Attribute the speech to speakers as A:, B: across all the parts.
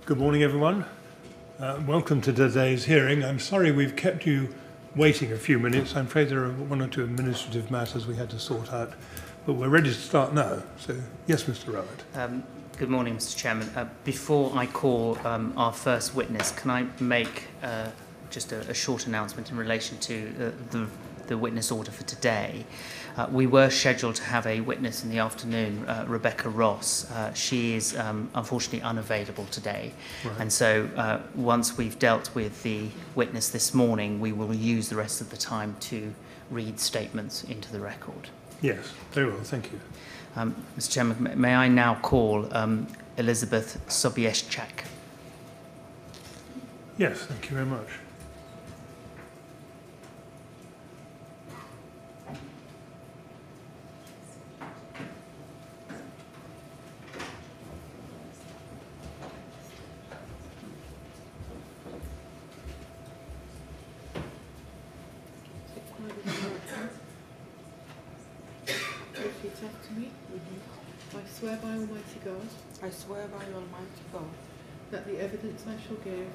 A: Good morning, everyone. Welcome to today's hearing. I'm sorry we've kept you waiting a few minutes. I'm afraid there are one or two administrative matters we had to sort out, but we're ready to start now. So, yes, Mr. Rowett.
B: Good morning, Mr. Chairman. Before I call our first witness, can I make just a short announcement in relation to the witness order for today? We were scheduled to have a witness in the afternoon, Rebecca Ross. She is unfortunately unavailable today. Right. And so once we've dealt with the witness this morning, we will use the rest of the time to read statements into the record.
A: Yes, very well, thank you.
B: Mr. Chairman, may I now call Elizabeth Sobiesczak?
A: Yes, thank you very much.
C: After me. I swear by Almighty God.
D: I swear by Almighty God.
C: That the evidence I shall give.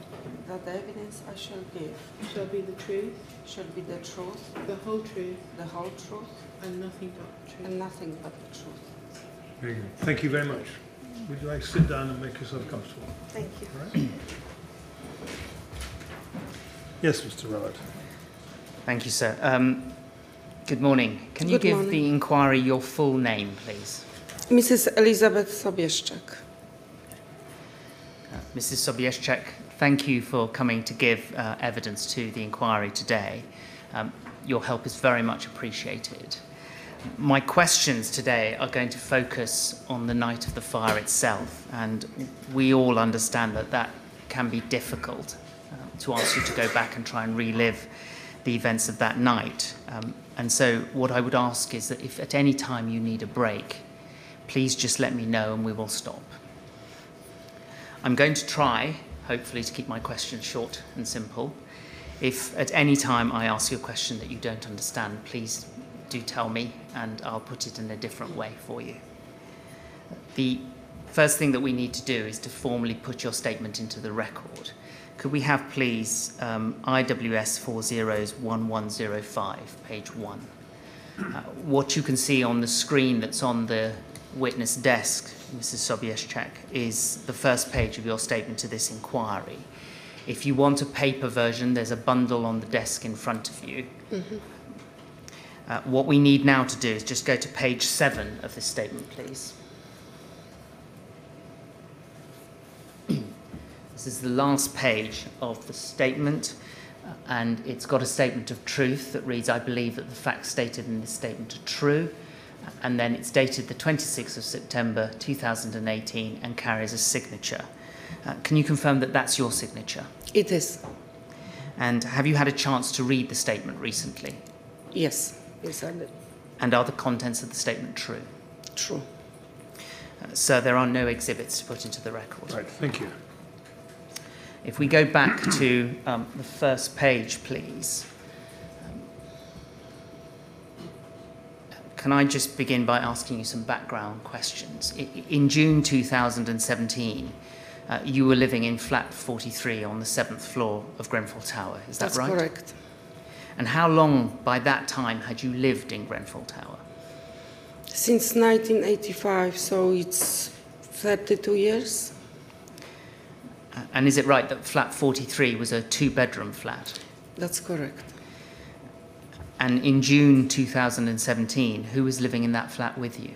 D: That the evidence I shall give.
C: Shall be the truth.
D: Shall be the truth.
C: The whole truth.
D: The whole truth.
C: And nothing but the truth.
D: And nothing but the truth.
A: Very good. Thank you very much. Would you like to sit down and make yourself comfortable?
D: Thank you.
A: All right. Yes, Mr. Rowett.
B: Thank you, sir. Good morning. Can you give the inquiry your full name, please?
D: Mrs. Elizabeth Sobiesczak.
B: Mrs. Sobiesczak, thank you for coming to give evidence to the inquiry today. Your help is very much appreciated. My questions today are going to focus on the night of the fire itself, and we all understand that that can be difficult to ask you to go back and try and relive the events of that night. And so what I would ask is that if at any time you need a break, please just let me know and we will stop. I'm going to try, hopefully, to keep my questions short and simple. If at any time I ask you a question that you don't understand, please do tell me and I'll put it in a different way for you. The first thing that we need to do is to formally put your statement into the record. Could we have, please, IWS 401105, page 1. What you can see on the screen that's on the witness desk, Mrs. Sobiesczak, is the first page of your statement to this inquiry. If you want a paper version, there's a bundle on the desk in front of you. What we need now to do is just go to page 7 of this statement, please. This is the last page of the statement, and it's got a statement of truth that reads, I believe that the facts stated in this statement are true, and then it's dated the 26th of September 2018 and carries a signature. Can you confirm that that's your signature?
D: It is.
B: And have you had a chance to read the statement recently?
D: Yes. Yes, I did.
B: And are the contents of the statement true?
D: True.
B: So there are no exhibits to put into the record.
A: Right, thank you.
B: If we go back to the first page, please. Can I just begin by asking you some background questions? In June 2017, you were living in flat 43 on the 7th floor of Grenfell Tower, is that right?
D: That's correct.
B: And how long by that time had you lived in Grenfell Tower?
D: Since 1985, so it's 32 years.
B: And is it right that flat 43 was a 2-bedroom flat?
D: That's correct.
B: And in June 2017, who was living in that flat with you?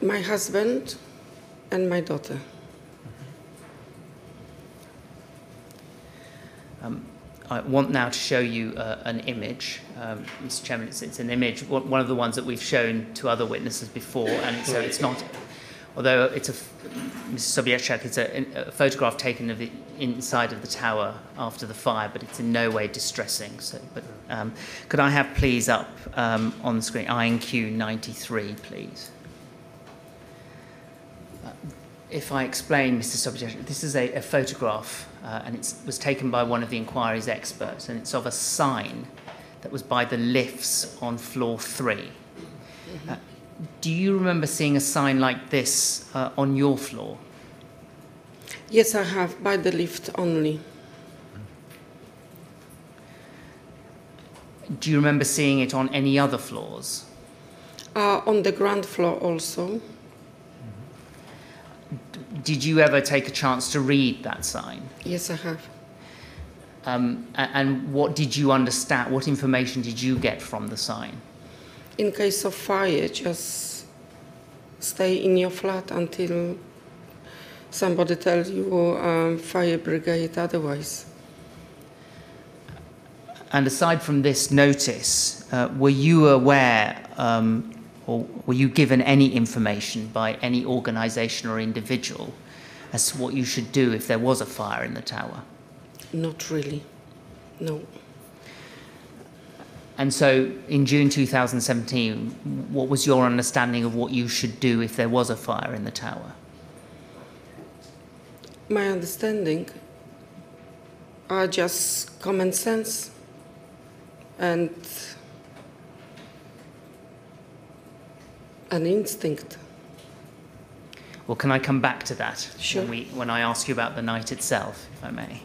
D: My husband and my daughter.
B: I want now to show you an image. Mr. Chairman, it's an image, one of the ones that we've shown to other witnesses before, and so it's not, although it's Mrs. Sobiesczak, it's a photograph taken of the inside of the tower after the fire, but it's in no way distressing. So, but could I have, please, up on the screen, INQ 93, please? If I explain, Mr. Sobiesczak, this is a photograph, and it was taken by one of the inquiry's experts, and it's of a sign that was by the lifts on floor 3. Do you remember seeing a sign like this on your floor?
D: Yes, I have, by the lift only.
B: Do you remember seeing it on any other floors?
D: On the ground floor also.
B: Did you ever take a chance to read that sign?
D: Yes, I have.
B: And what did you understand? What information did you get from the sign?
D: In case of fire, just stay in your flat until somebody tells you fire brigade otherwise.
B: And aside from this notice, were you aware or were you given any information by any organisation or individual as to what you should do if there was a fire in the tower?
D: Not really, no.
B: And so in June 2017, what was your understanding of what you should do if there was a fire in the tower?
D: My understanding are just common sense and an instinct.
B: Well, can I come back to that
D: Sure.
B: when I ask you about the night itself, if I may?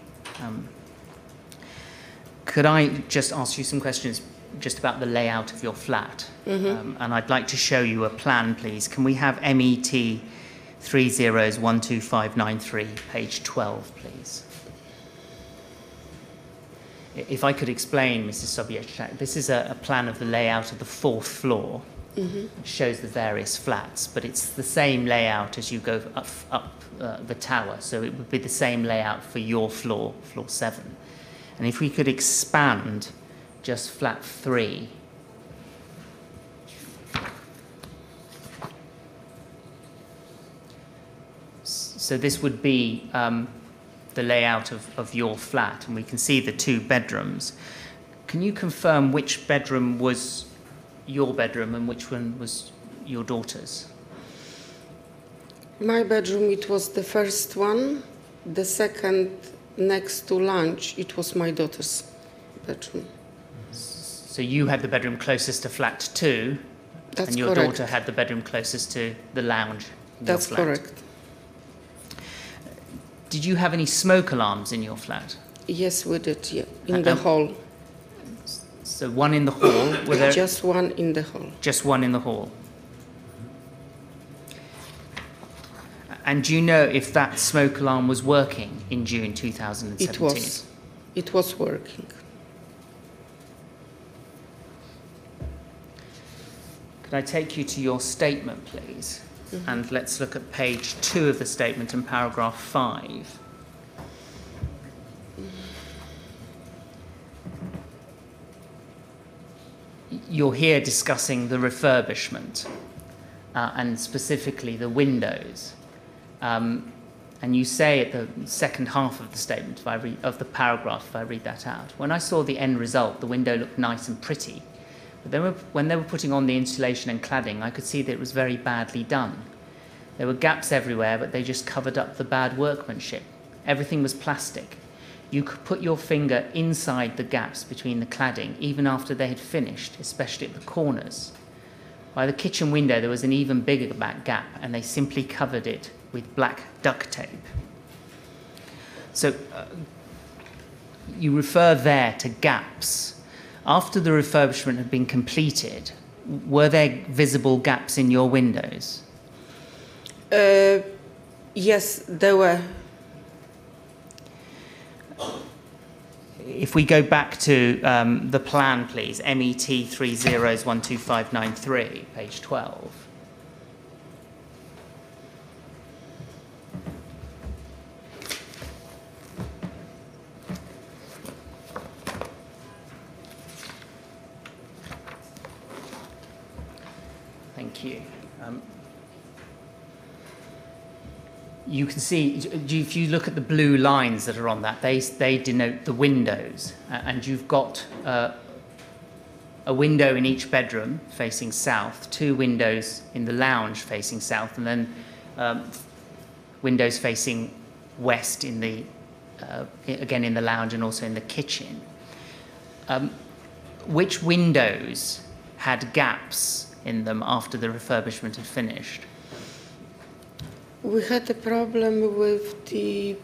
B: Could I just ask you some questions just about the layout of your flat? And I'd like to show you a plan, please. Can we have MET 3012593, page 12, please? If I could explain, Mrs. Sobiesczak, this is a plan of the layout of the 4th floor. It shows the various flats, but it's the same layout as you go up the tower, so it would be the same layout for your floor, floor 7. And if we could expand just flat 3. So this would be the layout of your flat, and we can see the 2 bedrooms. Can you confirm which bedroom was your bedroom and which one was your daughter's?
D: My bedroom, it was the first one. The second, next to lunch, it was my daughter's bedroom.
B: So you had the bedroom closest to flat 2,
D: That's
B: and your
D: correct.
B: daughter had the bedroom closest to the lounge in
D: That's
B: your flat.
D: correct.
B: Did you have any smoke alarms in your flat?
D: Yes, we did, yeah. In the hall.
B: So one in the hall? Were there
D: Just one in the hall.
B: just one in the hall? And do you know if that smoke alarm was working in June 2017?
D: It was. It was working.
B: Could I take you to your statement, please? And let's look at page 2 of the statement and paragraph 5. You're here discussing the refurbishment and specifically the windows. And you say at the second half of the statement, of the paragraph, if I read that out, when I saw the end result, the window looked nice and pretty. But then when they were putting on the insulation and cladding, I could see that it was very badly done. There were gaps everywhere, but they just covered up the bad workmanship. Everything was plastic. You could put your finger inside the gaps between the cladding, even after they had finished, especially at the corners. By the kitchen window, there was an even bigger back gap, and they simply covered it with black duct tape. So you refer there to gaps. After the refurbishment had been completed, were there visible gaps in your windows?
D: Yes, there were.
B: If we go back to the plan, please, MET 3012593, page 12. Thank you. You can see, if you look at the blue lines that are on that, they denote the windows. And you've got a window in each bedroom facing south, 2 windows in the lounge facing south, and then windows facing west in the, again in the lounge and also in the kitchen. Which windows had gaps in them after the refurbishment had finished?
D: We had a problem with the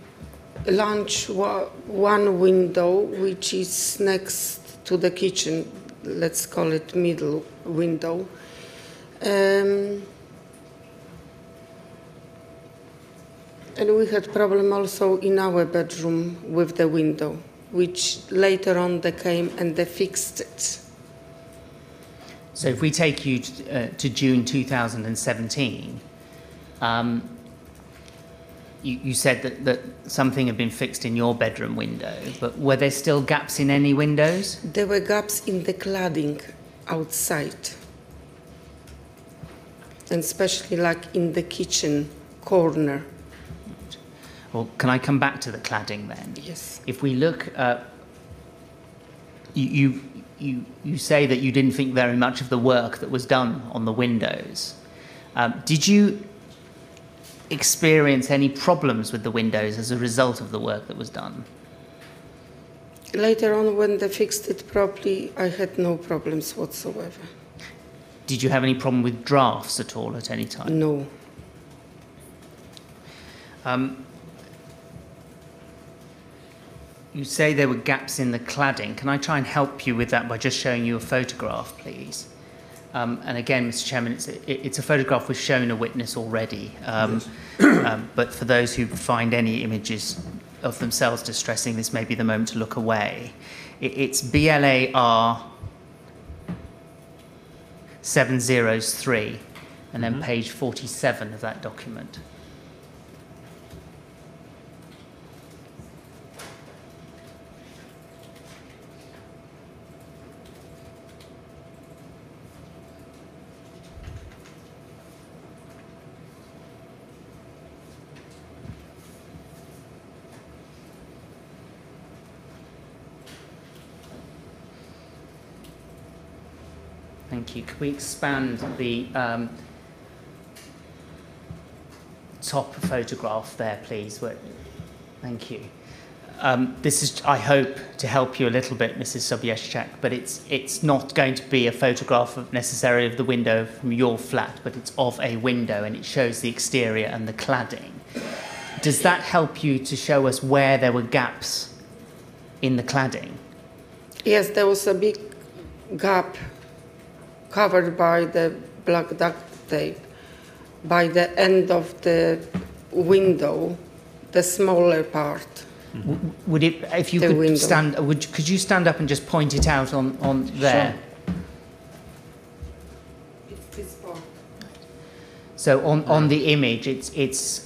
D: one window, which is next to the kitchen. Let's call it middle window. And we had problem also in our bedroom with the window, which later on they came and they fixed it.
B: So if we take you to June 2017, you said that something had been fixed in your bedroom window, but were there still gaps in any windows?
D: There were gaps in the cladding outside, and especially like in the kitchen corner.
B: Well, can I come back to the cladding then?
D: Yes.
B: If we look, you say that you didn't think very much of the work that was done on the windows. Did you experience any problems with the windows as a result of the work that was done?
D: Later on, when they fixed it properly, I had no problems whatsoever.
B: Did you have any problem with drafts at all at any time?
D: No.
B: You say there were gaps in the cladding. Can I try and help you with that by just showing you a photograph, please? And again, Mr. Chairman, it's a photograph we've shown a witness already.
A: Yes.
B: But for those who find any images of themselves distressing, this may be the moment to look away. It's BLAR 703, and then page 47 of that document. Thank you. Could we expand the top photograph there, please? Thank you. This is, I hope, to help you a little bit, Mrs. Sobiesczak, but it's not going to be a photograph necessarily of the window from your flat, but it's of a window, and it shows the exterior and the cladding. Does that help you to show us where there were gaps in the cladding?
D: Yes, there was a big gap covered by the black duct tape. By the end of the window, the smaller part.
B: Would it, if you
D: The
B: could
D: window.
B: stand, could you stand up and just point it out on there?
D: Sure. It's this part.
B: So on the image, it's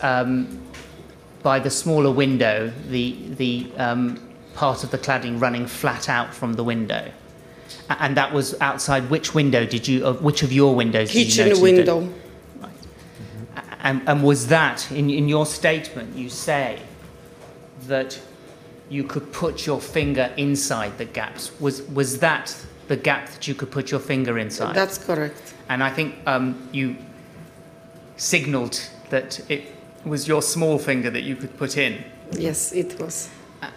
B: by the smaller window, the part of the cladding running flat out from the window. And that was outside which window did you, which of your windows did you
D: Kitchen
B: notice?
D: window.
B: Right. And was that, in your statement, you say that you could put your finger inside the gaps. Was that the gap that you could put your finger inside?
D: That's correct.
B: And I think you signalled that it was your small finger that you could put in.
D: Yes, it was.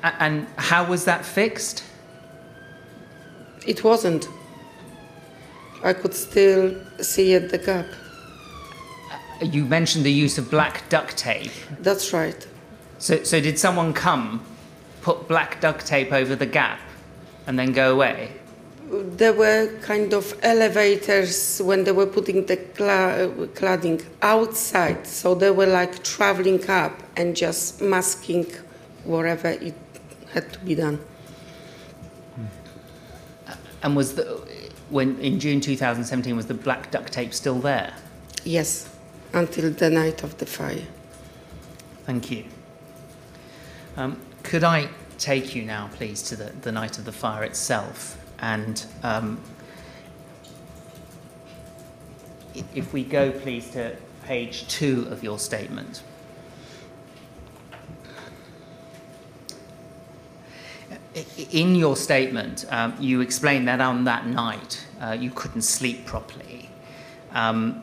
B: And how was that fixed?
D: It wasn't. I could still see the gap.
B: You mentioned the use of black duct tape.
D: That's right.
B: So did someone come, put black duct tape over the gap, and then go away?
D: There were kind of elevators when they were putting the cladding outside, so they were like traveling up and just masking wherever it had to be done.
B: And was when in June 2017, was the black duct tape still there?
D: Yes, until the night of the fire.
B: Thank you. Could I take you now, please, to the night of the fire itself? And if we go, please, to page 2 of your statement. In your statement, you explained that on that night you couldn't sleep properly. And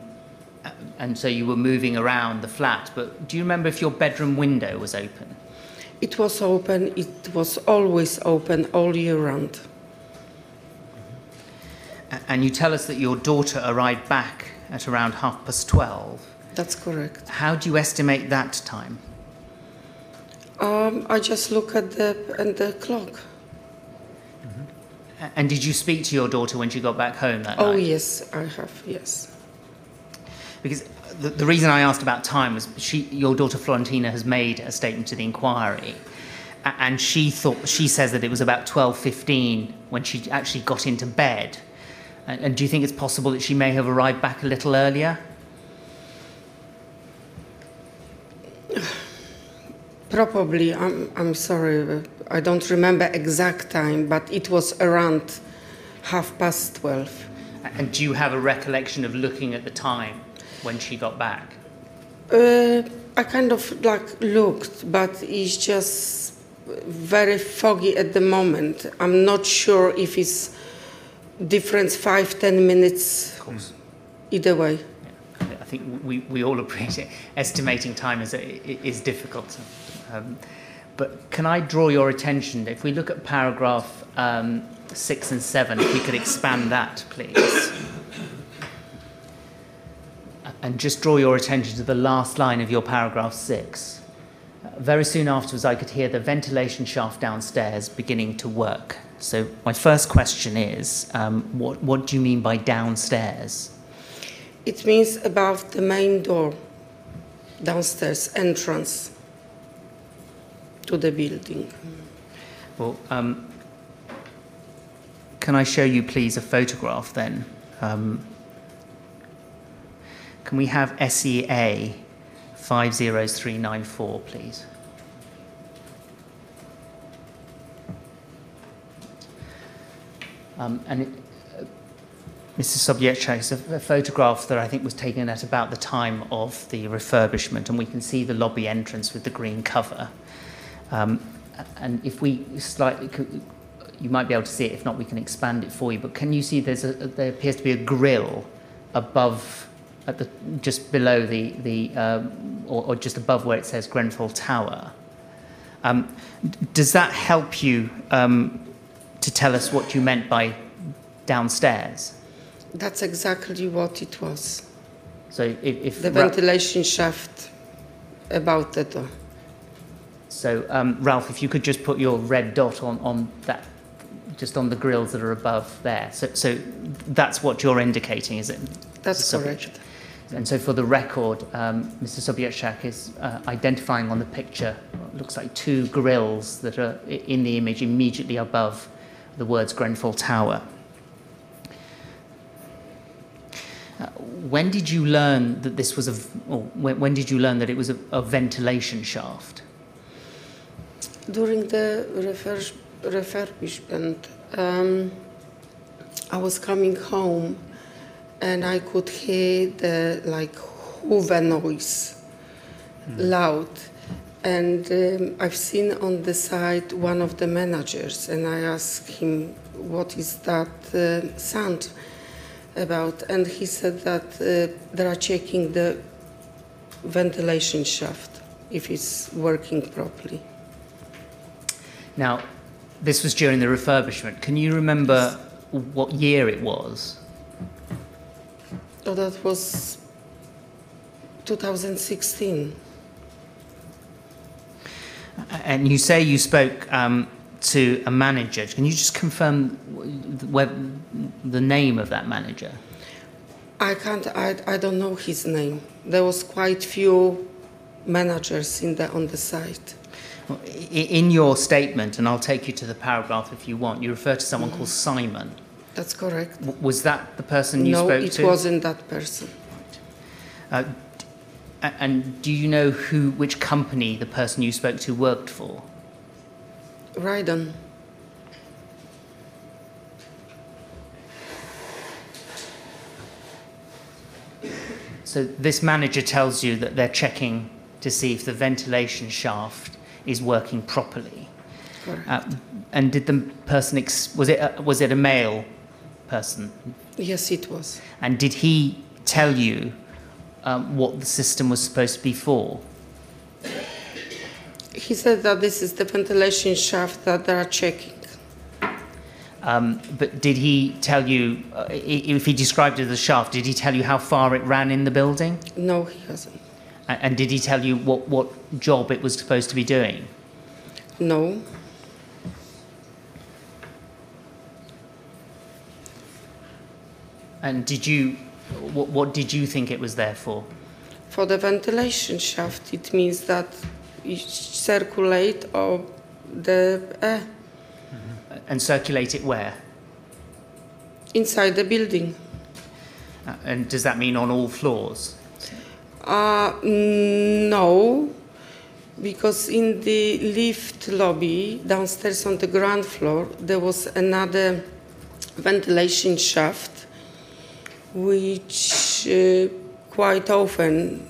B: so you were moving around the flat. But do you remember if your bedroom window was open?
D: It was open. It was always open all year round.
B: And you tell us that your daughter arrived back at around 12:30.
D: That's correct.
B: How do you estimate that time?
D: I just look at the clock.
B: And did you speak to your daughter when she got back home that
D: Oh,
B: night?
D: yes, I have, yes.
B: Because the reason I asked about time was your daughter Florentina has made a statement to the inquiry, and she says that it was about 12:15 when she actually got into bed. And do you think it's possible that she may have arrived back a little earlier?
D: Probably. I'm sorry. I don't remember exact time, but it was around 12:30.
B: And do you have a recollection of looking at the time when she got back?
D: I kind of looked, but it's just very foggy at the moment. I'm not sure if it's difference 5-10 minutes.
B: Of course.
D: Either way.
B: Yeah. I think we all appreciate estimating time is difficult. But can I draw your attention, if we look at paragraph 6 and 7, if we could expand that, please. And just draw your attention to the last line of your paragraph 6. Very soon afterwards, I could hear the ventilation shaft downstairs beginning to work. So my first question is, what do you mean by downstairs?
D: It means above the main door, downstairs entrance to the building.
B: Well, can I show you, please, a photograph then? Can we have SEA 50394, please? Mrs. Sobiesczak, it's a photograph that I think was taken at about the time of the refurbishment, and we can see the lobby entrance with the green cover. And if we slightly, you might be able to see it. If not, we can expand it for you. But can you see there appears to be a grille above, just below or just above where it says Grenfell Tower? Does that help you to tell us what you meant by downstairs?
D: That's exactly what it was.
B: So if
D: the ventilation shaft about the door.
B: So Ralph, if you could just put your red dot on that, just on the grills that are above there. So that's what you're indicating, is it?
D: That's correct.
B: And so for the record, Mr. Sobiesczak is identifying on the picture, looks like 2 grills that are in the image immediately above the words Grenfell Tower. When did you learn that this was when did you learn that it was a ventilation shaft?
D: During the refurbishment, I was coming home and I could hear the hoover noise, loud. And I've seen on the side one of the managers, and I asked him, what is that sound about? And he said that they are checking the ventilation shaft, if it's working properly.
B: Now, this was during the refurbishment. Can you remember what year it was?
D: Oh, that was 2016.
B: And you say you spoke to a manager. Can you just confirm the name of that manager?
D: I don't know his name. There was quite few managers on the site.
B: In your statement, and I'll take you to the paragraph if you want, you refer to someone called Simon.
D: That's correct.
B: Was that the person you spoke to?
D: No, it wasn't that person.
B: And do you know which company the person you spoke to worked for?
D: Rydon.
B: So this manager tells you that they're checking to see if the ventilation shaft is working properly.
D: Correct.
B: And did the person was it a male person?
D: Yes, it was.
B: And did he tell you what the system was supposed to be for?
D: He said that this is the ventilation shaft that they are checking.
B: But did he tell you, if he described it as a shaft, did he tell you how far it ran in the building?
D: No, he hasn't.
B: And did he tell you what job it was supposed to be doing?
D: No.
B: And what did you think it was there for?
D: For the ventilation shaft, it means that it circulate or the air
B: And circulate it where?
D: inside the building.
B: And does that mean on all floors?
D: No, because in the lift lobby downstairs on the ground floor, there was another ventilation shaft, which quite often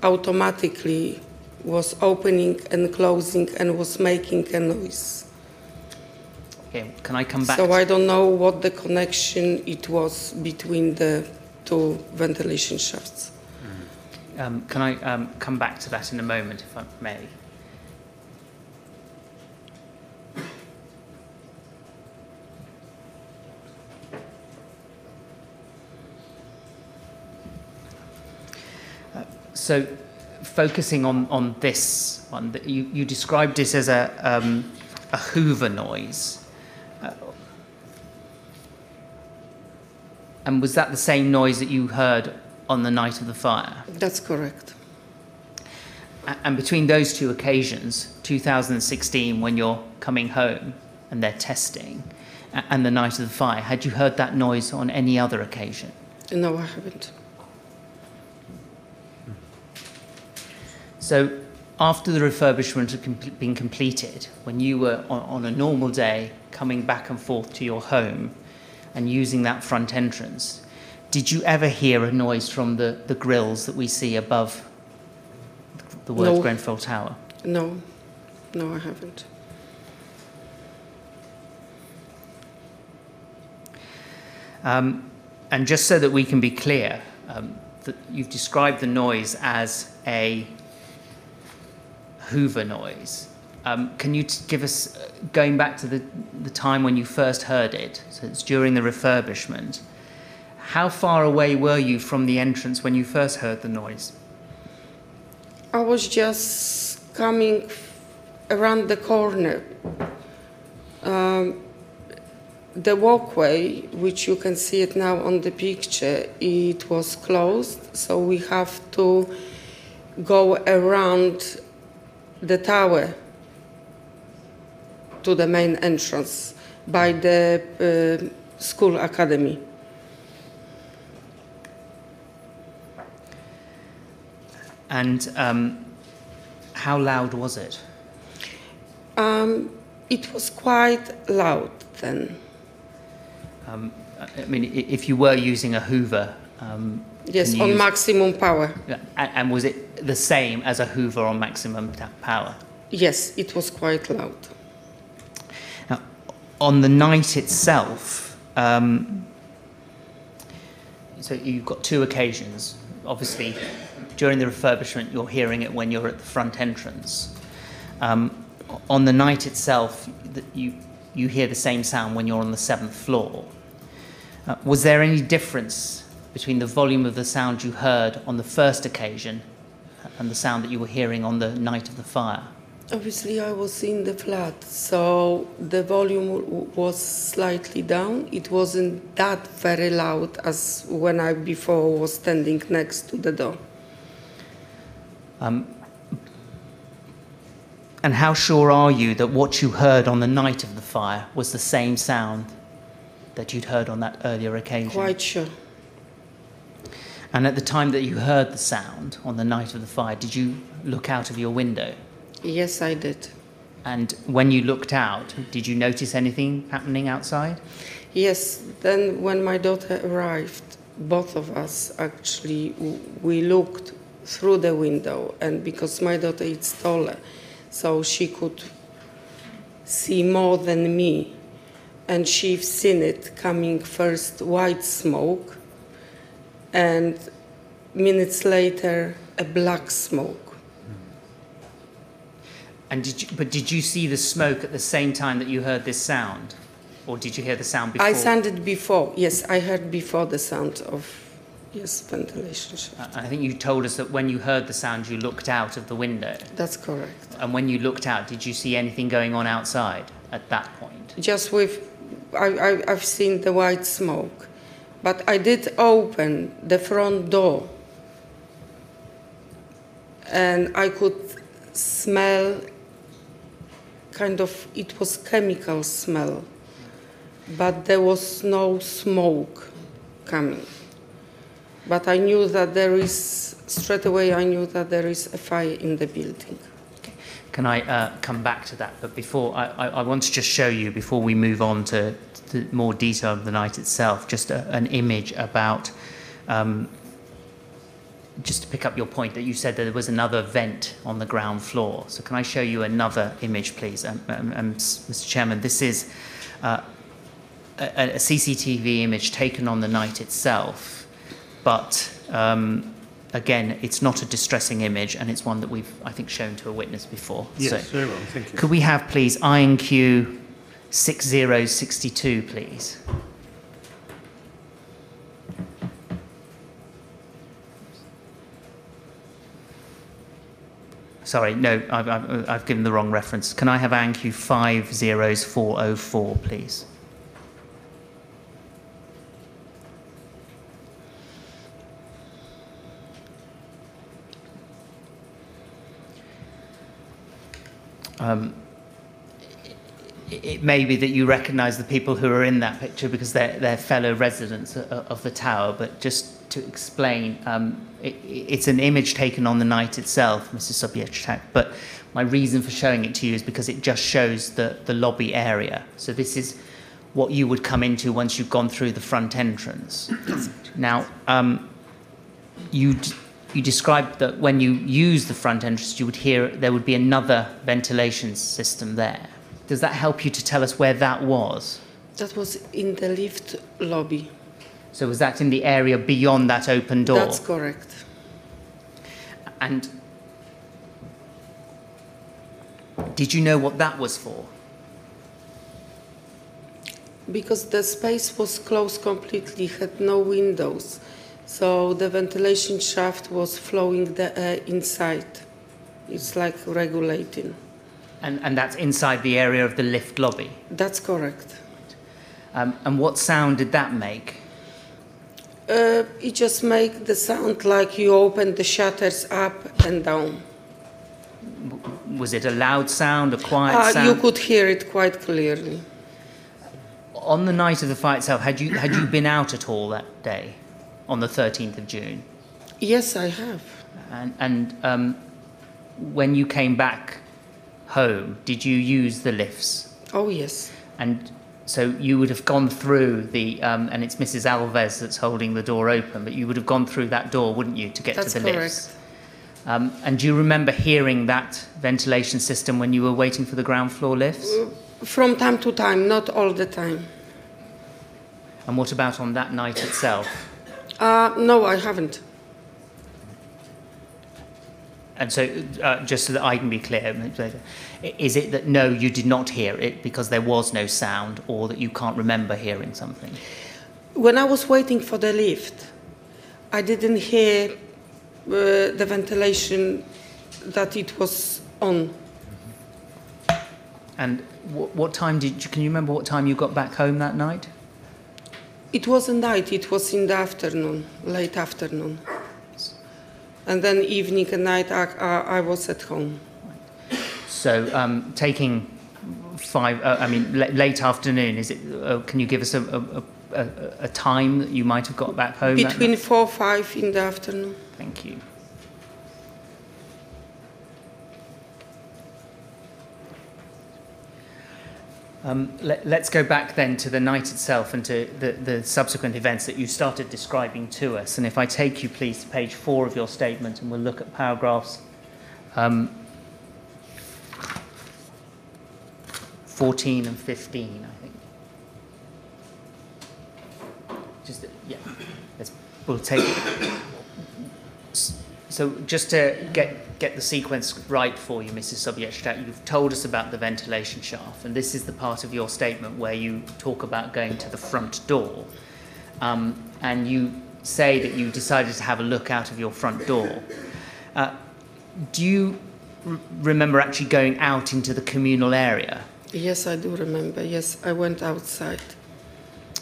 D: automatically was opening and closing and was making a noise.
B: Okay, can I come back?
D: So I don't know what the connection it was between the two ventilation shafts.
B: Can I come back to that in a moment, if I may? So, focusing on this one, you described this as a Hoover noise. And was that the same noise that you heard on the night of the fire?
D: That's correct.
B: And between those two occasions, 2016 when you're coming home and they're testing, and the night of the fire, had you heard that noise on any other occasion?
D: No, I haven't.
B: So after the refurbishment had been completed, when you were on a normal day coming back and forth to your home and using that front entrance, did you ever hear a noise from the grills that we see above the word
D: No.
B: Grenfell Tower?
D: No, I haven't.
B: And just so that we can be clear, that you've described the noise as a Hoover noise. Can you give us, going back to the time when you first heard it, so it's during the refurbishment, how far away were you from the entrance when you first heard the noise?
D: I was just coming around the corner. The walkway, which you can see it now on the picture, it was closed, so we have to go around the tower to the main entrance by the school academy.
B: And how loud was it?
D: It was quite loud then.
B: I mean, if you were using a Hoover,
D: Yes,
B: can
D: on
B: you use-
D: maximum power.
B: and was it the same as a Hoover on maximum power?
D: Yes, it was quite loud.
B: Now, on the night itself, so you've got two occasions. Obviously, during the refurbishment, you're hearing it when you're at the front entrance. On the night itself, you hear the same sound when you're on the 7th floor. Was there any difference between the volume of the sound you heard on the first occasion and the sound that you were hearing on the night of the fire?
D: Obviously, I was in the flat, so the volume was slightly down. It wasn't that very loud as when I before was standing next to the door.
B: And how sure are you that what you heard on the night of the fire was the same sound that you'd heard on that earlier occasion?
D: Quite sure.
B: And at the time that you heard the sound on the night of the fire, did you look out of your window?
D: Yes, I did.
B: And when you looked out, did you notice anything happening outside?
D: Yes, then when my daughter arrived, both of us actually, we looked through the window, and because my daughter is taller, so she could see more than me, and she's seen it coming first white smoke, and minutes later a black smoke.
B: And did you see the smoke at the same time that you heard this sound? Or did you hear the sound before?
D: I sounded before, yes, I heard before the sound of, yes, ventilation shaft.
B: I think you told us that when you heard the sound, you looked out of the window.
D: That's correct.
B: And when you looked out, did you see anything going on outside at that point?
D: Just with, I've seen the white smoke, but I did open the front door and I could smell kind of, it was chemical smell, but there was no smoke coming. But I knew that there is, straight away I knew that there is a fire in the building.
B: Okay. Can I come back to that? But before, I want to just show you, before we move on to more detail of the night itself, just an image about, just to pick up your point that you said that there was another vent on the ground floor. So can I show you another image, please? Mr. Chairman, this is a CCTV image taken on the night itself, but again, it's not a distressing image, and it's one that we've, I think, shown to a witness before.
A: Yes,
B: so,
A: very well, thank you.
B: could we have, please, INQ 6062, please? Sorry, no, I've given the wrong reference. Can I have INQ 50404, please? It may be that you recognise the people who are in that picture because they're fellow residents of the tower, but just to explain, it's an image taken on the night itself, Mrs. Sobiesczak, but my reason for showing it to you is because it just shows the lobby area. So this is what you would come into once you've gone through the front entrance. Now, you described that when you use the front entrance, you would hear there would be another ventilation system there. Does that help you to tell us where that was?
D: That was in the lift lobby.
B: So was that in the area beyond that open door?
D: That's correct.
B: And did you know what that was for?
D: Because the space was closed completely, had no windows. So the ventilation shaft was flowing the air inside. It's like regulating.
B: And that's inside the area of the lift lobby?
D: That's correct.
B: And what sound did that make?
D: It just make the sound like you open the shutters up and down.
B: Was it a loud sound, a quiet sound?
D: You could hear it quite clearly.
B: On the night of the fire itself, had you been out at all that day, on the 13th of June?
D: Yes, I have.
B: And when you came back home, did you use the lifts?
D: Oh, yes.
B: And so you would have gone through the, and it's Mrs. Alves that's holding the door open, but you would have gone through that door, wouldn't you, to get
D: That's
B: to the
D: correct.
B: lifts? And do you remember hearing that ventilation system when you were waiting for the ground floor lifts?
D: From time to time, not all the time.
B: And what about on that night itself?
D: No, I haven't.
B: And so, just so that I can be clear, is it that no, you did not hear it because there was no sound, or that you can't remember hearing something?
D: When I was waiting for the lift, I didn't hear the ventilation that it was on.
B: And what time can you remember what time you got back home that night?
D: It wasn't night, it was in the afternoon, late afternoon. And then evening and night, I was at home.
B: So taking late afternoon, is it? Can you give us a time that you might have got back home?
D: Between 4 or 5 in the afternoon.
B: Thank you. Let's go back then to the night itself and to the subsequent events that you started describing to us. And if I take you, please, to page 4 of your statement, and we'll look at paragraphs 14 and 15, I think. We'll take So just to get the sequence right for you, Mrs. Sobiesczak, you've told us about the ventilation shaft, and this is the part of your statement where you talk about going to the front door, and you say that you decided to have a look out of your front door. Do you remember actually going out into the communal area?
D: Yes, I do remember. Yes, I went outside.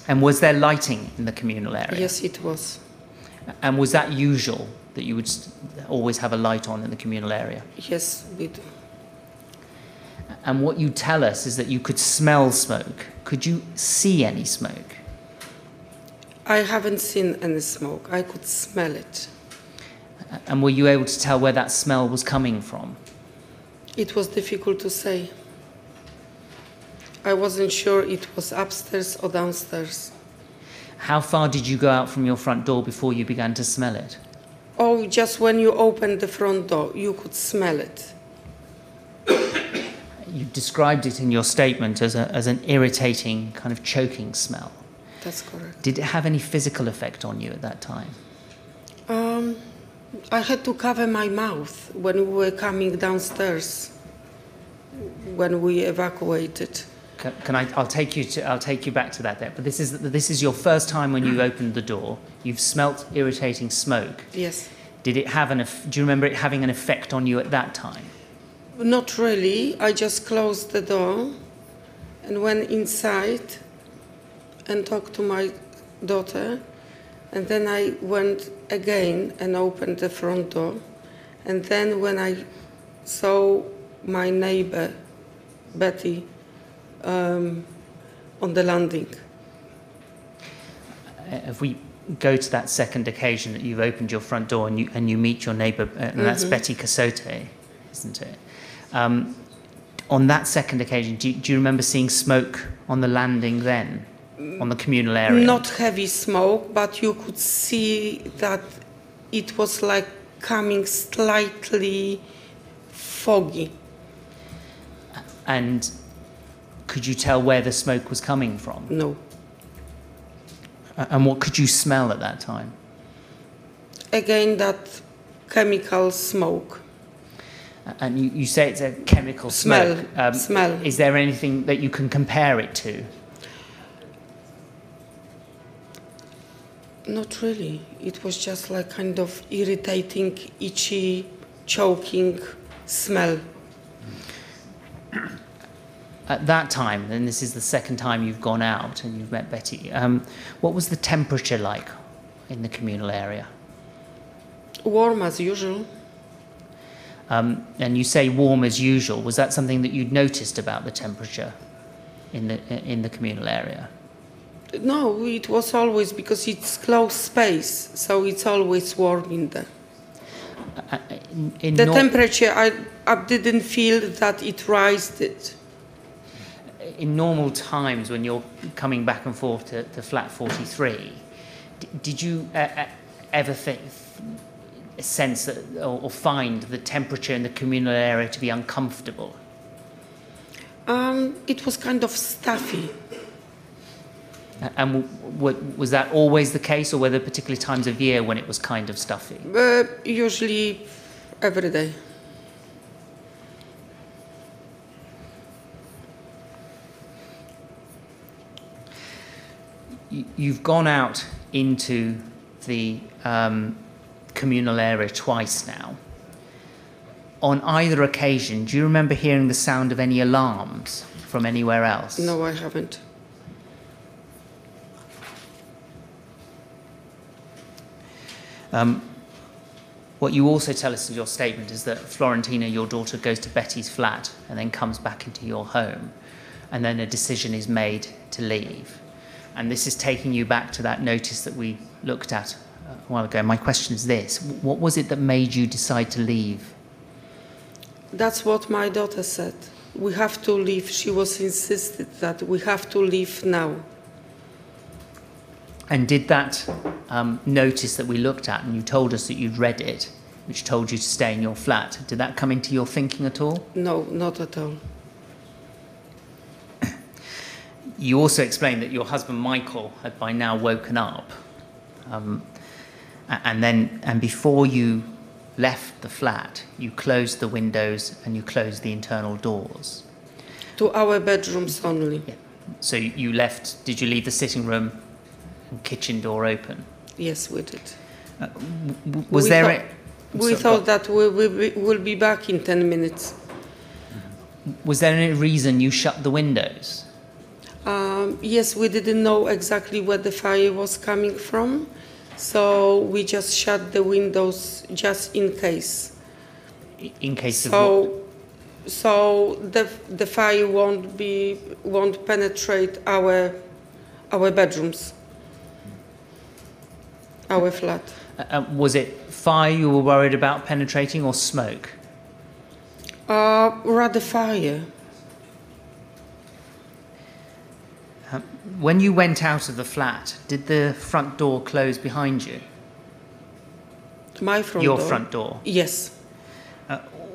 B: And was there lighting in the communal area?
D: Yes, it was.
B: And was that usual, that you would always have a light on in the communal area?
D: Yes, we do.
B: And what you tell us is that you could smell smoke. Could you see any smoke?
D: I haven't seen any smoke. I could smell it.
B: And were you able to tell where that smell was coming from?
D: It was difficult to say. I wasn't sure it was upstairs or downstairs.
B: How far did you go out from your front door before you began to smell it?
D: Oh, just when you opened the front door, you could smell it.
B: You described it in your statement as an irritating, kind of choking smell.
D: That's correct.
B: Did it have any physical effect on you at that time?
D: I had to cover my mouth when we were coming downstairs, when we evacuated.
B: I'll take you back to that there. But this is your first time when you opened the door. You've smelt irritating smoke.
D: Yes.
B: Did it have do you remember it having an effect on you at that time?
D: Not really. I just closed the door and went inside and talked to my daughter. And then I went again and opened the front door. And then when I saw my neighbor, Betty, on the landing.
B: If we go to that second occasion that you've opened your front door and you meet your neighbour, and that's Betty Casote, isn't it? On that second occasion, do you remember seeing smoke on the landing then, on the communal area?
D: Not heavy smoke, but you could see that it was like coming slightly foggy.
B: And could you tell where the smoke was coming from?
D: No.
B: And what could you smell at that time?
D: Again, that chemical smoke.
B: And you say it's a chemical smoke.
D: Smell.
B: Is there anything that you can compare it to?
D: Not really. It was just like kind of irritating, itchy, choking smell.
B: At that time, and this is the second time you've gone out and you've met Betty, what was the temperature like in the communal area?
D: Warm as usual.
B: And you say warm as usual. Was that something that you'd noticed about the temperature in the communal area?
D: No, it was always, because it's closed space, so it's always warm in there. The temperature, I didn't feel that it raised it.
B: In normal times, when you're coming back and forth to flat 43, did you ever sense that, or find the temperature in the communal area to be uncomfortable?
D: It was kind of stuffy.
B: And was that always the case, or were there particular times of year when it was kind of stuffy?
D: Usually every day.
B: You've gone out into the communal area twice now. On either occasion, do you remember hearing the sound of any alarms from anywhere else?
D: No, I haven't.
B: What you also tell us in your statement is that Florentina, your daughter, goes to Betty's flat and then comes back into your home, and then a decision is made to leave. And this is taking you back to that notice that we looked at a while ago. My question is this: what was it that made you decide to leave?
D: That's what my daughter said. We have to leave. She was insisted that we have to leave now.
B: And did that notice that we looked at, and you told us that you'd read it, which told you to stay in your flat, did that come into your thinking at all?
D: No, not at all.
B: You also explained that your husband Michael had by now woken up, and before you left the flat, you closed the windows and you closed the internal doors.
D: To our bedrooms only.
B: Yeah. So you left, did you leave the sitting room and kitchen door open?
D: Yes, we did.
B: Was
D: We
B: there
D: thought- We
B: sorry,
D: thought that we will be back in 10 minutes.
B: was there any reason you shut the windows?
D: Yes, we didn't know exactly where the fire was coming from, so we just shut the windows just in case.
B: In case of what?
D: So the fire won't penetrate our bedrooms, our flat.
B: Was it fire you were worried about penetrating or smoke?
D: Rather fire.
B: When you went out of the flat, did the front door close behind you?
D: My front
B: Your
D: door.
B: front door?
D: Yes.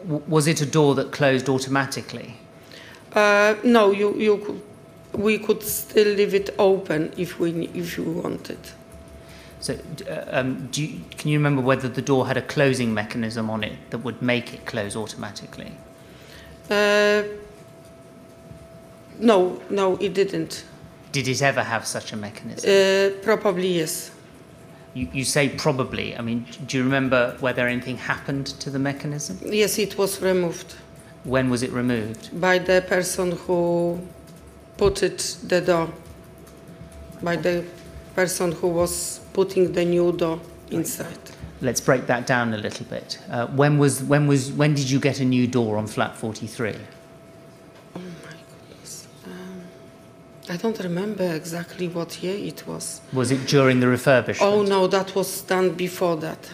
B: Was it a door that closed automatically?
D: No, we could still leave it open if you wanted.
B: So, can you remember whether the door had a closing mechanism on it that would make it close automatically?
D: No, it didn't.
B: Did it ever have such a mechanism?
D: Probably yes.
B: You say probably. I mean, do you remember whether anything happened to the mechanism?
D: Yes, it was removed
B: When was it removed?
D: by the person who put the door. By the person who was putting the new door inside.
B: Let's break that down a little bit. When did you get a new door on flat 43?
D: Oh my goodness. I don't remember exactly what year it was.
B: Was it during the refurbishment?
D: Oh no, that was done before that.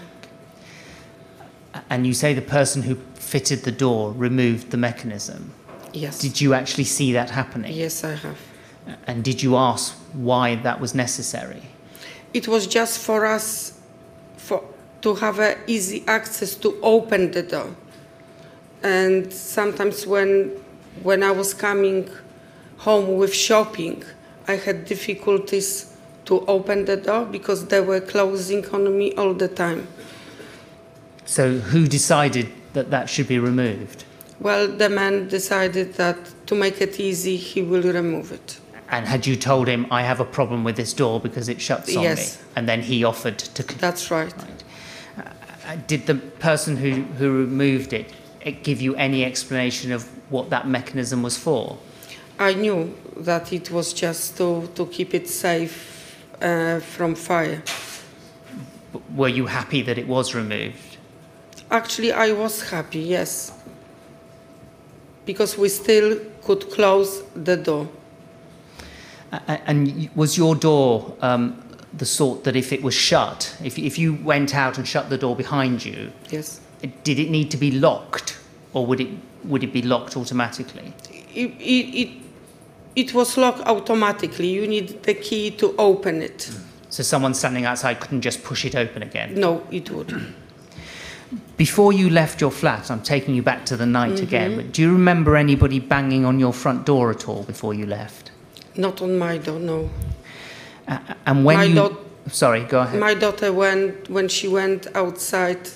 B: And you say the person who fitted the door removed the mechanism.
D: Yes.
B: Did you actually see that happening?
D: Yes, I have.
B: And did you ask why that was necessary?
D: It was just for us to have easy access to open the door. And sometimes when I was coming home with shopping, I had difficulties to open the door because they were closing on me all the time.
B: So who decided that that should be removed?
D: Well, the man decided that to make it easy, he will remove it.
B: And had you told him, I have a problem with this door because it shuts on
D: Yes.
B: me? And then he offered to...
D: That's right.
B: Did the person who removed it give you any explanation of what that mechanism was for?
D: I knew that it was just to keep it safe from fire.
B: Were you happy that it was removed?
D: Actually, I was happy, yes. Because we still could close the door.
B: And was your door the sort that if it was shut, if you went out and shut the door behind you,
D: Yes.
B: did it need to be locked, or would it be locked automatically?
D: It was locked automatically. You need the key to open it.
B: So someone standing outside couldn't just push it open again?
D: No, it would.
B: Before you left your flat, I'm taking you back to the night again, but do you remember anybody banging on your front door at all before you left?
D: Not on my door, no.
B: And when
D: My
B: Sorry, go ahead.
D: My daughter, when she went outside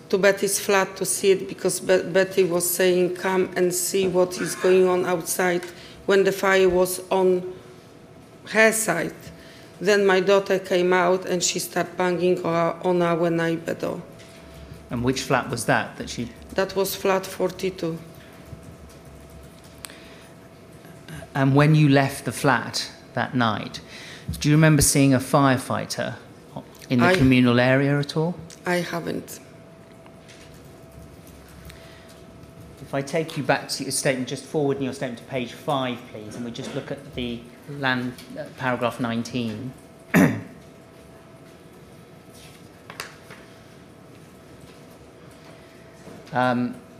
D: to Betty's flat to see it, because Betty was saying, come and see what is going on outside, when the fire was on her side. Then my daughter came out and she started banging on our neighbor door.
B: And which flat was that she...
D: That was flat 42.
B: And when you left the flat that night, do you remember seeing a firefighter in the communal area at all?
D: I haven't.
B: If I take you back to your statement, just forward in your statement to page 5, please, and we just look at the land, paragraph 19.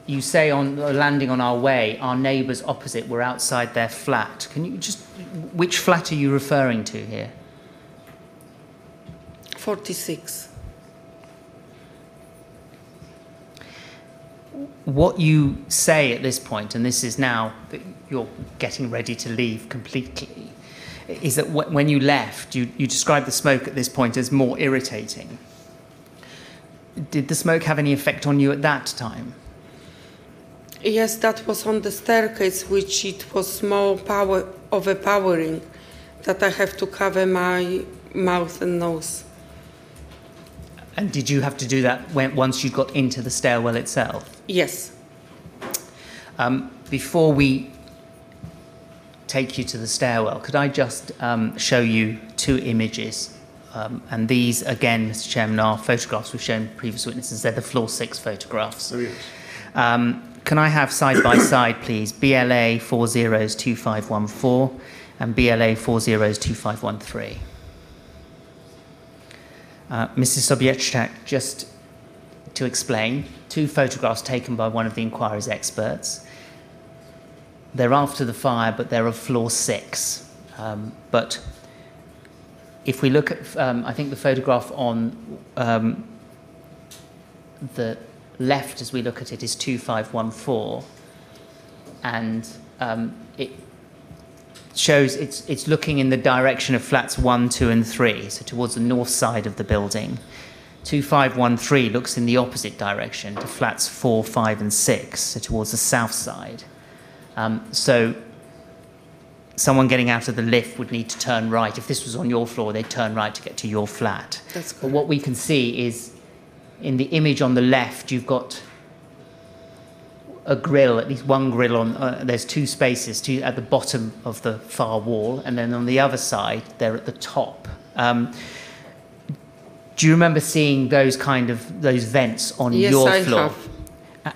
B: You say on landing on our way, our neighbours opposite were outside their flat. Can you just, which flat are you referring to here?
D: 46.
B: What you say at this point, and this is now that you're getting ready to leave completely, is that when you left, you described the smoke at this point as more irritating. Did the smoke have any effect on you at that time?
D: Yes, that was on the staircase, which it was more overpowering, that I have to cover my mouth and nose.
B: And did you have to do that once you got into the stairwell itself?
D: Yes.
B: Before we take you to the stairwell, could I just show you two images? And these, again, Mr. Chairman, are photographs we've shown previous witnesses. They're the floor 6 photographs.
A: Oh, yes.
B: Can I have side by side, please, BLA 402514 and BLA 402513? Mrs. Sobiesczak, just to explain, two photographs taken by one of the inquiry's experts. They're after the fire, but they're of floor 6. But if we look at, I think the photograph on the left as we look at it is 2514, and it shows it's looking in the direction of flats 1, 2 and 3, so towards the north side of the building. 2513 looks in the opposite direction to flats 4, 5 and 6, so towards the south side. So someone getting out of the lift would need to turn right. If this was on your floor, they'd turn right to get to your flat.
D: That's correct.
B: But what we can see is in the image on the left, you've got a grill, at least one grill on, there's two spaces, two at the bottom of the far wall, and then on the other side, they're at the top. Do you remember seeing those vents on your floor?
D: Yes, I have.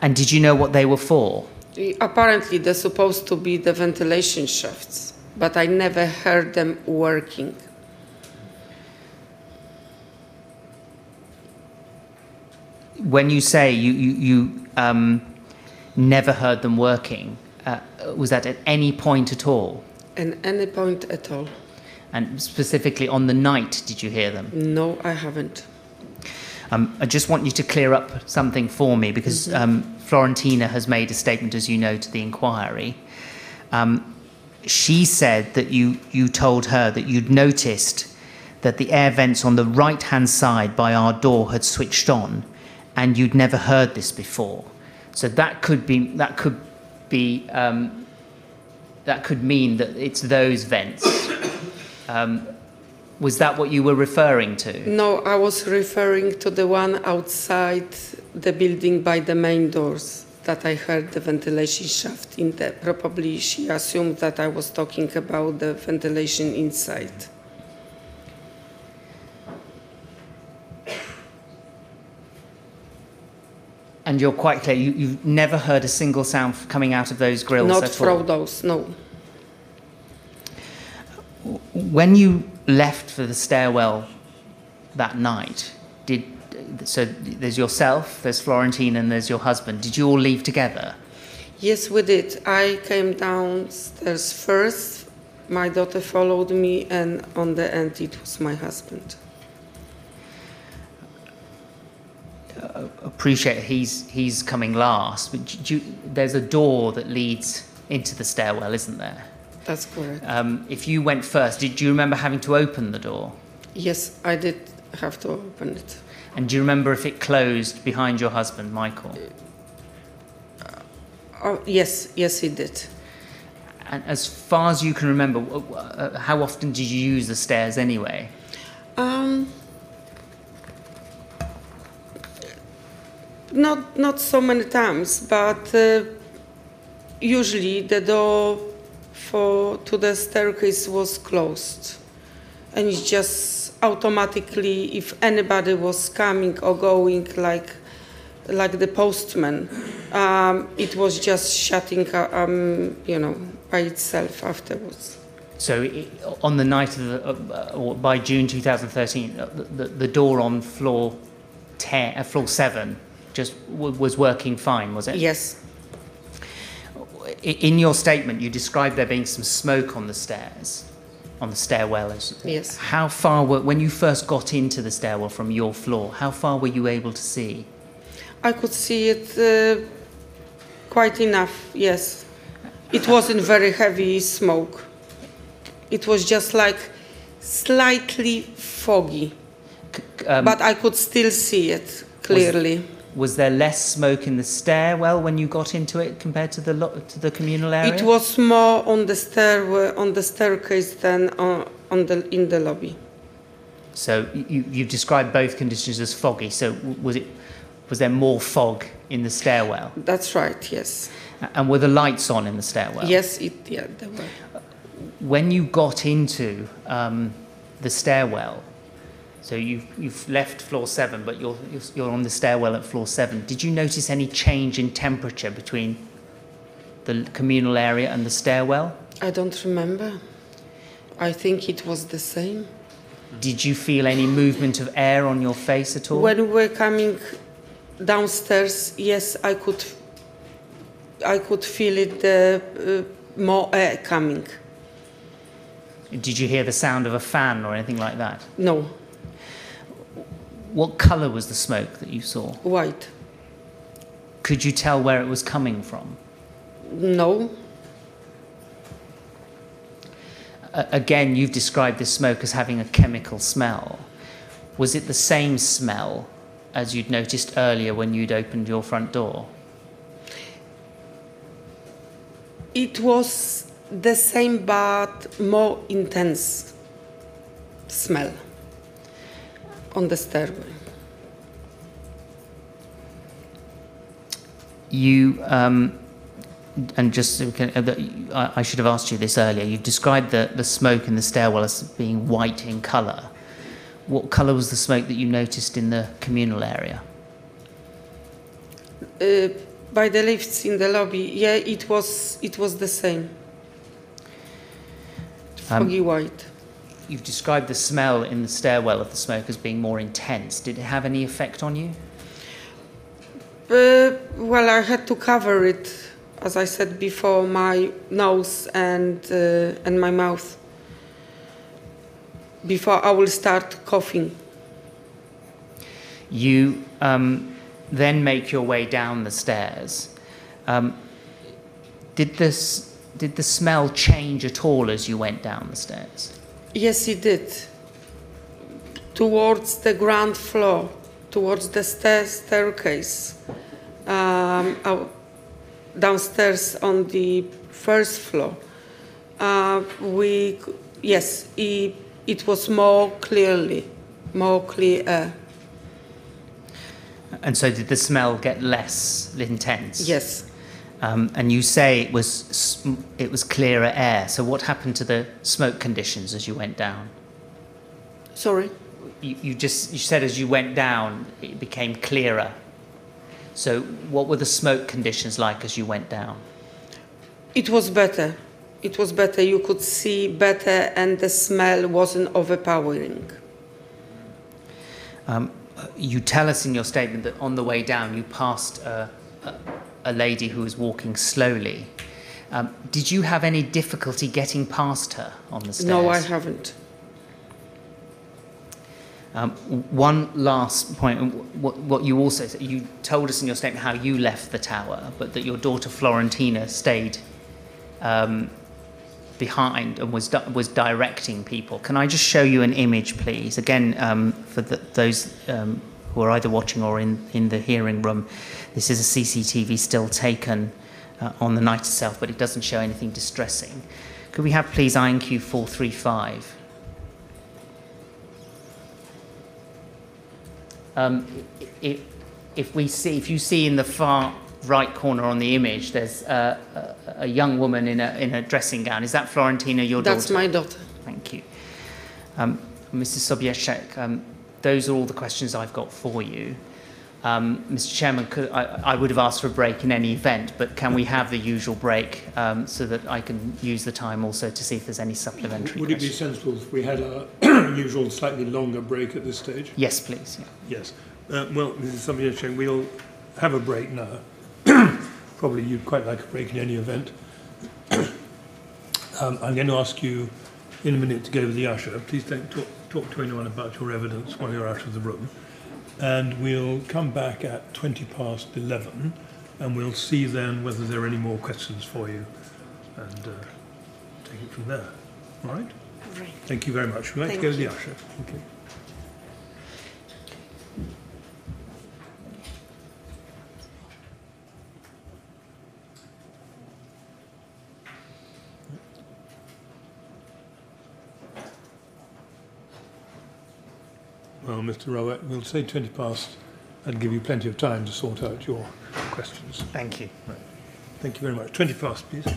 B: And did you know what they were for?
D: Apparently, they're supposed to be the ventilation shafts, but I never heard them working.
B: When you say you never heard them working, was that at any point at all?
D: At any point at all.
B: And specifically on the night, did you hear them?
D: No, I haven't.
B: I just want you to clear up something for me, because Florentina has made a statement, as you know, to the inquiry. She said that you told her that you'd noticed that the air vents on the right-hand side by our door had switched on, and you'd never heard this before. So that could mean that it's those vents. Was that what you were referring to?
D: No, I was referring to the one outside the building by the main doors, that I heard the ventilation shaft in there. Probably she assumed that I was talking about the ventilation inside.
B: And you're quite clear, you've never heard a single sound coming out of those grills
D: Not
B: at all?
D: from those, no.
B: When you left for the stairwell that night, so there's yourself, there's Florentina, and there's your husband. Did you all leave together?
D: Yes, we did. I came downstairs first. My daughter followed me, and on the end, it was my husband.
B: Appreciate he's coming last, but there's a door that leads into the stairwell, isn't there?
D: That's correct.
B: If you went first, did you remember having to open the door?
D: Yes, I did have to open it.
B: And do you remember if it closed behind your husband, Michael?
D: Yes, it did.
B: And as far as you can remember, how often did you use the stairs anyway?
D: Not so many times, but usually the door to the staircase was closed, and it just automatically, if anybody was coming or going, like the postman, it was just shutting, by itself afterwards.
B: So on the night of or by June 2013, the door on floor 7 just was working fine, was it?
D: Yes.
B: In your statement, you described there being some smoke on the stairs, on the stairwell.
D: Yes.
B: How far when you first got into the stairwell from your floor, how far were you able to see?
D: I could see it quite enough, yes. It wasn't very heavy smoke. It was just like slightly foggy, but I could still see it clearly.
B: Was there less smoke in the stairwell when you got into it compared to the communal area?
D: It was more on the stairwell, on the staircase than in the lobby.
B: So you've described both conditions as foggy. So was there more fog in the stairwell?
D: That's right. Yes.
B: And were the lights on in the stairwell?
D: Yes. Yeah, they were.
B: When you got into the stairwell, so you've left floor 7, but you're on the stairwell at floor 7. Did you notice any change in temperature between the communal area and the stairwell?
D: I don't remember. I think it was the same.
B: Did you feel any movement of air on your face at all?
D: When we were coming downstairs, yes, I could feel it, more air coming.
B: Did you hear the sound of a fan or anything like that?
D: No.
B: What colour was the smoke that you saw?
D: White.
B: Could you tell where it was coming from?
D: No.
B: Again, you've described this smoke as having a chemical smell. Was it the same smell as you'd noticed earlier when you'd opened your front door?
D: It was the same but more intense smell on the stairway.
B: You, and just so I should have asked you this earlier, you've described the smoke in the stairwell as being white in colour. What colour was the smoke that you noticed in the communal area?
D: By the lifts in the lobby, yeah, it was the same. Foggy white.
B: You've described the smell in the stairwell of the smoke as being more intense. Did it have any effect on you?
D: Well, I had to cover it, as I said before, my nose and my mouth before I will start coughing.
B: You then make your way down the stairs. Did the smell change at all as you went down the stairs?
D: Yes, it did. Towards the ground floor, towards the staircase, downstairs on the first floor, it was more clear.
B: And so did the smell get less intense?
D: Yes.
B: And you say it was clearer air. So what happened to the smoke conditions as you went down?
D: Sorry?
B: You said as you went down it became clearer. So what were the smoke conditions like as you went down?
D: It was better. It was better. You could see better, and the smell wasn't overpowering.
B: You tell us in your statement that on the way down you passed a lady who was walking slowly. Did you have any difficulty getting past her on the stairs?
D: No, I haven't.
B: One last point, what you also said, you told us in your statement how you left the tower, but that your daughter Florentina stayed behind and was directing people. Can I just show you an image, please? Again, for those who are either watching or in the hearing room, this is a CCTV still taken on the night itself, but it doesn't show anything distressing. Could we have, please, INQ 435? If you see in the far right corner on the image, there's a young woman in a dressing gown. Is that Florentina, your daughter?
D: That's my daughter.
B: Thank you. Mrs. Sobiesczak, those are all the questions I've got for you. Mr. Chairman, I would have asked for a break in any event, but can we have the usual break so that I can use the time also to see if there's any supplementary
A: Would
B: questions?
A: it be sensible if we had a usual slightly longer break at this stage?
B: Yes, please. Yeah.
A: Yes. Well, Mrs. Sobiesczak, we'll have a break now. Probably you'd quite like a break in any event. I'm going to ask you in a minute to go with the usher. Please don't talk to anyone about your evidence while you're out of the room. And we'll come back at 11:20, and we'll see then whether there are any more questions for you, and take it from there. All right?
D: Right.
A: Thank you very much. We'd like to go with the usher. Thank you. Well, Mr. Rowett, we'll say 20 past and give you plenty of time to sort out your questions.
B: Thank you.
A: Right. Thank you very much. 20 past, please.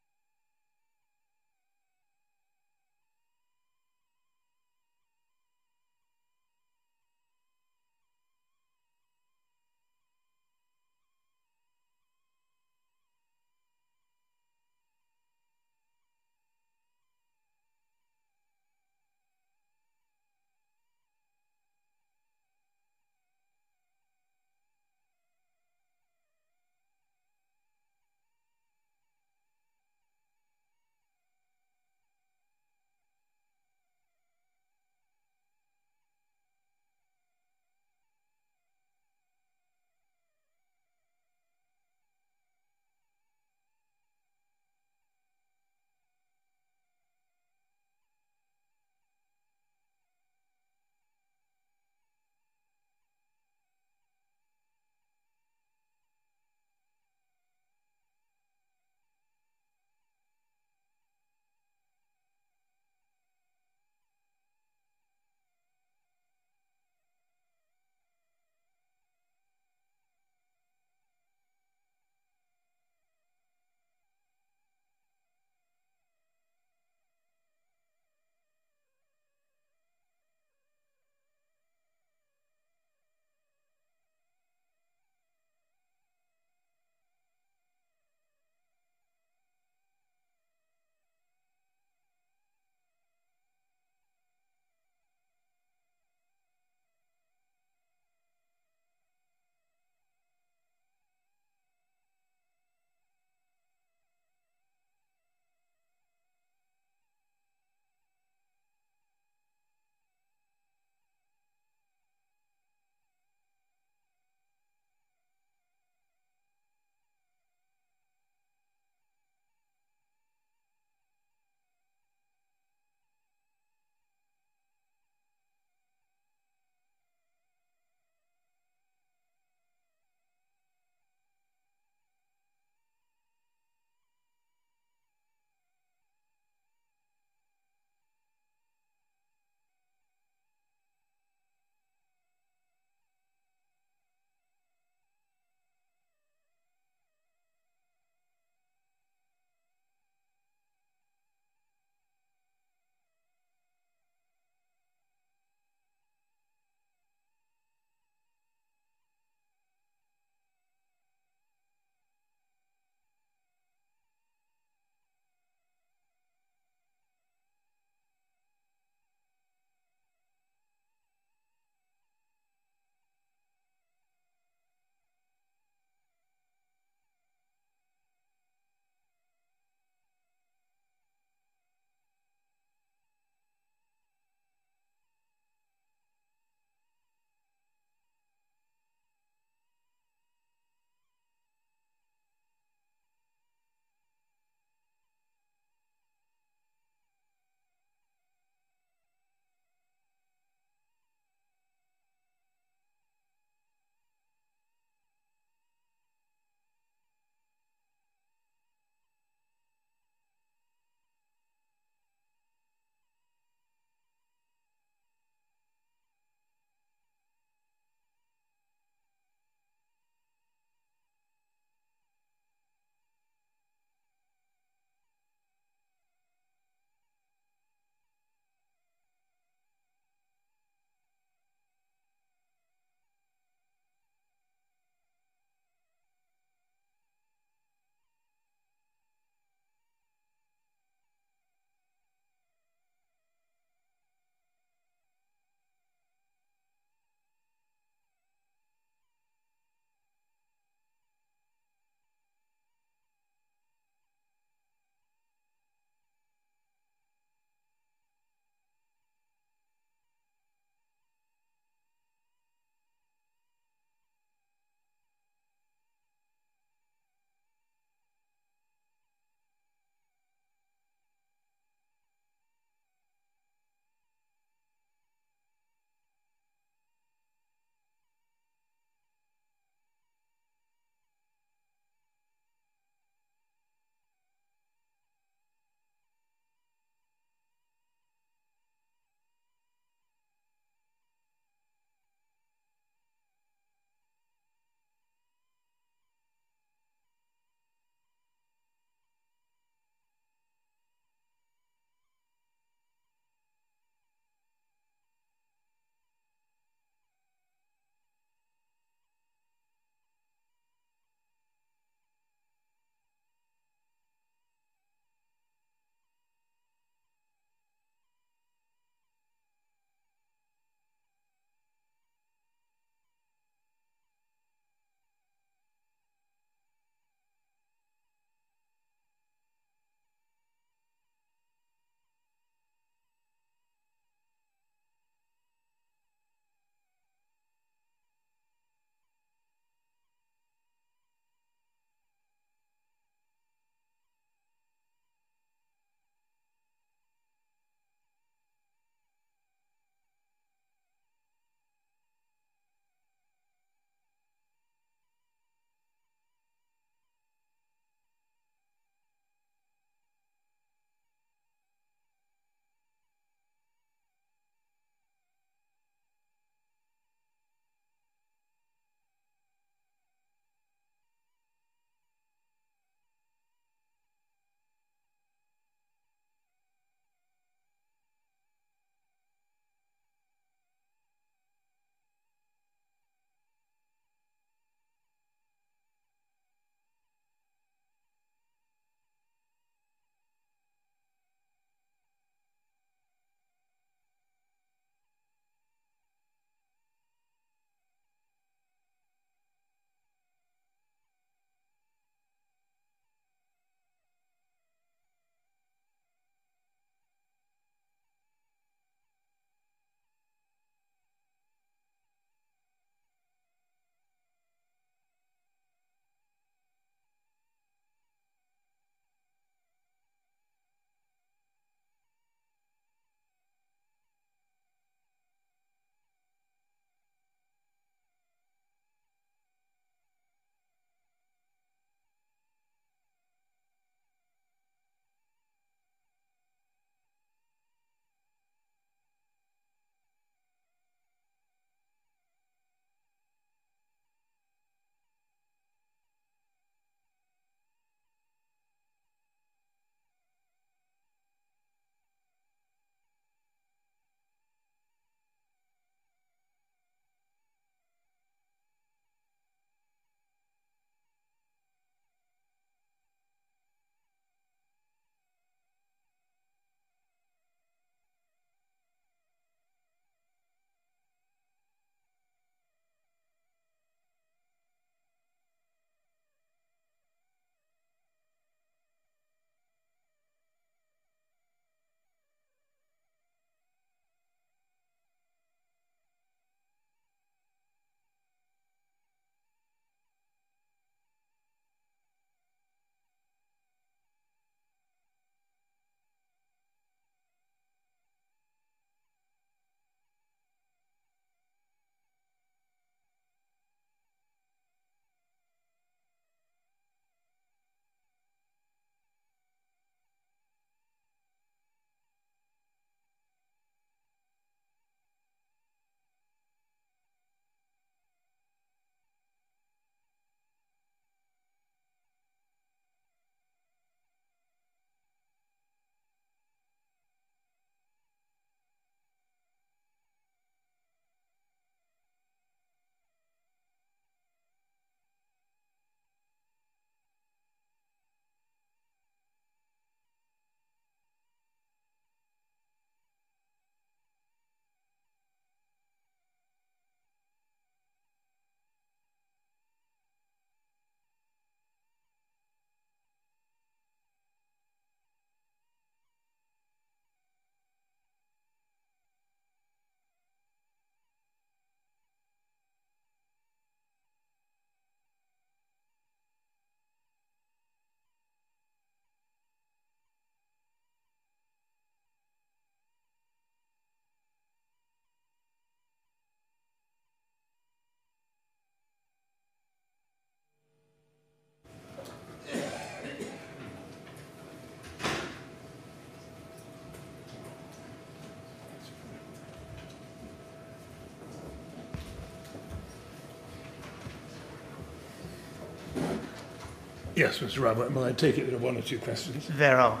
A: Yes, Mr. Robert. Well, I take it there are one or two questions.
B: There are.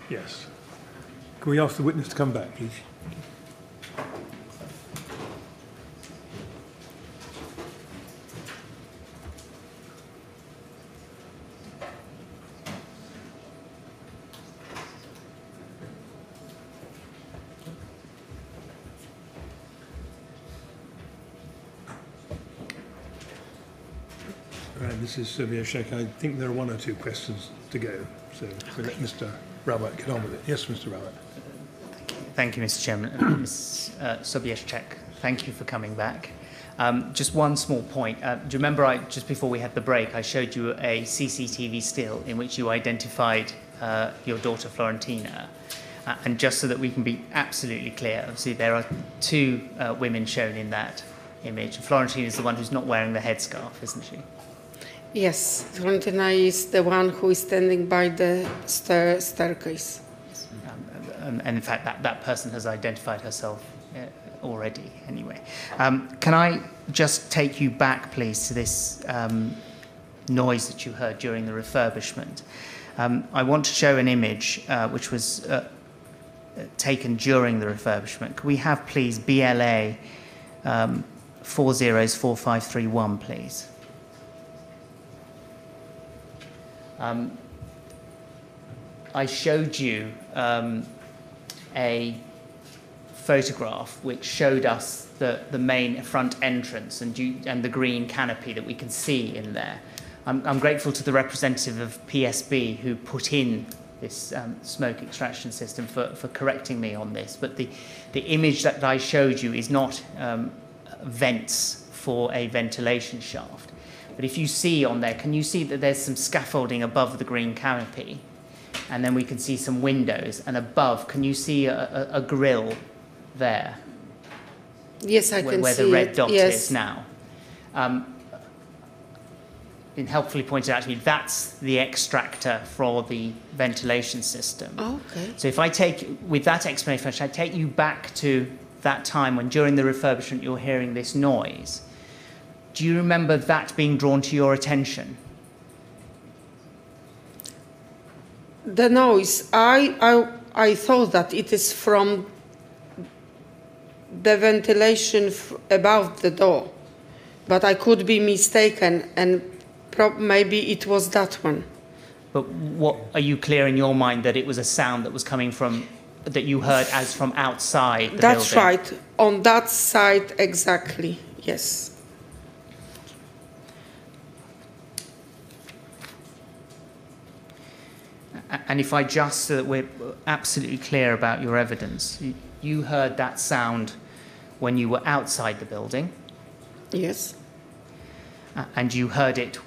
A: Yes. Can we ask the witness to come back, please? Right, Mrs. Sobiesczak, I think there are one or two questions to go, so we'll let Mr. Robert get on with it. Yes, Mr. Robert.
B: Thank you, Mr. Chairman. Ms. Sobiesczak, thank you for coming back. Just one small point. Do you remember just before we had the break, I showed you a CCTV still in which you identified your daughter Florentina? And just so that we can be absolutely clear, obviously there are two women shown in that image. Florentina is the one who's not wearing the headscarf, isn't she?
D: Yes, Florentina is the one who is standing by the staircase.
B: And in fact, that person has identified herself already anyway. Can I just take you back, please, to this noise that you heard during the refurbishment? I want to show an image which was taken during the refurbishment. Could we have, please, BLA 404531, please? I showed you a photograph which showed us the main front entrance and the green canopy that we can see in there. I'm grateful to the representative of PSB who put in this smoke extraction system for correcting me on this, but the image that I showed you is not vents for a ventilation shaft. But if you see on there, can you see that there's some scaffolding above the green canopy? And then we can see some windows. And above, can you see a grille there?
D: Yes, I can see it.
B: Where the red dot is now. Been helpfully pointed out to me, that's the extractor for the ventilation system.
D: Oh, okay.
B: So if I take, with that explanation, I take you back to that time when during the refurbishment you're hearing this noise. Do you remember that being drawn to your attention?
D: The noise, I thought that it is from the ventilation above the door, but I could be mistaken, and maybe it was that one.
B: But what are you clear in your mind that it was a sound that was coming from, that you heard as from outside the
D: That's
B: building?
D: right, on that side exactly, yes.
B: And if I just, so that we're absolutely clear about your evidence, you heard that sound when you were outside the building?
D: Yes.
B: And you heard it,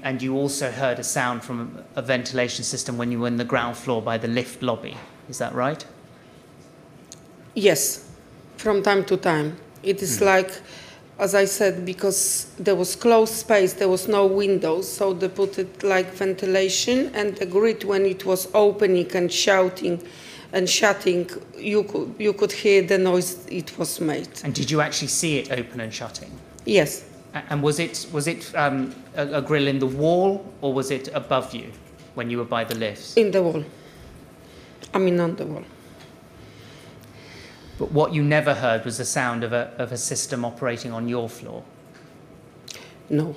B: and you also heard a sound from a ventilation system when you were in the ground floor by the lift lobby. Is that right?
D: Yes, from time to time. It is like, as I said, because there was closed space, there was no windows, so they put it like ventilation, and the grid, when it was opening and shouting and shutting, you could hear the noise it was made.
B: And did you actually see it open and shutting?
D: Yes.
B: And was it a grill in the wall, or was it above you when you were by the lifts?
D: In the wall. I mean, on the wall.
B: But what you never heard was the sound of a system operating on your floor?
D: No.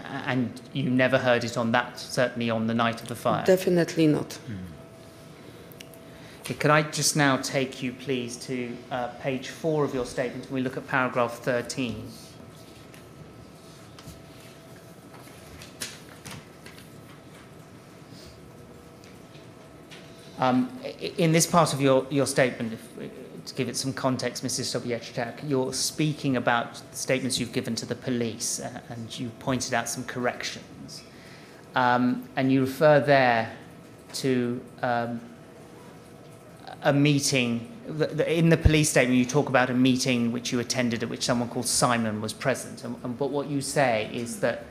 B: And you never heard it on that, certainly on the night of the fire?
D: Definitely not.
B: Okay, could I just now take you, please, to page 4 of your statement, and we look at paragraph 13. In this part of your statement, to give it some context, Mrs. Sobiesczak, you're speaking about the statements you've given to the police, and you pointed out some corrections. And you refer there to a meeting. In the police statement, you talk about a meeting which you attended at which someone called Simon was present. But what you say is that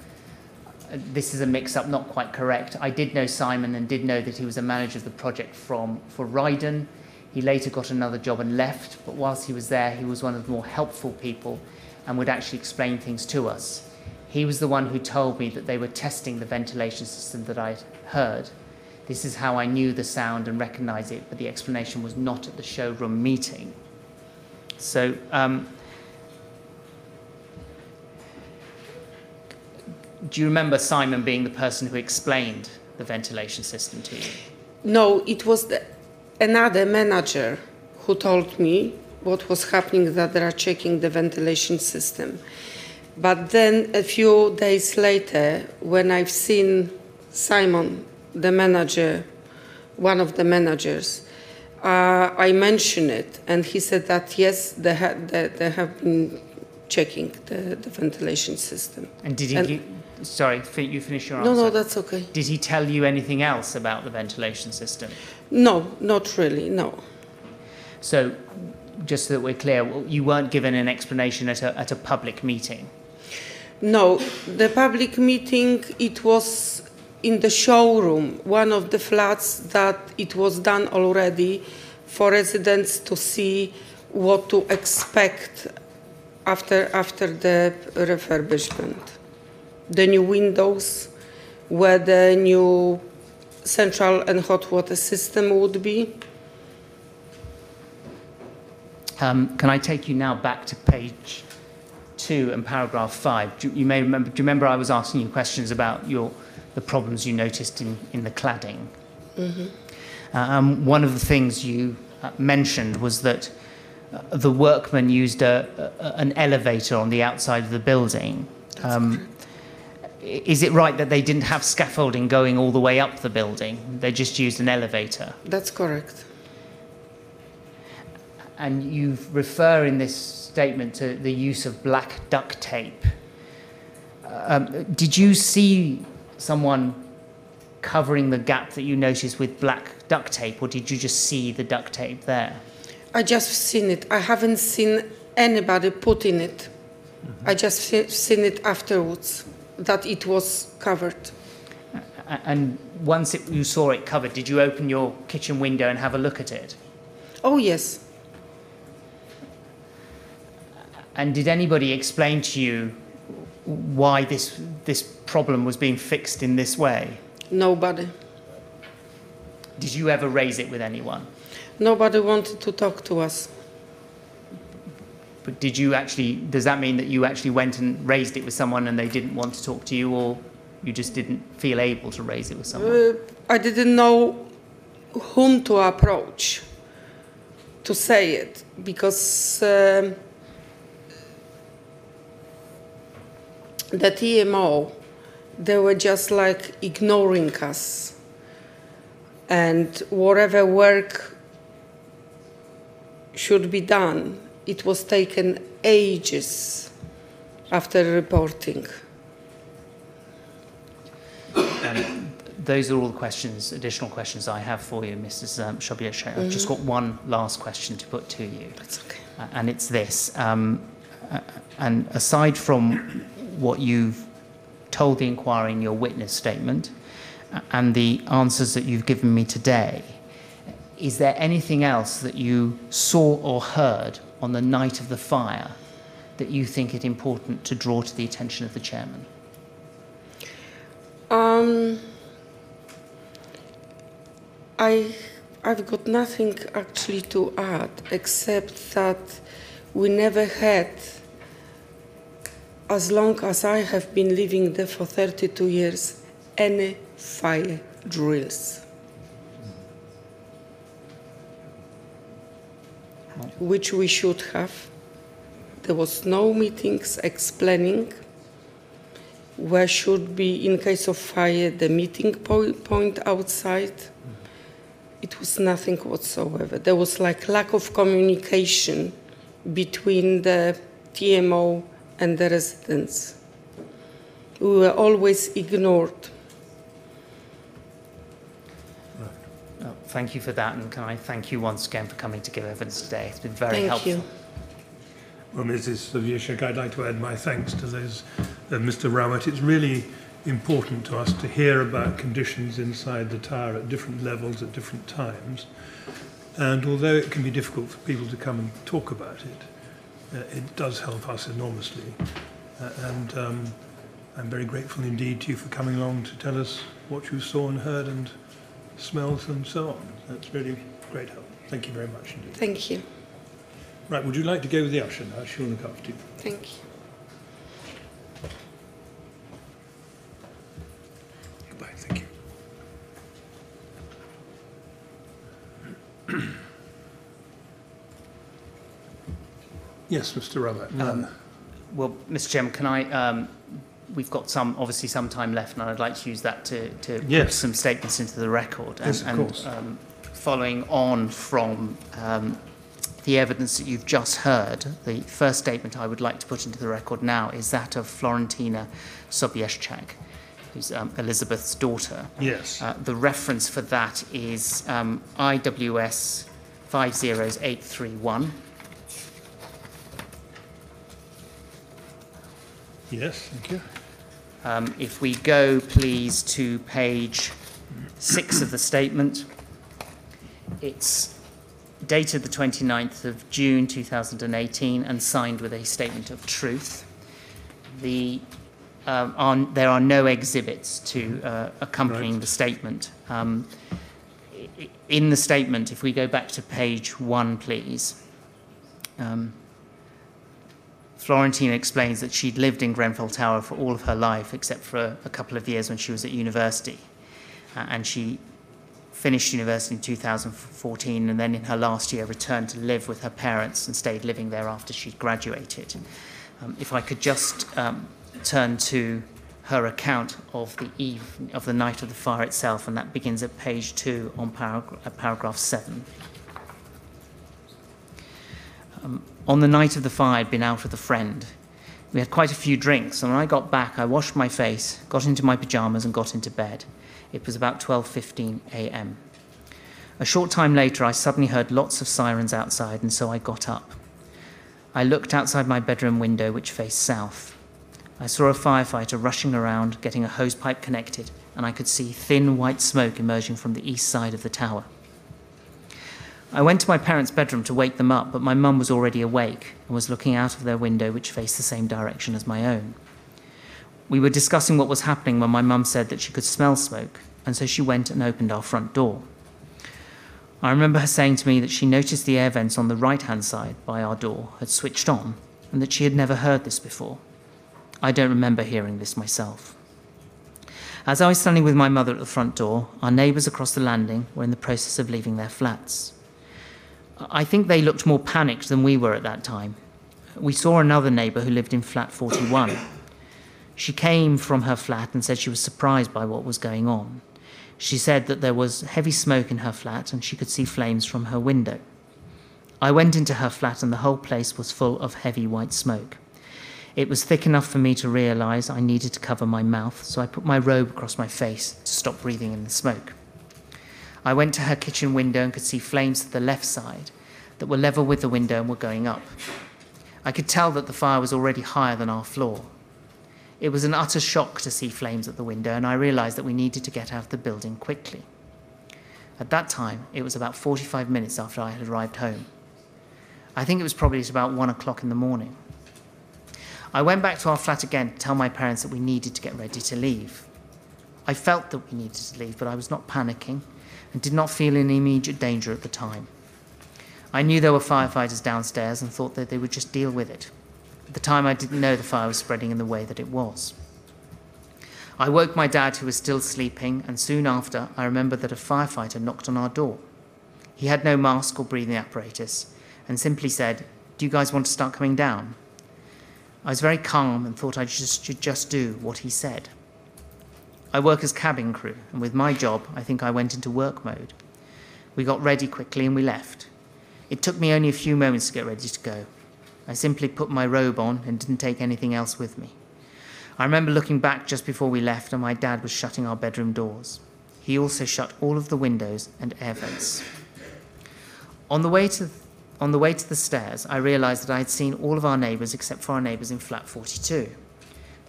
B: this is a mix-up, not quite correct. I did know Simon and did know that he was a manager of the project for Ryden. He later got another job and left, but whilst he was there, he was one of the more helpful people and would actually explain things to us. He was the one who told me that they were testing the ventilation system that I'd heard. This is how I knew the sound and recognised it, but the explanation was not at the showroom meeting. So, do you remember Simon being the person who explained the ventilation system to you?
D: No, it was another manager who told me what was happening, that they are checking the ventilation system. But then a few days later, when I've seen Simon, the manager, one of the managers, I mentioned it, and he said that yes, they have been checking the ventilation system.
B: And did he... Sorry, you finish your answer.
D: No, that's okay.
B: Did he tell you anything else about the ventilation system?
D: No, not really, no.
B: So, just so that we're clear, you weren't given an explanation at a public meeting?
D: No, the public meeting, it was in the showroom, one of the flats that it was done already for residents to see what to expect after the refurbishment. The new windows, where the new central and hot water system would be.
B: Can I take you now back to page 2 and paragraph 5? Do you remember I was asking you questions about the problems you noticed in the cladding? Mm-hmm. One of the things you mentioned was that the workmen used an elevator on the outside of the building. Is it right that they didn't have scaffolding going all the way up the building? They just used an elevator?
D: That's correct.
B: And you refer in this statement to the use of black duct tape. Did you see someone covering the gap that you noticed with black duct tape, or did you just see the duct tape there?
D: I just seen it. I haven't seen anybody putting it. Mm-hmm. I just seen it afterwards, that it was covered.
B: And once you saw it covered, did you open your kitchen window and have a look at it?
D: Oh, yes.
B: And did anybody explain to you why this problem was being fixed in this way?
D: Nobody.
B: Did you ever raise it with anyone?
D: Nobody wanted to talk to us.
B: But does that mean that you actually went and raised it with someone and they didn't want to talk to you, or you just didn't feel able to raise it with someone?
D: I didn't know whom to approach to say it, because the TMO, they were just like ignoring us, and whatever work should be done, it was taken ages after reporting.
B: Those are all the additional questions I have for you, Mrs. Sobiesczak. I've just got one last question to put to you.
D: That's okay.
B: And it's this. And aside from what you've told the inquiry in your witness statement and the answers that you've given me today, is there anything else that you saw or heard on the night of the fire that you think it important to draw to the attention of the chairman?
D: I've got nothing actually to add, except that we never had, as long as I have been living there for 32 years, any fire drills, which we should have. There was no meetings explaining where should be, in case of fire, the meeting point outside. It was nothing whatsoever. There was like lack of communication between the TMO and the residents. We were always ignored.
B: Oh, thank you for that, and can I thank you once again for coming to give evidence today. It's been very helpful.
D: Thank you.
A: Well, Mrs. Sobiesczak, I'd like to add my thanks to those of Mr. Rowett. It's really important to us to hear about conditions inside the tower at different levels at different times. And although it can be difficult for people to come and talk about it, it does help us enormously. I'm very grateful indeed to you for coming along to tell us what you saw and heard and smelt and so on. That's really great help. Thank you very much indeed.
D: Thank you.
A: Right, would you like to go with the usher now? She'll look after you.
D: Thank you.
A: Goodbye, thank you. Yes, Mr. Robert.
B: Well, Mr. Chairman, can I? We've got obviously some time left, and I'd like to use that to
A: Yes.
B: put some statements into the record.
A: Yes, of course.
B: Following on from the evidence that you've just heard, the first statement I would like to put into the record now is that of Florentina Sobiesczak, who's Elizabeth's daughter.
A: Yes.
B: The reference for that is IWS 50831.
A: Yes, thank you.
B: If we go, please, to page 6 of the statement. It's dated the 29th of June 2018 and signed with a statement of truth. There are no exhibits to accompanying the statement. In the statement, if we go back to page 1, please, Florentina explains that she'd lived in Grenfell Tower for all of her life, except for a couple of years when she was at university. And she finished university in 2014, and then in her last year returned to live with her parents and stayed living there after she'd graduated. If I could just turn to her account of the night of the fire itself, and that begins at page 2 on paragraph 7. On the night of the fire, I'd been out with a friend. We had quite a few drinks, and when I got back, I washed my face, got into my pyjamas, and got into bed. It was about 12:15 a.m. A short time later, I suddenly heard lots of sirens outside, and so I got up. I looked outside my bedroom window, which faced south. I saw a firefighter rushing around, getting a hose pipe connected, and I could see thin white smoke emerging from the east side of the tower. I went to my parents' bedroom to wake them up, but my mum was already awake and was looking out of their window, which faced the same direction as my own. We were discussing what was happening when my mum said that she could smell smoke, and so she went and opened our front door. I remember her saying to me that she noticed the air vents on the right-hand side by our door had switched on, and that she had never heard this before. I don't remember hearing this myself. As I was standing with my mother at the front door, our neighbours across the landing were in the process of leaving their flats. I think they looked more panicked than we were at that time. We saw another neighbour who lived in flat 41. She came from her flat and said she was surprised by what was going on. She said that there was heavy smoke in her flat and she could see flames from her window. I went into her flat and the whole place was full of heavy white smoke. It was thick enough for me to realise I needed to cover my mouth, so I put my robe across my face to stop breathing in the smoke. I went to her kitchen window and could see flames to the left side that were level with the window and were going up. I could tell that the fire was already higher than our floor. It was an utter shock to see flames at the window, and I realised that we needed to get out of the building quickly. At that time, it was about 45 minutes after I had arrived home. I think it was probably at about 1 o'clock in the morning. I went back to our flat again to tell my parents that we needed to get ready to leave. I felt that we needed to leave, but I was not panicking and did not feel in immediate danger at the time. I knew there were firefighters downstairs and thought that they would just deal with it. At the time, I didn't know the fire was spreading in the way that it was. I woke my dad, who was still sleeping, and soon after, I remembered that a firefighter knocked on our door. He had no mask or breathing apparatus and simply said, "Do you guys want to start coming down?" I was very calm and thought I should just do what he said. I work as cabin crew, and with my job, I think I went into work mode. We got ready quickly and we left. It took me only a few moments to get ready to go. I simply put my robe on and didn't take anything else with me. I remember looking back just before we left and my dad was shutting our bedroom doors. He also shut all of the windows and air vents. On the way to the stairs, I realised that I had seen all of our neighbours except for our neighbours in flat 42.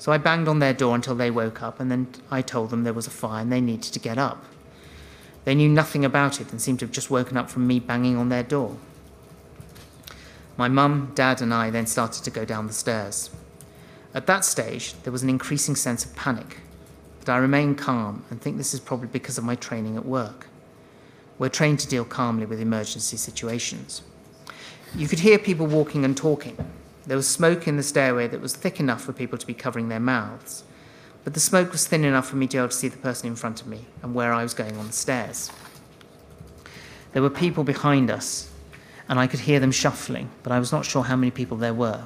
B: So I banged on their door until they woke up, and then I told them there was a fire and they needed to get up. They knew nothing about it and seemed to have just woken up from me banging on their door. My mum, dad and I then started to go down the stairs. At that stage, there was an increasing sense of panic, but I remained calm and think this is probably because of my training at work. We're trained to deal calmly with emergency situations. You could hear people walking and talking. There was smoke in the stairway that was thick enough for people to be covering their mouths, but the smoke was thin enough for me to be able to see the person in front of me and where I was going on the stairs. There were people behind us, and I could hear them shuffling, but I was not sure how many people there were.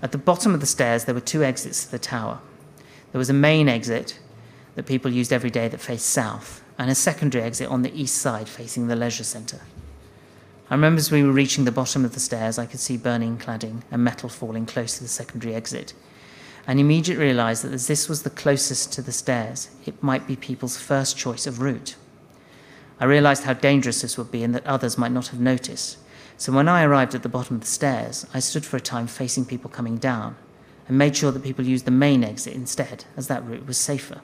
B: At the bottom of the stairs, there were two exits to the tower. There was a main exit that people used every day that faced south, and a secondary exit on the east side facing the leisure centre. I remember as we were reaching the bottom of the stairs, I could see burning cladding and metal falling close to the secondary exit, and immediately realised that as this was the closest to the stairs, it might be people's first choice of route. I realised how dangerous this would be and that others might not have noticed. So when I arrived at the bottom of the stairs, I stood for a time facing people coming down and made sure that people used the main exit instead, as that route was safer.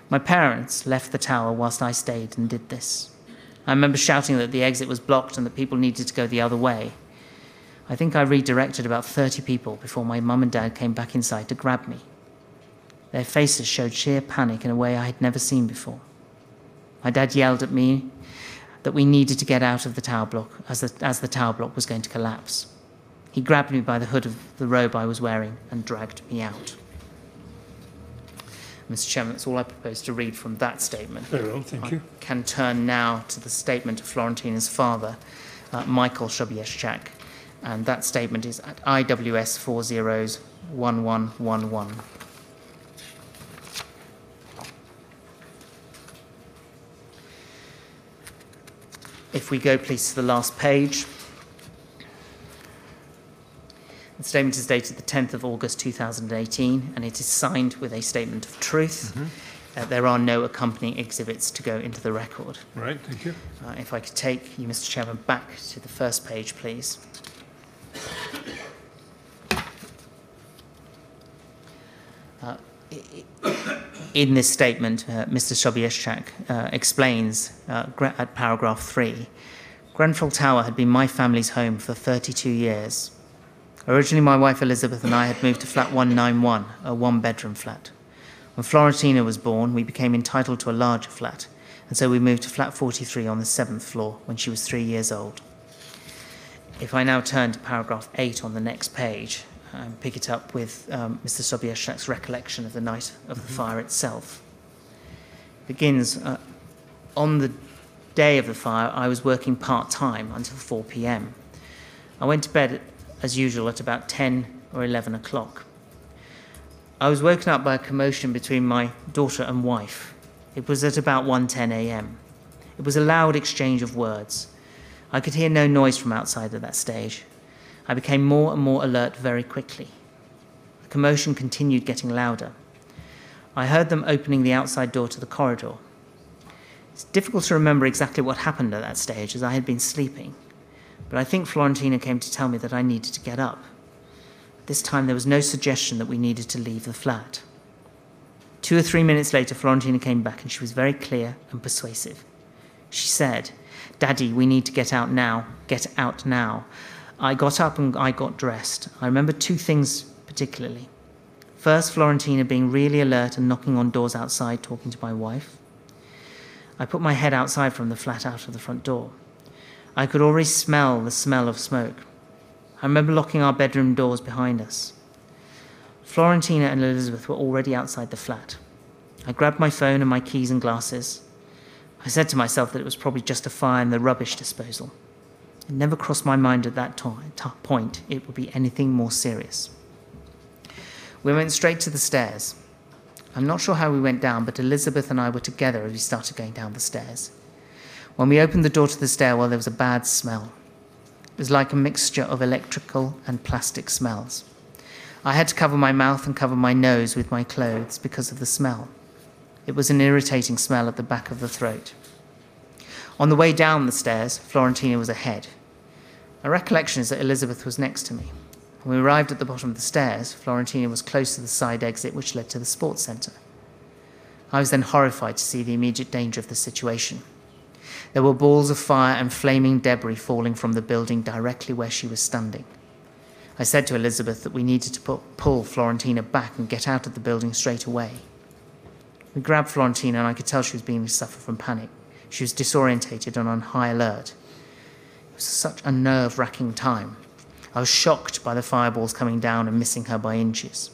B: My parents left the tower whilst I stayed and did this. I remember shouting that the exit was blocked and that people needed to go the other way. I think I redirected about 30 people before my mum and dad came back inside to grab me. Their faces showed sheer panic in a way I had never seen before. My dad yelled at me that we needed to get out of the tower block as the tower block was going to collapse. He grabbed me by the hood of the robe I was wearing and dragged me out. Mr. Chairman, that's all I propose to read from that statement.
A: Very well, thank you.
B: I can turn now to the statement of Florentina's father, Michael Sobiesczak, and that statement is at IWS 401111. If we go, please, to the last page. The statement is dated the 10th of August 2018, and it is signed with a statement of truth. There are no accompanying exhibits to go into the record.
A: Right, thank you.
B: If I could take you, Mr. Chairman, back to the first page, please. In this statement, Mr. Sobiesczak explains at paragraph 3, Grenfell Tower had been my family's home for 32 years. Originally, my wife Elizabeth and I had moved to flat 191, a one-bedroom flat. When Florentina was born, we became entitled to a larger flat, and so we moved to flat 43 on the 7th floor when she was 3 years old. If I now turn to paragraph 8 on the next page, and pick it up with Mr. Sobiesczak's recollection of the night of the fire itself. It begins, on the day of the fire, I was working part-time until 4 p.m. I went to bed, as usual, at about 10 or 11 o'clock. I was woken up by a commotion between my daughter and wife. It was at about 1:10 a.m. It was a loud exchange of words. I could hear no noise from outside at that stage. I became more and more alert very quickly. The commotion continued getting louder. I heard them opening the outside door to the corridor. It's difficult to remember exactly what happened at that stage, as I had been sleeping, but I think Florentina came to tell me that I needed to get up. This time there was no suggestion that we needed to leave the flat. 2 or 3 minutes later, Florentina came back and she was very clear and persuasive. She said, "Daddy, we need to get out now. Get out now." I got up and I got dressed. I remember 2 things particularly. First, Florentina being really alert and knocking on doors outside, talking to my wife. I put my head outside from the flat out of the front door. I could already smell the smell of smoke. I remember locking our bedroom doors behind us. Florentina and Elizabeth were already outside the flat. I grabbed my phone and my keys and glasses. I said to myself that it was probably just a fire in the rubbish disposal. It never crossed my mind at that point it would be anything more serious. We went straight to the stairs. I'm not sure how we went down, but Elizabeth and I were together as we started going down the stairs. When we opened the door to the stairwell, there was a bad smell. It was like a mixture of electrical and plastic smells. I had to cover my mouth and cover my nose with my clothes because of the smell. It was an irritating smell at the back of the throat. On the way down the stairs, Florentina was ahead. My recollection is that Elizabeth was next to me. When we arrived at the bottom of the stairs, Florentina was close to the side exit which led to the sports centre. I was then horrified to see the immediate danger of the situation. There were balls of fire and flaming debris falling from the building directly where she was standing. I said to Elizabeth that we needed to pull Florentina back and get out of the building straight away. We grabbed Florentina and I could tell she was beginning to suffer from panic. She was disorientated and on high alert. It was such a nerve-wracking time. I was shocked by the fireballs coming down and missing her by inches.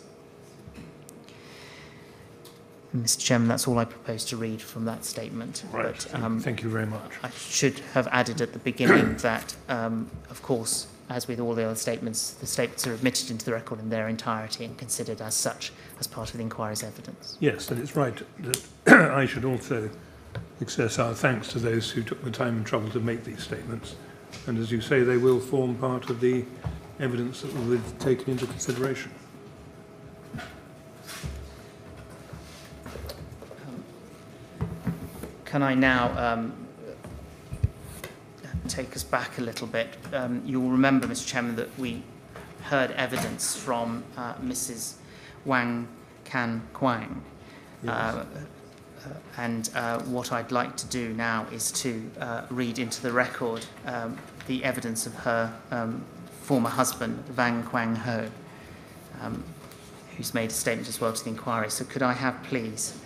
B: Mr. Chairman, that's all I propose to read from that statement.
A: Right.
B: But,
A: thank you very much.
B: I should have added at the beginning that, of course, as with all the other statements, the statements are admitted into the record in their entirety and considered as such as part of the inquiry's evidence.
A: Yes, and it's right that I should also express our thanks to those who took the time and trouble to make these statements. And as you say, they will form part of the evidence that will be taken into consideration.
B: Can I now take us back a little bit? You'll remember, Mr. Chairman, that we heard evidence from Mrs. Wang Can Kwang.
A: Yes.
B: And what I'd like to do now is to read into the record the evidence of her former husband, Vang Quang Ho, who's made a statement as well to the inquiry. So could I have, please,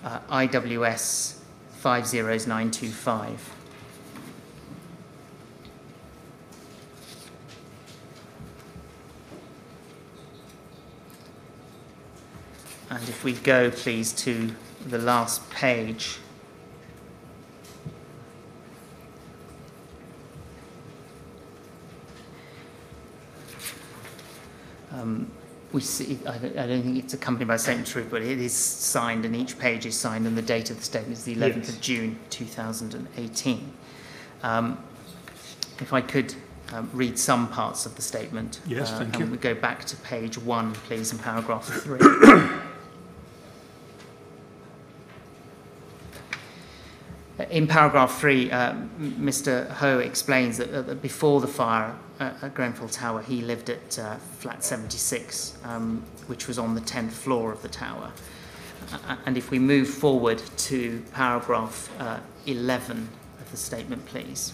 B: IWS 50925. And if we go, please, to the last page. We see, I don't think it's accompanied by a statement of truth, but it is signed, and each page is signed, and the date of the statement is the 11th of June 2018. If I could read some parts of the statement.
A: Yes, thank you.
B: And we go back to page 1, please, in paragraph 3. In paragraph 3, Mr. Ho explains that before the fire at Grenfell Tower, he lived at flat 76, which was on the 10th floor of the tower. And if we move forward to paragraph 11 of the statement, please.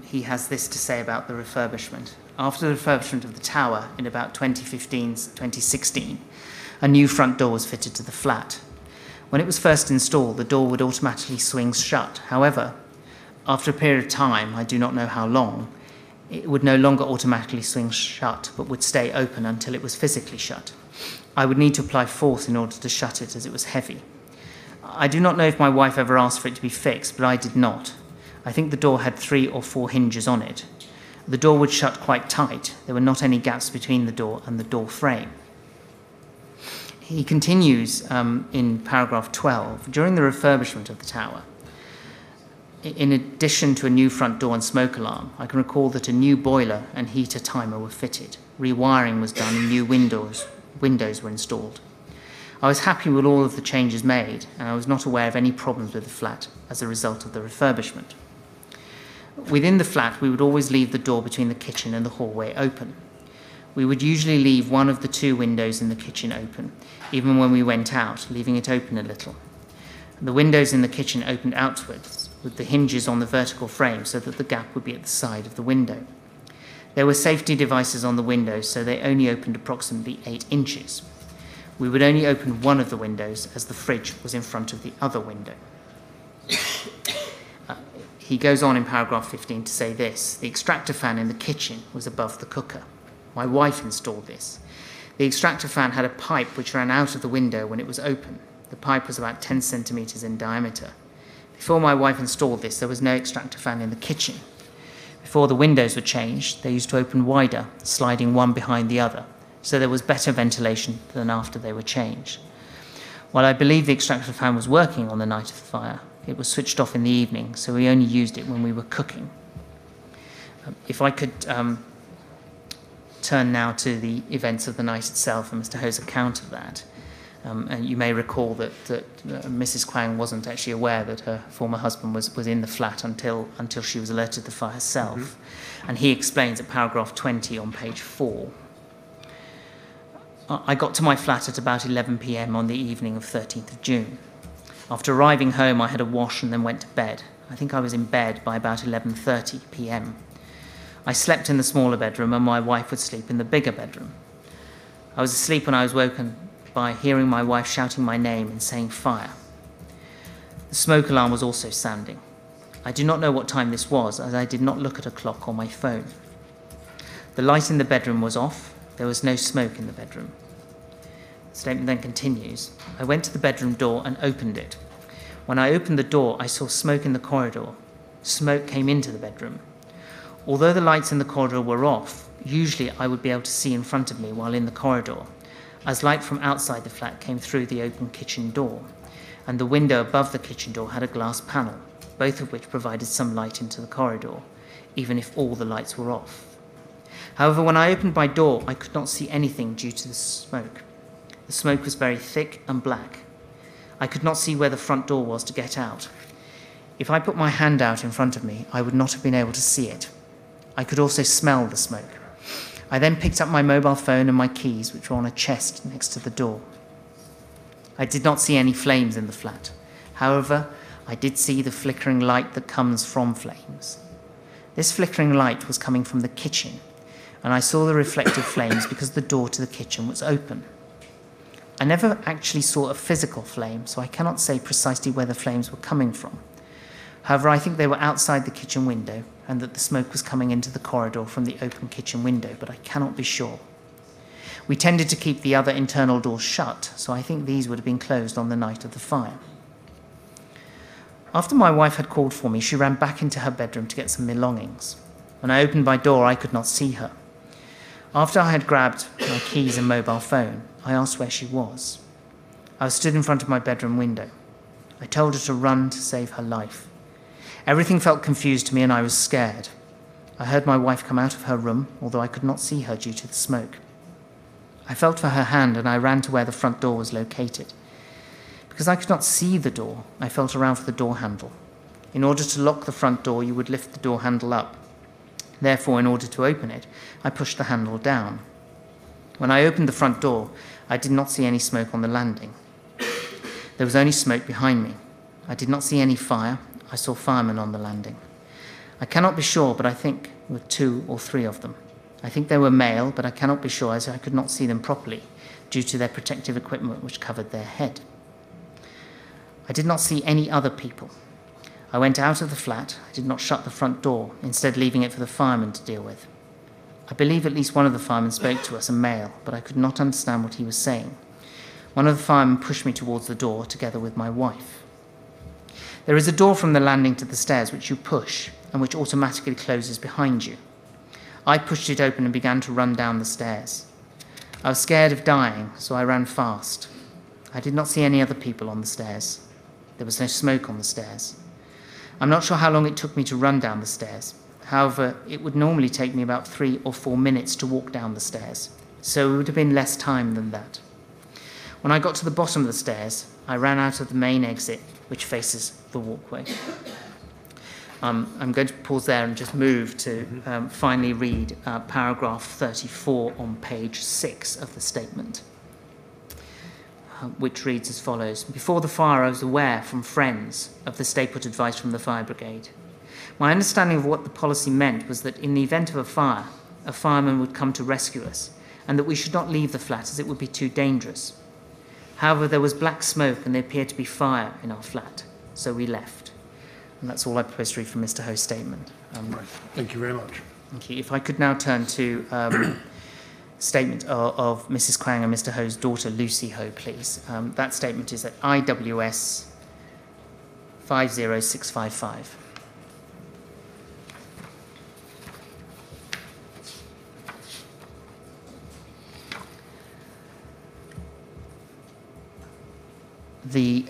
B: He has this to say about the refurbishment. After the refurbishment of the tower in about 2016, a new front door was fitted to the flat. When it was first installed, the door would automatically swing shut. However, after a period of time, I do not know how long, it would no longer automatically swing shut, but would stay open until it was physically shut. I would need to apply force in order to shut it, as it was heavy. I do not know if my wife ever asked for it to be fixed, but I did not. I think the door had 3 or 4 hinges on it. The door would shut quite tight. There were not any gaps between the door and the door frame. He continues in paragraph 12. During the refurbishment of the tower, in addition to a new front door and smoke alarm, I can recall that a new boiler and heater timer were fitted. Rewiring was done and new windows were installed. I was happy with all of the changes made, and I was not aware of any problems with the flat as a result of the refurbishment. Within the flat, we would always leave the door between the kitchen and the hallway open. We would usually leave one of the 2 windows in the kitchen open, even when we went out, leaving it open a little. The windows in the kitchen opened outwards, with the hinges on the vertical frame so that the gap would be at the side of the window. There were safety devices on the windows, so they only opened approximately 8 inches. We would only open one of the windows, as the fridge was in front of the other window. He goes on in paragraph 15 to say this: the extractor fan in the kitchen was above the cooker. My wife installed this. The extractor fan had a pipe which ran out of the window when it was open. The pipe was about 10 centimetres in diameter. Before my wife installed this, there was no extractor fan in the kitchen. Before the windows were changed, they used to open wider, sliding one behind the other, so there was better ventilation than after they were changed. While I believe the extractor fan was working on the night of the fire, it was switched off in the evening, so we only used it when we were cooking. If I could turn now to the events of the night itself and Mr. Ho's account of that. And you may recall that Mrs. Kwang wasn't actually aware that her former husband was in the flat until she was alerted to the fire herself. Mm-hmm. And he explains at paragraph 20 on page 4. I got to my flat at about 11 p.m. on the evening of 13th of June. After arriving home, I had a wash and then went to bed. I think I was in bed by about 11:30 p.m. I slept in the smaller bedroom and my wife would sleep in the bigger bedroom. I was asleep when I was woken by hearing my wife shouting my name and saying fire. The smoke alarm was also sounding. I do not know what time this was, as I did not look at a clock or my phone. The light in the bedroom was off. There was no smoke in the bedroom. The statement then continues. I went to the bedroom door and opened it. When I opened the door, I saw smoke in the corridor. Smoke came into the bedroom. Although the lights in the corridor were off, usually I would be able to see in front of me while in the corridor, as light from outside the flat came through the open kitchen door, and the window above the kitchen door had a glass panel, both of which provided some light into the corridor, even if all the lights were off. However, when I opened my door, I could not see anything due to the smoke. The smoke was very thick and black. I could not see where the front door was to get out. If I put my hand out in front of me, I would not have been able to see it. I could also smell the smoke. I then picked up my mobile phone and my keys, which were on a chest next to the door. I did not see any flames in the flat. However, I did see the flickering light that comes from flames. This flickering light was coming from the kitchen, and I saw the reflected flames because the door to the kitchen was open. I never actually saw a physical flame, so I cannot say precisely where the flames were coming from. However, I think they were outside the kitchen window and that the smoke was coming into the corridor from the open kitchen window, but I cannot be sure. We tended to keep the other internal doors shut, so I think these would have been closed on the night of the fire. After my wife had called for me, she ran back into her bedroom to get some belongings. When I opened my door, I could not see her. After I had grabbed my keys and mobile phone, I asked where she was. I was stood in front of my bedroom window. I told her to run to save her life. Everything felt confused to me and I was scared. I heard my wife come out of her room, although I could not see her due to the smoke. I felt for her hand and I ran to where the front door was located. Because I could not see the door, I felt around for the door handle. In order to lock the front door, you would lift the door handle up. Therefore, in order to open it, I pushed the handle down. When I opened the front door, I did not see any smoke on the landing. There was only smoke behind me. I did not see any fire. I saw firemen on the landing. I cannot be sure, but I think there were 2 or 3 of them. I think they were male, but I cannot be sure as I could not see them properly due to their protective equipment which covered their head. I did not see any other people. I went out of the flat. I did not shut the front door, instead leaving it for the firemen to deal with. I believe at least one of the firemen spoke to us, a male, but I could not understand what he was saying. One of the firemen pushed me towards the door together with my wife. There is a door from the landing to the stairs which you push and which automatically closes behind you. I pushed it open and began to run down the stairs. I was scared of dying, so I ran fast. I did not see any other people on the stairs. There was no smoke on the stairs. I'm not sure how long it took me to run down the stairs. However, it would normally take me about 3 or 4 minutes to walk down the stairs, so it would have been less time than that. When I got to the bottom of the stairs, I ran out of the main exit, which faces the walkway. I'm going to pause there and just move to finally read paragraph 34 on page 6 of the statement, which reads as follows. Before the fire, I was aware from friends of the stay put advice from the fire brigade. My understanding of what the policy meant was that in the event of a fire, a fireman would come to rescue us, and that we should not leave the flat as it would be too dangerous. However, there was black smoke and there appeared to be fire in our flat, so we left. And that's all I propose to read from Mr. Ho's statement.
A: Right. Thank you very much.
B: Thank you. If I could now turn to statement of Mrs. Kwang and Mr. Ho's daughter, Lucy Ho, please. That statement is at IWS 50655. The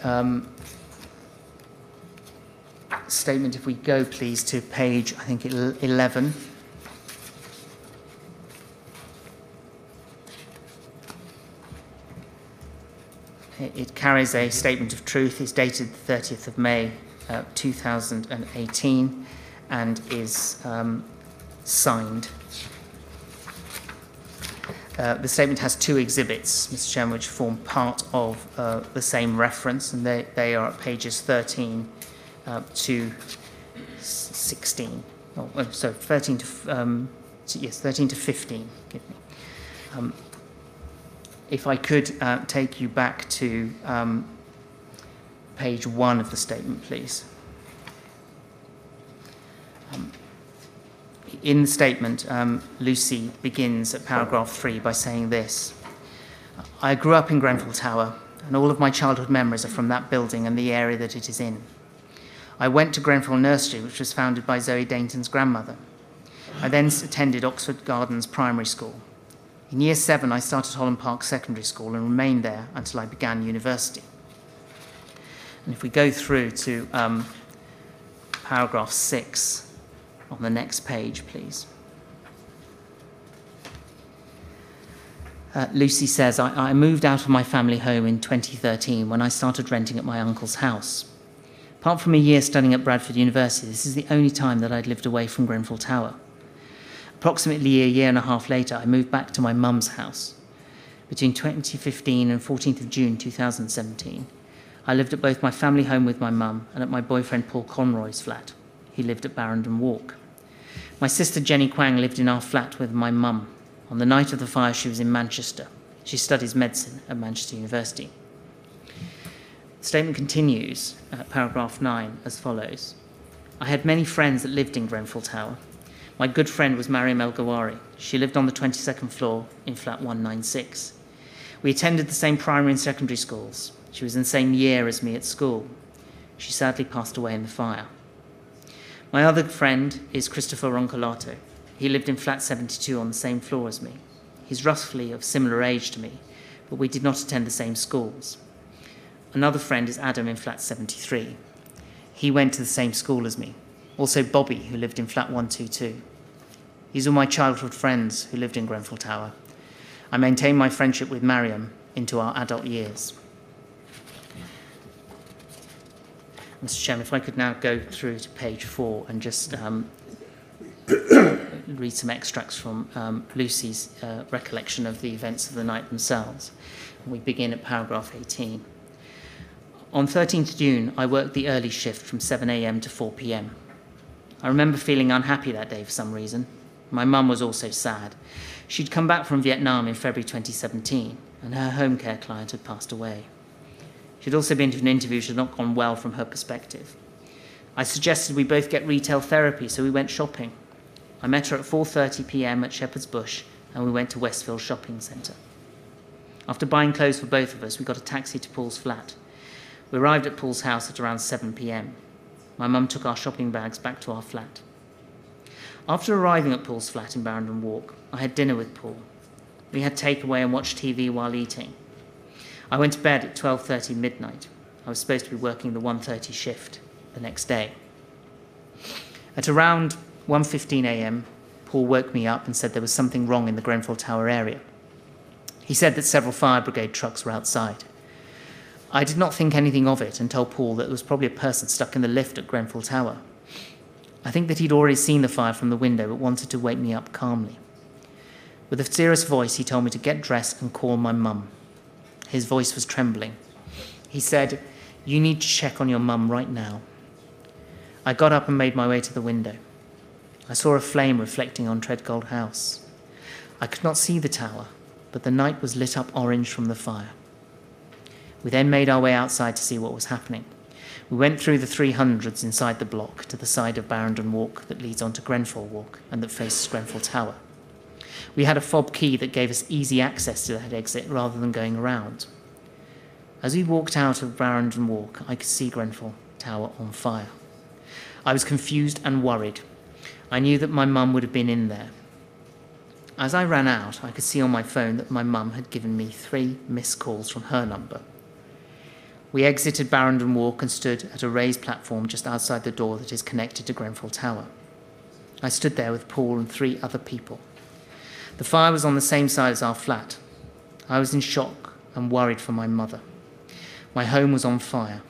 B: statement, if we go please to page, I think 11. It carries a statement of truth. It's dated the 30th of May 2018 and is signed. The statement has two exhibits, Mr. Chairman, which form part of the same reference, and they are at pages 13 to 16. Oh, so 13 to yes, 13 to 15. Give me. If I could take you back to page 1 of the statement, please. In the statement, Lucy begins at paragraph 3 by saying this: I grew up in Grenfell Tower, and all of my childhood memories are from that building and the area that it is in. I went to Grenfell Nursery, which was founded by Zoe Dainton's grandmother. I then attended Oxford Gardens Primary School. In Year 7, I started Holland Park Secondary School and remained there until I began university. And if we go through to paragraph 6, on the next page, please. Lucy says, I moved out of my family home in 2013 when I started renting at my uncle's house. Apart from a year studying at Bradford University, this is the only time that I'd lived away from Grenfell Tower. Approximately a year and a half later, I moved back to my mum's house. Between 2015 and 14th of June 2017, I lived at both my family home with my mum and at my boyfriend Paul Conroy's flat. He lived at Barrington Walk. My sister Jenny Quang lived in our flat with my mum. On the night of the fire, she was in Manchester. She studies medicine at Manchester University. The statement continues at paragraph 9 as follows. I had many friends that lived in Grenfell Tower. My good friend was Mariam El Gawari. She lived on the 22nd floor in flat 196. We attended the same primary and secondary schools. She was in the same year as me at school. She sadly passed away in the fire. My other friend is Christopher Roncolato. He lived in flat 72 on the same floor as me. He's roughly of similar age to me, but we did not attend the same schools. Another friend is Adam in flat 73. He went to the same school as me. Also Bobby, who lived in flat 122. These are my childhood friends who lived in Grenfell Tower. I maintained my friendship with Mariam into our adult years. Mr. Chairman, if I could now go through to page 4 and just read some extracts from Lucy's recollection of the events of the night themselves. And we begin at paragraph 18. On 13th June, I worked the early shift from 7 a.m. to 4 p.m. I remember feeling unhappy that day for some reason. My mum was also sad. She'd come back from Vietnam in February 2017, and her home care client had passed away. She'd also been to an interview which had not gone well from her perspective. I suggested we both get retail therapy, so we went shopping. I met her at 4:30 p.m. at Shepherd's Bush, and we went to Westfield Shopping Centre. After buying clothes for both of us, we got a taxi to Paul's flat. We arrived at Paul's house at around 7 p.m. My mum took our shopping bags back to our flat. After arriving at Paul's flat in Barrington Walk, I had dinner with Paul. We had takeaway and watched TV while eating. I went to bed at 12:30 midnight. I was supposed to be working the 1:30 shift the next day. At around 1:15 a.m., Paul woke me up and said there was something wrong in the Grenfell Tower area. He said that several fire brigade trucks were outside. I did not think anything of it and told Paul that there was probably a person stuck in the lift at Grenfell Tower. I think that he'd already seen the fire from the window but wanted to wake me up calmly. With a serious voice, he told me to get dressed and call my mum. His voice was trembling. He said, "You need to check on your mum right now." I got up and made my way to the window. I saw a flame reflecting on Treadgold House. I could not see the tower, but the night was lit up orange from the fire. We then made our way outside to see what was happening. We went through the 300s inside the block to the side of Barrington Walk that leads onto Grenfell Walk and that faces Grenfell Tower. We had a fob key that gave us easy access to that exit rather than going around. As we walked out of Barrington Walk, I could see Grenfell Tower on fire. I was confused and worried. I knew that my mum would have been in there. As I ran out, I could see on my phone that my mum had given me 3 missed calls from her number. We exited Barrington Walk and stood at a raised platform just outside the door that is connected to Grenfell Tower. I stood there with Paul and 3 other people. The fire was on the same side as our flat. I was in shock and worried for my mother. My home was on fire.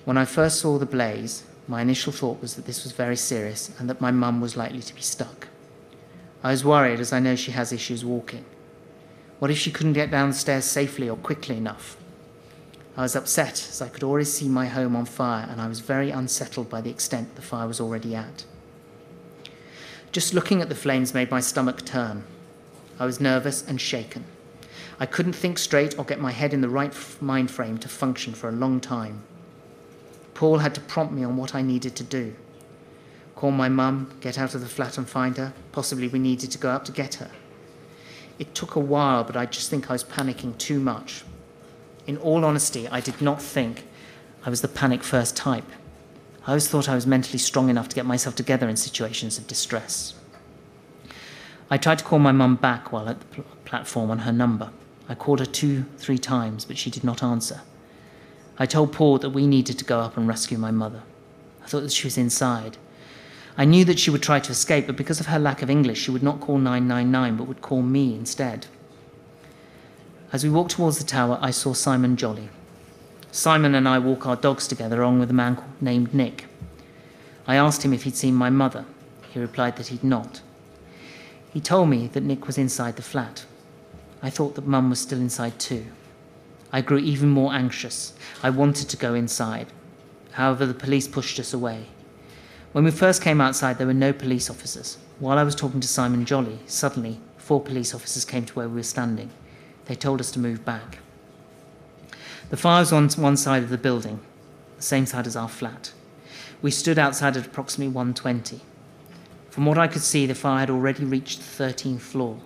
B: When I first saw the blaze, my initial thought was that this was very serious and that my mum was likely to be stuck. I was worried as I know she has issues walking. What if she couldn't get down the stairs safely or quickly enough? I was upset, as I could already see my home on fire, and I was very unsettled by the extent the fire was already at. Just looking at the flames made my stomach turn. I was nervous and shaken. I couldn't think straight or get my head in the right mind frame to function for a long time. Paul had to prompt me on what I needed to do. Call my mum, get out of the flat and find her. Possibly we needed to go up to get her. It took a while, but I just think I was panicking too much. In all honesty, I did not think I was the panic first type. I always thought I was mentally strong enough to get myself together in situations of distress. I tried to call my mum back while at the platform on her number. I called her 2-3 times, but she did not answer. I told Paul that we needed to go up and rescue my mother. I thought that she was inside. I knew that she would try to escape, but because of her lack of English, she would not call 999, but would call me instead. As we walked towards the tower, I saw Simon Jolly. Simon and I walk our dogs together along with a man named Nick. I asked him if he'd seen my mother. He replied that he'd not. He told me that Nick was inside the flat. I thought that Mum was still inside too. I grew even more anxious. I wanted to go inside. However, the police pushed us away. When we first came outside, there were no police officers. While I was talking to Simon Jolly, suddenly 4 police officers came to where we were standing. They told us to move back. The fire was on one side of the building, the same side as our flat. We stood outside at approximately 1:20. From what I could see, the fire had already reached the 13th floor.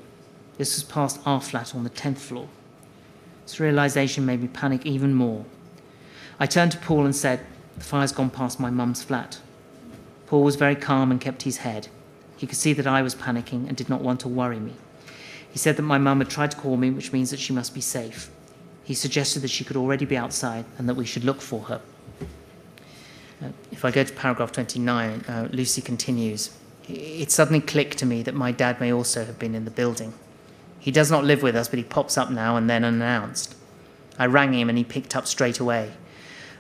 B: This was past our flat on the 10th floor. This realization made me panic even more. I turned to Paul and said, "The fire's gone past my mum's flat." Paul was very calm and kept his head. He could see that I was panicking and did not want to worry me. He said that my mum had tried to call me, which means that she must be safe. He suggested that she could already be outside and that we should look for her. If I go to paragraph 29, Lucy continues, "It suddenly clicked to me that my dad may also have been in the building. He does not live with us, but he pops up now and then unannounced. I rang him and he picked up straight away.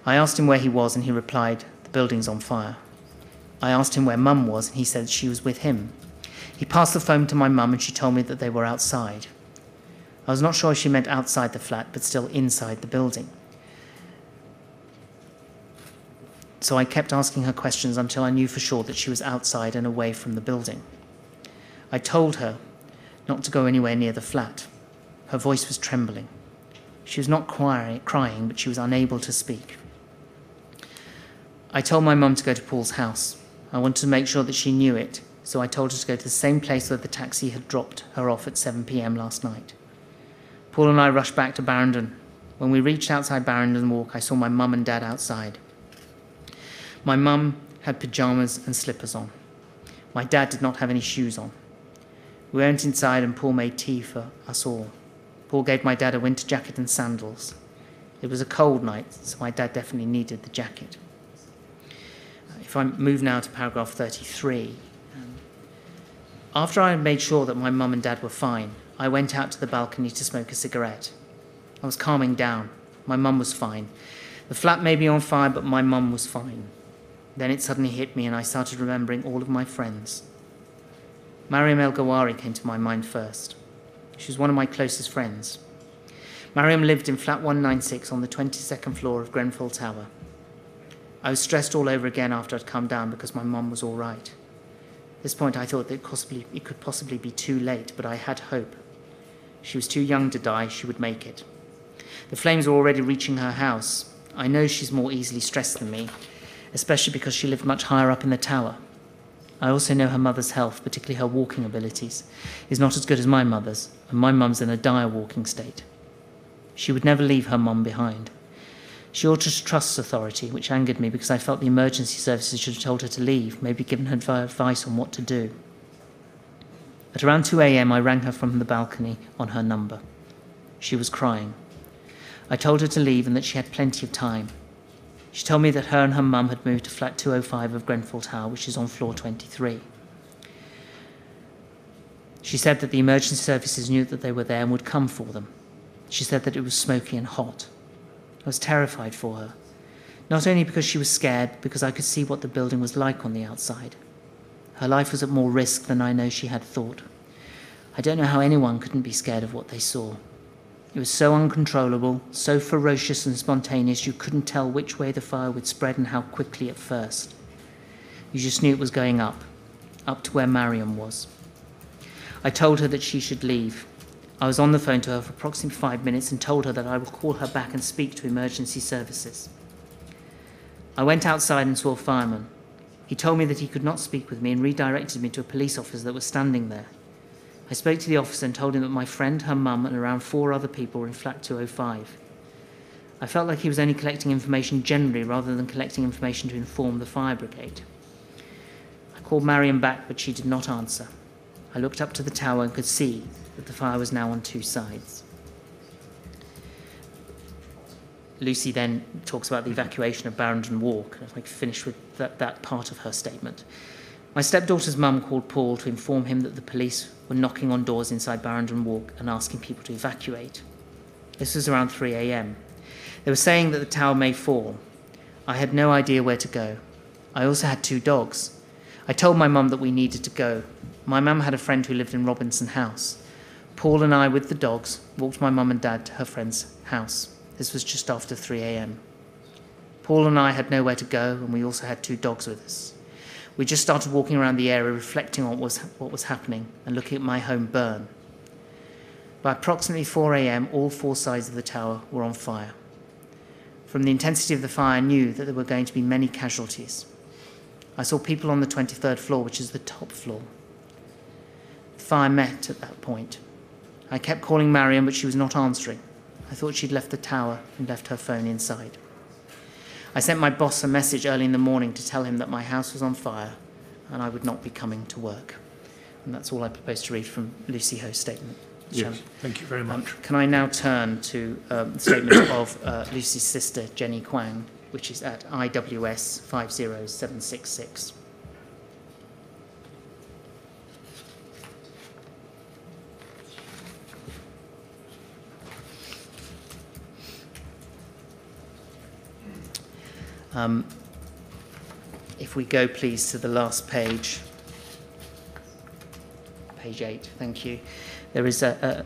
B: I asked him where he was and he replied, 'The building's on fire.' I asked him where Mum was and he said she was with him. He passed the phone to my mum and she told me that they were outside. I was not sure if she meant outside the flat, but still inside the building. So I kept asking her questions until I knew for sure that she was outside and away from the building. I told her not to go anywhere near the flat. Her voice was trembling. She was not crying, but she was unable to speak. I told my mum to go to Paul's house. I wanted to make sure that she knew it, so I told her to go to the same place where the taxi had dropped her off at 7 p.m. last night. Paul and I rushed back to Barrington. When we reached outside Barrington Walk, I saw my mum and dad outside. My mum had pyjamas and slippers on. My dad did not have any shoes on. We went inside and Paul made tea for us all. Paul gave my dad a winter jacket and sandals. It was a cold night, so my dad definitely needed the jacket. If I move now to paragraph 33. After I had made sure that my mum and dad were fine, I went out to the balcony to smoke a cigarette. I was calming down. My mum was fine. The flat may be on fire, but my mum was fine. Then it suddenly hit me and I started remembering all of my friends. Mariam El-Gawari came to my mind first. She was one of my closest friends. Mariam lived in flat 196 on the 22nd floor of Grenfell Tower. I was stressed all over again after I'd come down because my mum was all right. At this point I thought that it could possibly be too late, but I had hope. She was too young to die, she would make it. The flames were already reaching her house. I know she's more easily stressed than me, especially because she lived much higher up in the tower. I also know her mother's health, particularly her walking abilities, is not as good as my mother's, and my mum's in a dire walking state. She would never leave her mum behind. She ought to trust authority, which angered me because I felt the emergency services should have told her to leave, maybe given her advice on what to do. At around 2 a.m. I rang her from the balcony on her number. She was crying. I told her to leave and that she had plenty of time. She told me that her and her mum had moved to flat 205 of Grenfell Tower, which is on floor 23. She said that the emergency services knew that they were there and would come for them. She said that it was smoky and hot. I was terrified for her, not only because she was scared, but because I could see what the building was like on the outside. Her life was at more risk than I know she had thought. I don't know how anyone couldn't be scared of what they saw. It was so uncontrollable, so ferocious and spontaneous, you couldn't tell which way the fire would spread and how quickly at first. You just knew it was going up to where Mariam was. I told her that she should leave. I was on the phone to her for approximately 5 minutes and told her that I would call her back and speak to emergency services. I went outside and saw a fireman. He told me that he could not speak with me and redirected me to a police officer that was standing there. I spoke to the officer and told him that my friend, her mum, and around 4 other people were in flat 205. I felt like he was only collecting information generally rather than collecting information to inform the fire brigade. I called Mariam back, but she did not answer. I looked up to the tower and could see that the fire was now on 2 sides. Lucy then talks about the evacuation of Barrington Walk, and if I could finish with that part of her statement. My stepdaughter's mum called Paul to inform him that the police were knocking on doors inside Barrington Walk and asking people to evacuate. This was around 3 a.m. They were saying that the tower may fall. I had no idea where to go. I also had 2 dogs. I told my mum that we needed to go. My mum had a friend who lived in Robinson House. Paul and I, with the dogs, walked my mum and dad to her friend's house. This was just after 3 a.m. Paul and I had nowhere to go, and we also had 2 dogs with us. We just started walking around the area, reflecting on what was happening and looking at my home burn. By approximately 4 a.m., all 4 sides of the tower were on fire. From the intensity of the fire, I knew that there were going to be many casualties. I saw people on the 23rd floor, which is the top floor. The fire met at that point. I kept calling Mariam, but she was not answering. I thought she'd left the tower and left her phone inside. I sent my boss a message early in the morning to tell him that my house was on fire and I would not be coming to work. And that's all I propose to read from Lucy Ho's statement.
A: Yes, thank you very much.
B: Can I now turn to the statement of Lucy's sister, Jenny Kwang, which is at IWS 50766. If we go, please, to the last page, page 8, thank you. There is a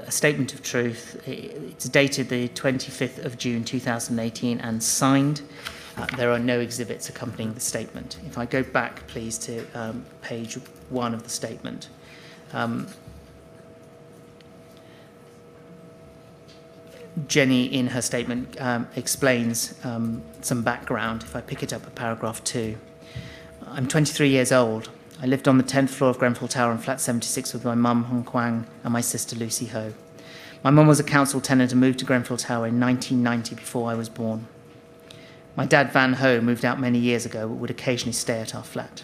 B: statement of truth. It's dated the 25th of June 2018 and signed. There are no exhibits accompanying the statement. If I go back, please, to page 1 of the statement. Jenny, in her statement, explains some background. If I pick it up at paragraph 2. I'm 23 years old. I lived on the 10th floor of Grenfell Tower in flat 76 with my mum, Hong Kwang, and my sister, Lucy Ho. My mum was a council tenant and moved to Grenfell Tower in 1990 before I was born. My dad, Van Ho, moved out many years ago but would occasionally stay at our flat.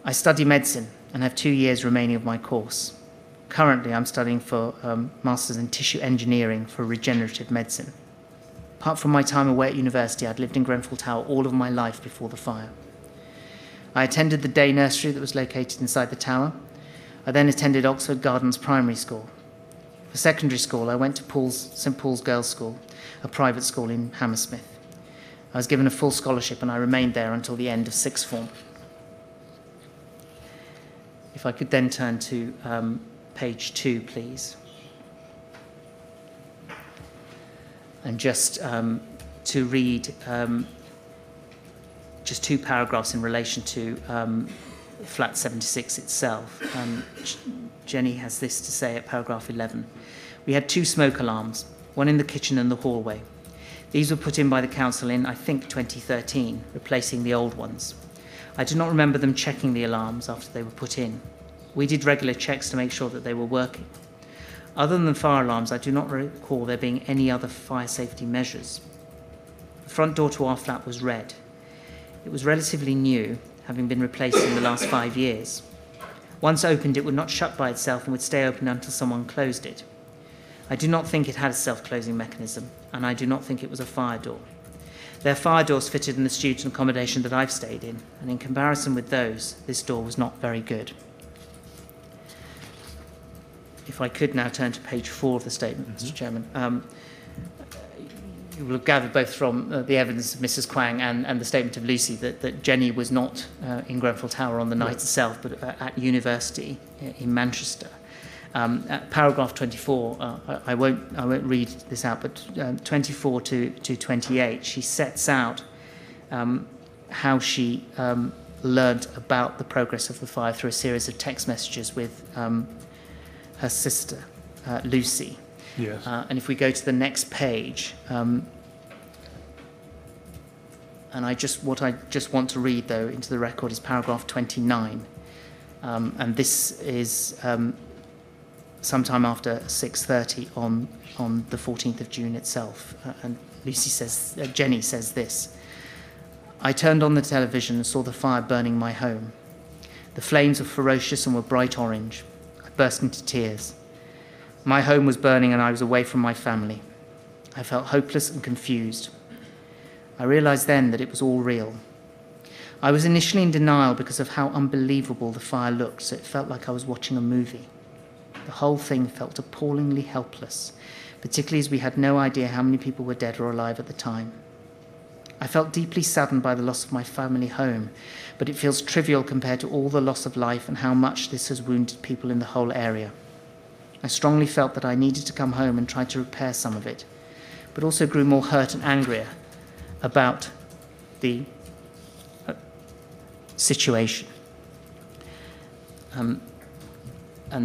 B: I study medicine and have 2 years remaining of my course. Currently, I'm studying for Masters in Tissue Engineering for Regenerative Medicine. Apart from my time away at university, I'd lived in Grenfell Tower all of my life before the fire. I attended the day nursery that was located inside the tower. I then attended Oxford Gardens Primary School. For secondary school, I went to St Paul's Girls' School, a private school in Hammersmith. I was given a full scholarship and I remained there until the end of sixth form. If I could then turn to page 2, please. And just to read just 2 paragraphs in relation to flat 76 itself. Jenny has this to say at paragraph 11. We had 2 smoke alarms, one in the kitchen and the hallway. These were put in by the council in, I think, 2013, replacing the old ones. I do not remember them checking the alarms after they were put in. We did regular checks to make sure that they were working. Other than fire alarms, I do not recall there being any other fire safety measures. The front door to our flat was red. It was relatively new, having been replaced in the last 5 years. Once opened, it would not shut by itself and would stay open until someone closed it. I do not think it had a self-closing mechanism, and I do not think it was a fire door. There are fire doors fitted in the student accommodation that I've stayed in, and in comparison with those, this door was not very good. If I could now turn to page 4 of the statement, Mr. Chairman. you will have gathered both from the evidence of Mrs. Kwang and the statement of Lucy that Jenny was not in Grenfell Tower on the night itself, but at university in Manchester. At paragraph 24, I won't read this out, but 24 to 28, she sets out how she learned about the progress of the fire through a series of text messages with her sister, Lucy.
A: Yes.
B: And if we go to the next page, and what I just want to read, though, into the record is paragraph 29. And this is sometime after 6:30 on the 14th of June itself. And Jenny says this: I turned on the television and saw the fire burning my home. The flames were ferocious and were bright orange. I burst into tears. My home was burning and I was away from my family. I felt hopeless and confused. I realized then that it was all real. I was initially in denial because of how unbelievable the fire looked, so it felt like I was watching a movie. The whole thing felt appallingly helpless, particularly as we had no idea how many people were dead or alive at the time. I felt deeply saddened by the loss of my family home, but it feels trivial compared to all the loss of life and how much this has wounded people in the whole area. I strongly felt that I needed to come home and try to repair some of it, but also grew more hurt and angrier about the situation. And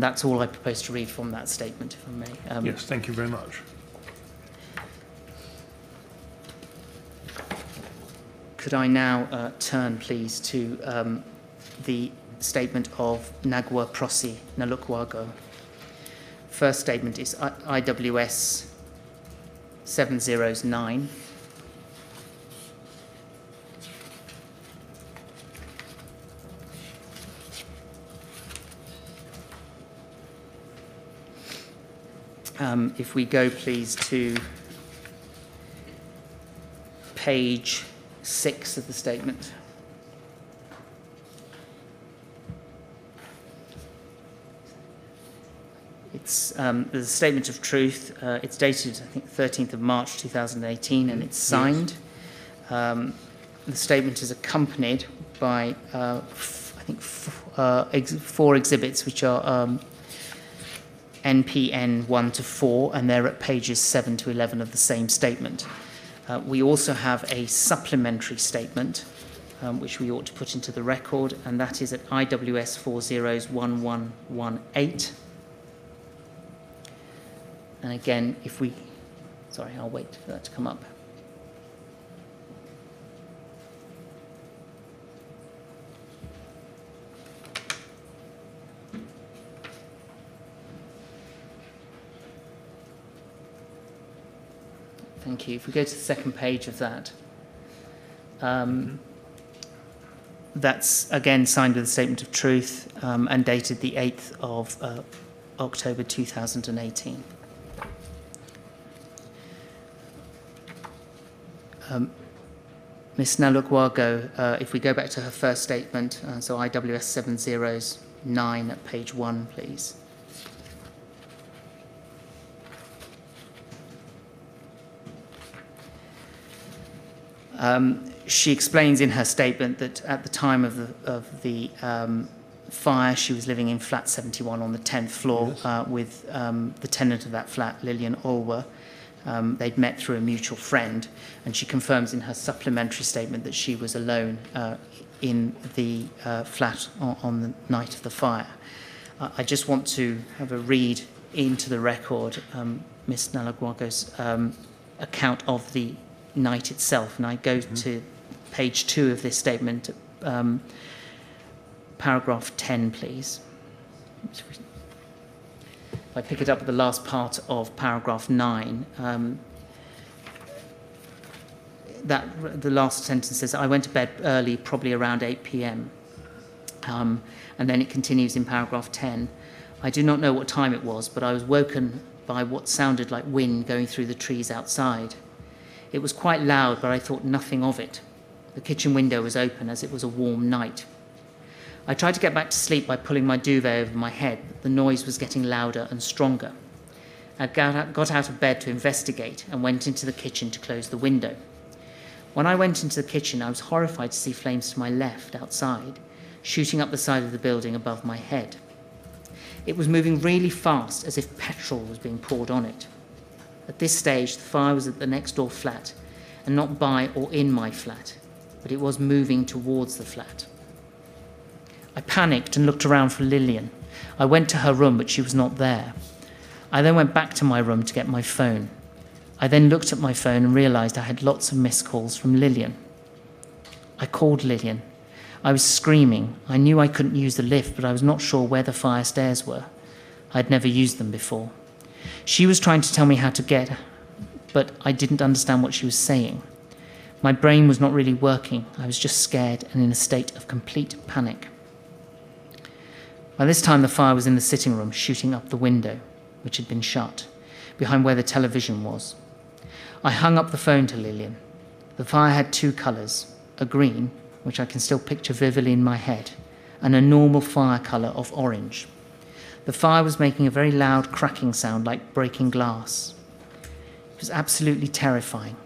B: that's all I propose to read from that statement, if I may.
A: Yes, thank you very much.
B: Could I now turn, please, to the statement of Nagwa Prosi Nalukwago. First statement is IWS 709. If we go, please, to page 6 of the statement. It's the statement of truth. It's dated, I think, 13th of March 2018, and it's signed. The statement is accompanied by, I think, 4 exhibits, which are NPN 1 to 4, and they're at pages 7 to 11 of the same statement. We also have a supplementary statement, which we ought to put into the record, and that is at IWS 401118. And again, sorry, I'll wait for that to come up. Thank you. If we go to the second page of that, that's again signed with a statement of truth and dated the 8th of October 2018. Ms. Nalukwago, if we go back to her first statement, so IWS 709 at page 1, please. She explains in her statement that at the time of the fire, she was living in flat 71 on the 10th floor with the tenant of that flat, Lillian Olwer. They'd met through a mutual friend, and she confirms in her supplementary statement that she was alone in the flat on the night of the fire. I just want to have a read into the record Ms. Nalukwago's account of the night itself, and I go to page 2 of this statement, paragraph 10, please. If I pick it up at the last part of paragraph 9, the last sentence says, I went to bed early, probably around 8 p.m. And then it continues in paragraph 10. I do not know what time it was, but I was woken by what sounded like wind going through the trees outside. It was quite loud, but I thought nothing of it. The kitchen window was open as it was a warm night. I tried to get back to sleep by pulling my duvet over my head, but the noise was getting louder and stronger. I got out of bed to investigate and went into the kitchen to close the window. When I went into the kitchen, I was horrified to see flames to my left outside, shooting up the side of the building above my head. It was moving really fast, as if petrol was being poured on it. At this stage, the fire was at the next door flat, and not by or in my flat, but it was moving towards the flat. I panicked and looked around for Lillian. I went to her room, but she was not there. I then went back to my room to get my phone. I then looked at my phone and realised I had lots of missed calls from Lillian. I called Lillian. I was screaming. I knew I couldn't use the lift, but I was not sure where the fire stairs were. I'd never used them before. She was trying to tell me how to get, but I didn't understand what she was saying. My brain was not really working. I was just scared and in a state of complete panic. By this time, the fire was in the sitting room, shooting up the window, which had been shut, behind where the television was. I hung up the phone to Lillian. The fire had two colours, a green, which I can still picture vividly in my head, and a normal fire colour of orange. The fire was making a very loud cracking sound like breaking glass. It was absolutely terrifying.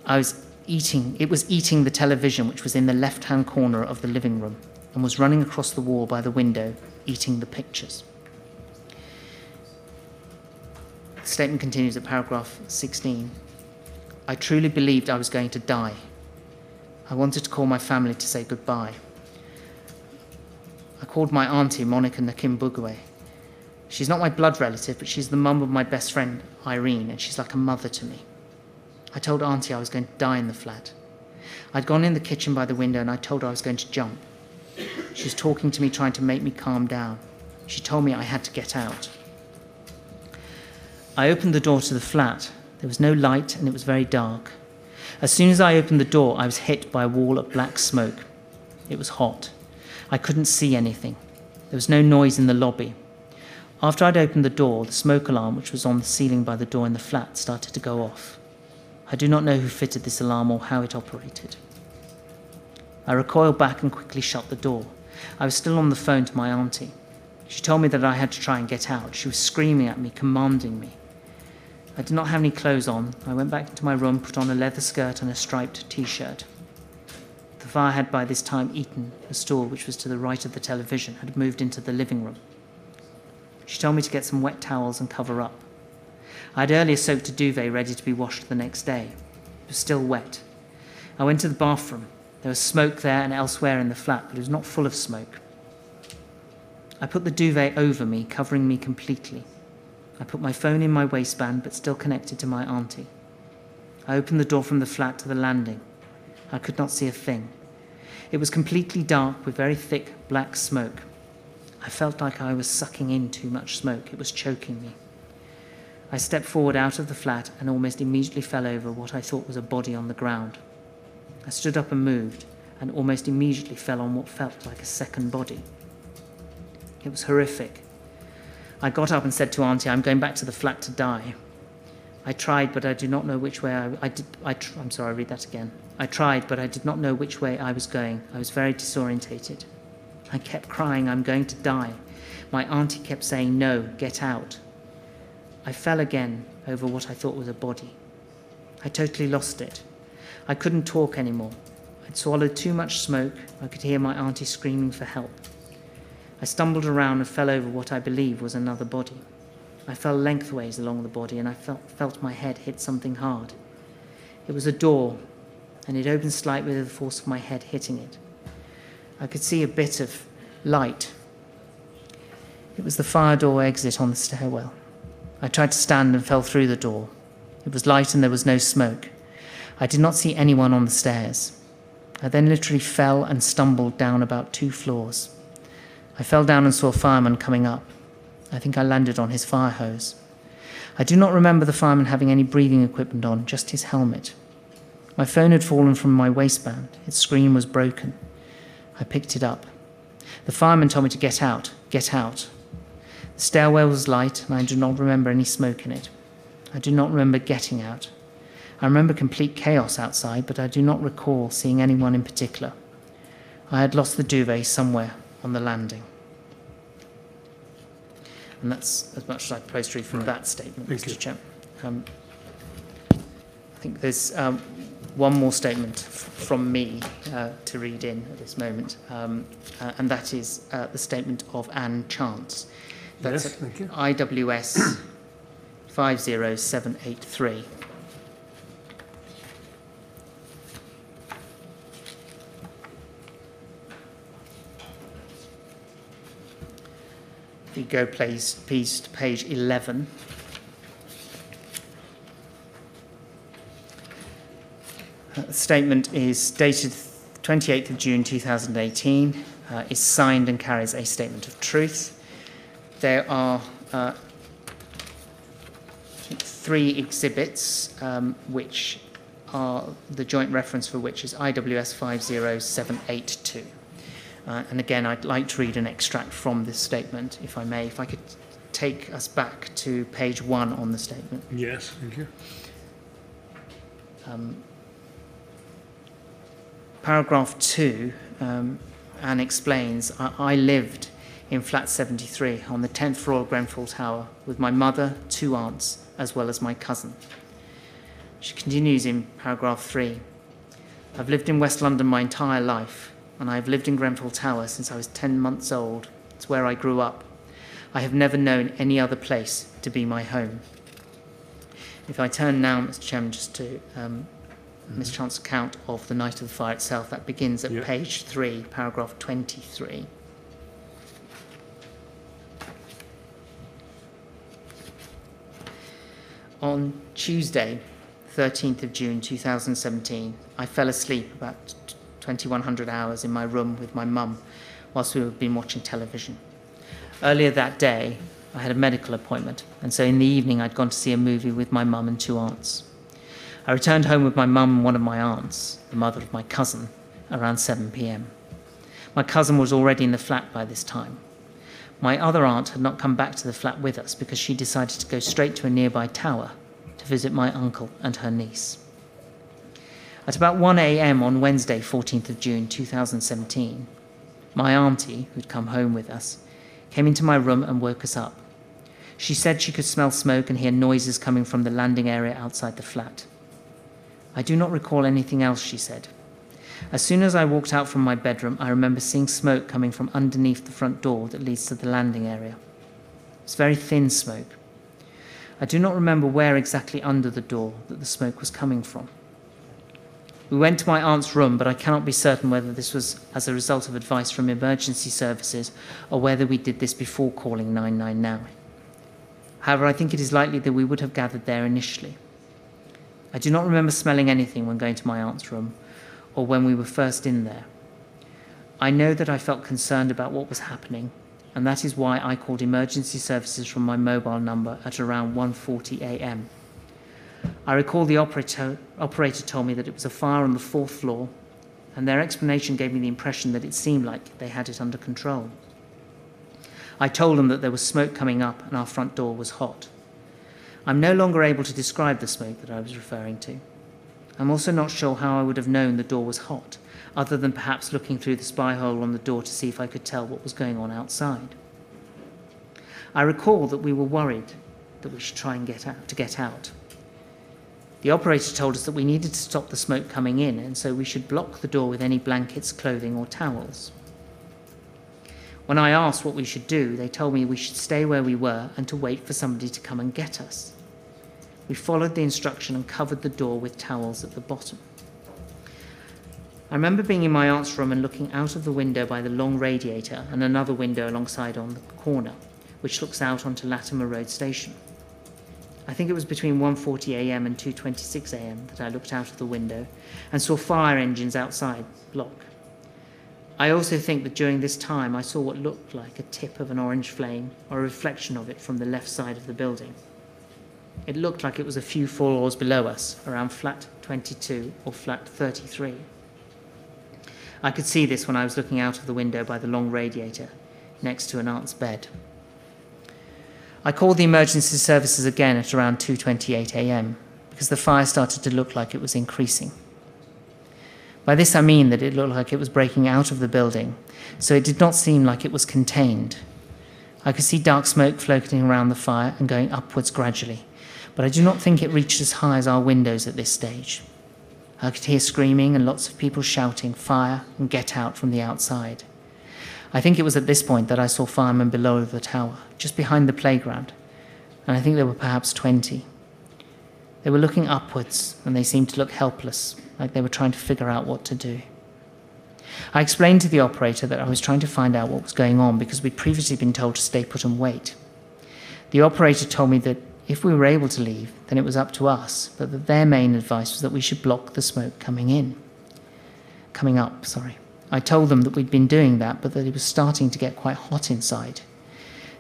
B: It was eating the television, which was in the left-hand corner of the living room, and was running across the wall by the window, eating the pictures. The statement continues at paragraph 16. I truly believed I was going to die. I wanted to call my family to say goodbye. I called my auntie, Monica Nakimbugwe. She's not my blood relative, but she's the mum of my best friend, Irene, and she's like a mother to me. I told auntie I was going to die in the flat. I'd gone in the kitchen by the window and I told her I was going to jump. She was talking to me, trying to make me calm down. She told me I had to get out. I opened the door to the flat. There was no light and it was very dark. As soon as I opened the door, I was hit by a wall of black smoke. It was hot. I couldn't see anything. There was no noise in the lobby. After I'd opened the door, the smoke alarm, which was on the ceiling by the door in the flat, started to go off. I do not know who fitted this alarm or how it operated. I recoiled back and quickly shut the door. I was still on the phone to my auntie. She told me that I had to try and get out. She was screaming at me, commanding me. I did not have any clothes on. I went back into my room, put on a leather skirt and a striped t-shirt. The fire had by this time eaten the stool, which was to the right of the television, had moved into the living room. She told me to get some wet towels and cover up. I had earlier soaked a duvet ready to be washed the next day. It was still wet. I went to the bathroom. There was smoke there and elsewhere in the flat, but it was not full of smoke. I put the duvet over me, covering me completely. I put my phone in my waistband, but still connected to my auntie. I opened the door from the flat to the landing. I could not see a thing. It was completely dark with very thick black smoke. I felt like I was sucking in too much smoke. It was choking me. I stepped forward out of the flat and almost immediately fell over what I thought was a body on the ground. I stood up and moved, and almost immediately fell on what felt like a second body. It was horrific. I got up and said to Auntie, I'm going back to the flat to die. I tried, but I do not know which way I tried, but I did not know which way I was going. I was very disorientated. I kept crying, I'm going to die. My auntie kept saying, no, get out. I fell again over what I thought was a body. I totally lost it. I couldn't talk anymore. I'd swallowed too much smoke. I could hear my auntie screaming for help. I stumbled around and fell over what I believe was another body. I fell lengthways along the body and I felt my head hit something hard. It was a door, and it opened slightly with the force of my head hitting it. I could see a bit of light. It was the fire door exit on the stairwell. I tried to stand and fell through the door. It was light and there was no smoke. I did not see anyone on the stairs. I then literally fell and stumbled down about 2 floors. I fell down and saw a fireman coming up. I think I landed on his fire hose. I do not remember the fireman having any breathing equipment on, just his helmet. My phone had fallen from my waistband. Its screen was broken. I picked it up. The fireman told me to get out, get out. The stairwell was light, and I do not remember any smoke in it. I do not remember getting out. I remember complete chaos outside, but I do not recall seeing anyone in particular. I had lost the duvet somewhere on the landing. And that's as much as I propose to read from that statement,
A: Thank
B: Mr.
A: you.
B: Chairman. I think there's one more statement from me to read in at this moment, and that is the statement of Anne Chance. That's
A: Yes, thank you.
B: IWS 50783. If you go please to page 11. The statement is dated 28th of June 2018, is signed and carries a statement of truth. There are 3 exhibits, which are the joint reference for which is IWS 50782. And again, I'd like to read an extract from this statement, if I may. If I could take us back to page 1 on the statement.
A: Yes, thank you.
B: Paragraph 2, Anne explains, I lived in flat 73 on the 10th floor of Grenfell Tower with my mother, 2 aunts, as well as my cousin. She continues in paragraph 3, I've lived in West London my entire life, and I've lived in Grenfell Tower since I was 10 months old. It's where I grew up. I have never known any other place to be my home. If I turn now, Mr. Chairman, just to Ms. Chance's account of the night of the fire itself, that begins at page 3, paragraph 23. On Tuesday, 13th of June 2017, I fell asleep about 2100 hours in my room with my mum whilst we had been watching television. Earlier that day, I had a medical appointment, and so in the evening I'd gone to see a movie with my mum and 2 aunts. I returned home with my mum and one of my aunts, the mother of my cousin, around 7 p.m. My cousin was already in the flat by this time. My other aunt had not come back to the flat with us because she decided to go straight to a nearby tower to visit my uncle and her niece. At about 1 a.m. on Wednesday, 14th of June 2017, my auntie, who'd come home with us, came into my room and woke us up. She said she could smell smoke and hear noises coming from the landing area outside the flat. I do not recall anything else, she said. As soon as I walked out from my bedroom, I remember seeing smoke coming from underneath the front door that leads to the landing area. It was very thin smoke. I do not remember where exactly under the door that the smoke was coming from. We went to my aunt's room, but I cannot be certain whether this was as a result of advice from emergency services or whether we did this before calling 999. However, I think it is likely that we would have gathered there initially. I do not remember smelling anything when going to my aunt's room or when we were first in there. I know that I felt concerned about what was happening, and that is why I called emergency services from my mobile number at around 1:40 a.m. I recall the operator told me that it was a fire on the 4th floor, and their explanation gave me the impression that it seemed like they had it under control. I told them that there was smoke coming up and our front door was hot. I'm no longer able to describe the smoke that I was referring to. I'm also not sure how I would have known the door was hot, other than perhaps looking through the spy hole on the door to see if I could tell what was going on outside. I recall that we were worried that we should try and get out. The operator told us that we needed to stop the smoke coming in, and so we should block the door with any blankets, clothing, or towels. When I asked what we should do, they told me we should stay where we were and to wait for somebody to come and get us. We followed the instruction and covered the door with towels at the bottom. I remember being in my aunt's room and looking out of the window by the long radiator and another window alongside on the corner, which looks out onto Latimer Road Station. I think it was between 1:40 a.m. and 2:26 a.m. that I looked out of the window and saw fire engines outside the block. I also think that during this time I saw what looked like a tip of an orange flame or a reflection of it from the left side of the building. It looked like it was a few floors below us, around flat 22 or flat 33. I could see this when I was looking out of the window by the long radiator next to an aunt's bed. I called the emergency services again at around 2:28 a.m. because the fire started to look like it was increasing. By this I mean that it looked like it was breaking out of the building, so it did not seem like it was contained. I could see dark smoke floating around the fire and going upwards gradually, but I do not think it reached as high as our windows at this stage. I could hear screaming and lots of people shouting, "Fire," and "Get out" from the outside. I think it was at this point that I saw firemen below the tower, just behind the playground, and I think there were perhaps 20. They were looking upwards, and they seemed to look helpless, like they were trying to figure out what to do. I explained to the operator that I was trying to find out what was going on because we'd previously been told to stay put and wait. The operator told me that if we were able to leave, then it was up to us, but that their main advice was that we should block the smoke coming up. I told them that we'd been doing that, but that it was starting to get quite hot inside.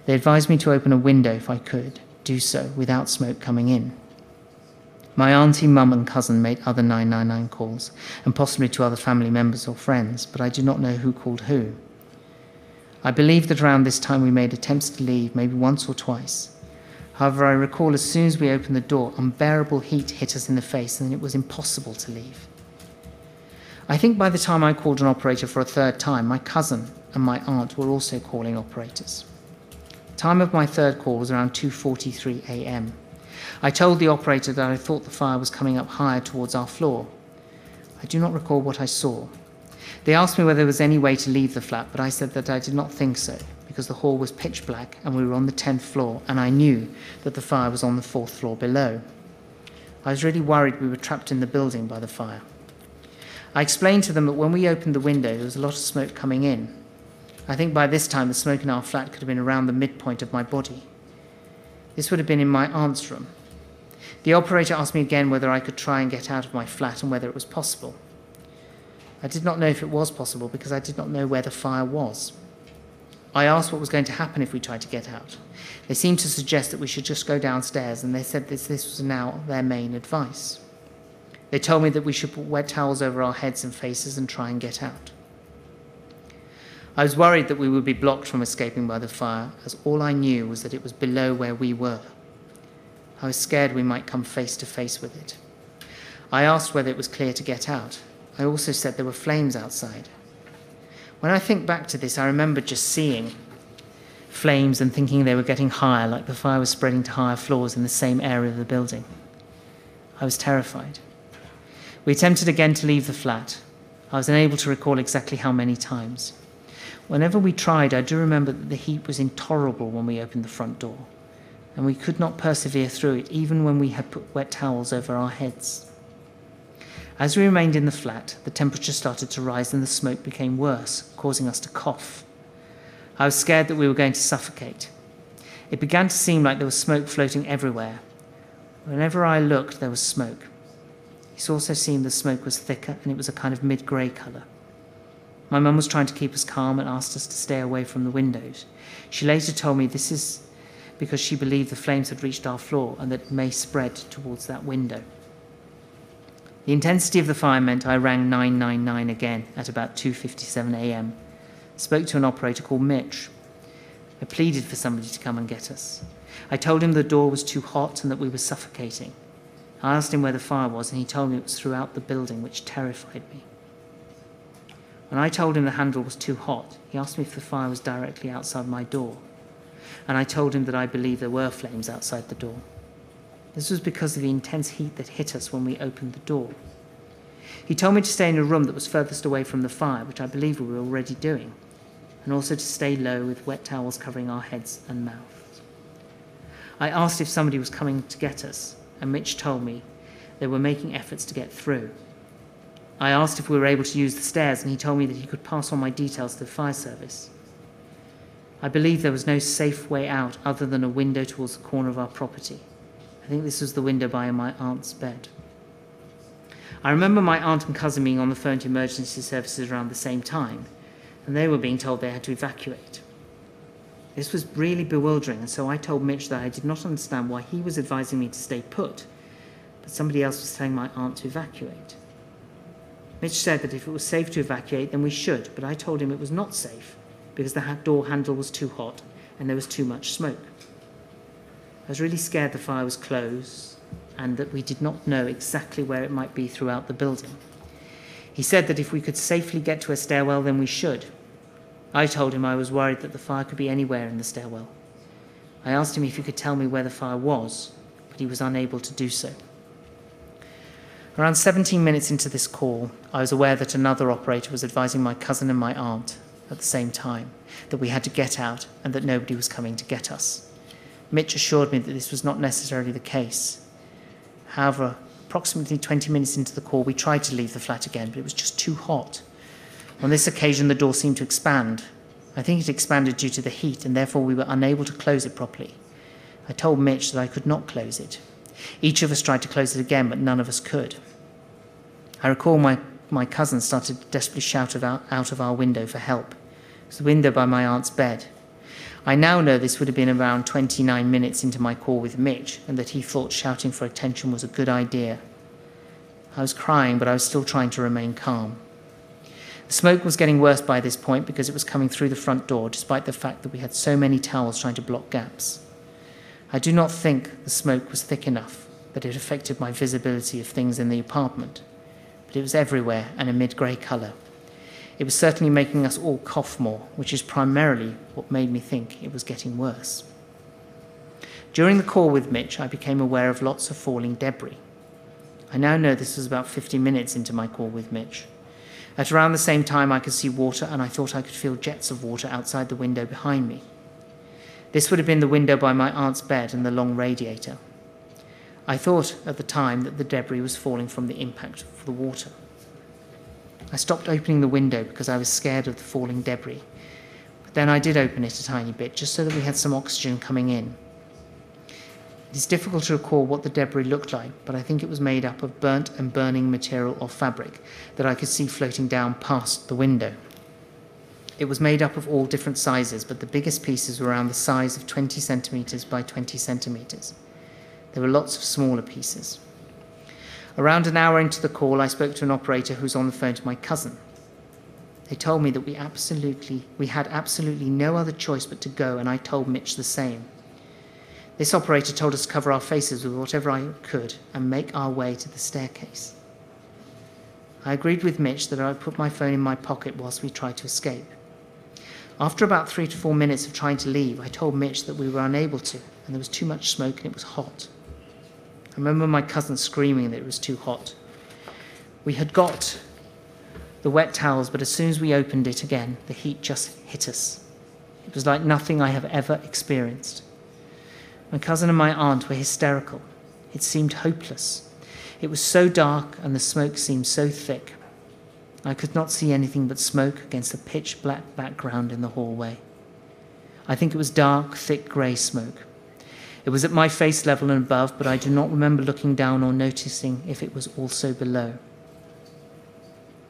B: They advised me to open a window if I could do so without smoke coming in. My auntie, mum and cousin made other 999 calls, and possibly to other family members or friends, but I do not know who called who. I believe that around this time we made attempts to leave, maybe once or twice. However, I recall as soon as we opened the door, unbearable heat hit us in the face and it was impossible to leave. I think by the time I called an operator for a third time, my cousin and my aunt were also calling operators. The time of my third call was around 2:43 a.m. I told the operator that I thought the fire was coming up higher towards our floor. I do not recall what I saw. They asked me whether there was any way to leave the flat, but I said that I did not think so, because the hall was pitch black and we were on the 10th floor, and I knew that the fire was on the 4th floor below. I was really worried we were trapped in the building by the fire. I explained to them that when we opened the window, there was a lot of smoke coming in. I think by this time the smoke in our flat could have been around the midpoint of my body. This would have been in my aunt's room. The operator asked me again whether I could try and get out of my flat and whether it was possible. I did not know if it was possible because I did not know where the fire was. I asked what was going to happen if we tried to get out. They seemed to suggest that we should just go downstairs, and they said this was now their main advice. They told me that we should put wet towels over our heads and faces and try and get out. I was worried that we would be blocked from escaping by the fire, as all I knew was that it was below where we were. I was scared we might come face to face with it. I asked whether it was clear to get out. I also said there were flames outside. When I think back to this, I remember just seeing flames and thinking they were getting higher, like the fire was spreading to higher floors in the same area of the building. I was terrified. We attempted again to leave the flat. I was unable to recall exactly how many times. Whenever we tried, I do remember that the heat was intolerable when we opened the front door, and we could not persevere through it even when we had put wet towels over our heads. As we remained in the flat, the temperature started to rise and the smoke became worse, causing us to cough. I was scared that we were going to suffocate. It began to seem like there was smoke floating everywhere. Whenever I looked, there was smoke. It also seemed the smoke was thicker and it was a kind of mid-grey colour. My mum was trying to keep us calm and asked us to stay away from the windows. She later told me this is because she believed the flames had reached our floor and that it may spread towards that window. The intensity of the fire meant I rang 999 again at about 2:57 a.m. Spoke to an operator called Mitch. I pleaded for somebody to come and get us. I told him the door was too hot and that we were suffocating. I asked him where the fire was and he told me it was throughout the building, which terrified me. When I told him the handle was too hot, he asked me if the fire was directly outside my door, and I told him that I believed there were flames outside the door. This was because of the intense heat that hit us when we opened the door. He told me to stay in a room that was furthest away from the fire, which I believe we were already doing, and also to stay low with wet towels covering our heads and mouths. I asked if somebody was coming to get us, and Mitch told me they were making efforts to get through. I asked if we were able to use the stairs, and he told me that he could pass on my details to the fire service. I believe there was no safe way out other than a window towards the corner of our property. I think this was the window by my aunt's bed. I remember my aunt and cousin being on the phone to emergency services around the same time, and they were being told they had to evacuate. This was really bewildering, and so I told Mitch that I did not understand why he was advising me to stay put, but somebody else was telling my aunt to evacuate. Mitch said that if it was safe to evacuate, then we should, but I told him it was not safe because the door handle was too hot and there was too much smoke. I was really scared the fire was close and that we did not know exactly where it might be throughout the building. He said that if we could safely get to a stairwell, then we should. I told him I was worried that the fire could be anywhere in the stairwell. I asked him if he could tell me where the fire was, but he was unable to do so. Around 17 minutes into this call, I was aware that another operator was advising my cousin and my aunt at the same time that we had to get out and that nobody was coming to get us. Mitch assured me that this was not necessarily the case. However, approximately 20 minutes into the call, we tried to leave the flat again, but it was just too hot. On this occasion, the door seemed to expand. I think it expanded due to the heat, and therefore we were unable to close it properly. I told Mitch that I could not close it. Each of us tried to close it again, but none of us could. I recall my cousin started to desperately shout out of our window for help. It was the window by my aunt's bed. I now know this would have been around 29 minutes into my call with Mitch, and that he thought shouting for attention was a good idea. I was crying, but I was still trying to remain calm. The smoke was getting worse by this point because it was coming through the front door, despite the fact that we had so many towels trying to block gaps. I do not think the smoke was thick enough that it affected my visibility of things in the apartment, but it was everywhere and a mid-grey colour. It was certainly making us all cough more, which is primarily what made me think it was getting worse. During the call with Mitch, I became aware of lots of falling debris. I now know this was about 50 minutes into my call with Mitch. At around the same time, I could see water, and I thought I could feel jets of water outside the window behind me. This would have been the window by my aunt's bed and the long radiator. I thought at the time that the debris was falling from the impact of the water. I stopped opening the window because I was scared of the falling debris, but then I did open it a tiny bit just so that we had some oxygen coming in. It is difficult to recall what the debris looked like, but I think it was made up of burnt and burning material or fabric that I could see floating down past the window. It was made up of all different sizes, but the biggest pieces were around the size of 20 centimetres by 20 centimetres. There were lots of smaller pieces. Around an hour into the call, I spoke to an operator who was on the phone to my cousin. They told me that we had absolutely no other choice but to go, and I told Mitch the same. This operator told us to cover our faces with whatever I could and make our way to the staircase. I agreed with Mitch that I would put my phone in my pocket whilst we tried to escape. After about 3 to 4 minutes of trying to leave, I told Mitch that we were unable to, and there was too much smoke and it was hot. I remember my cousin screaming that it was too hot. We had got the wet towels, but as soon as we opened it again, the heat just hit us. It was like nothing I have ever experienced. My cousin and my aunt were hysterical. It seemed hopeless. It was so dark and the smoke seemed so thick. I could not see anything but smoke against the pitch-black background in the hallway. I think it was dark, thick grey smoke. It was at my face level and above, but I do not remember looking down or noticing if it was also below.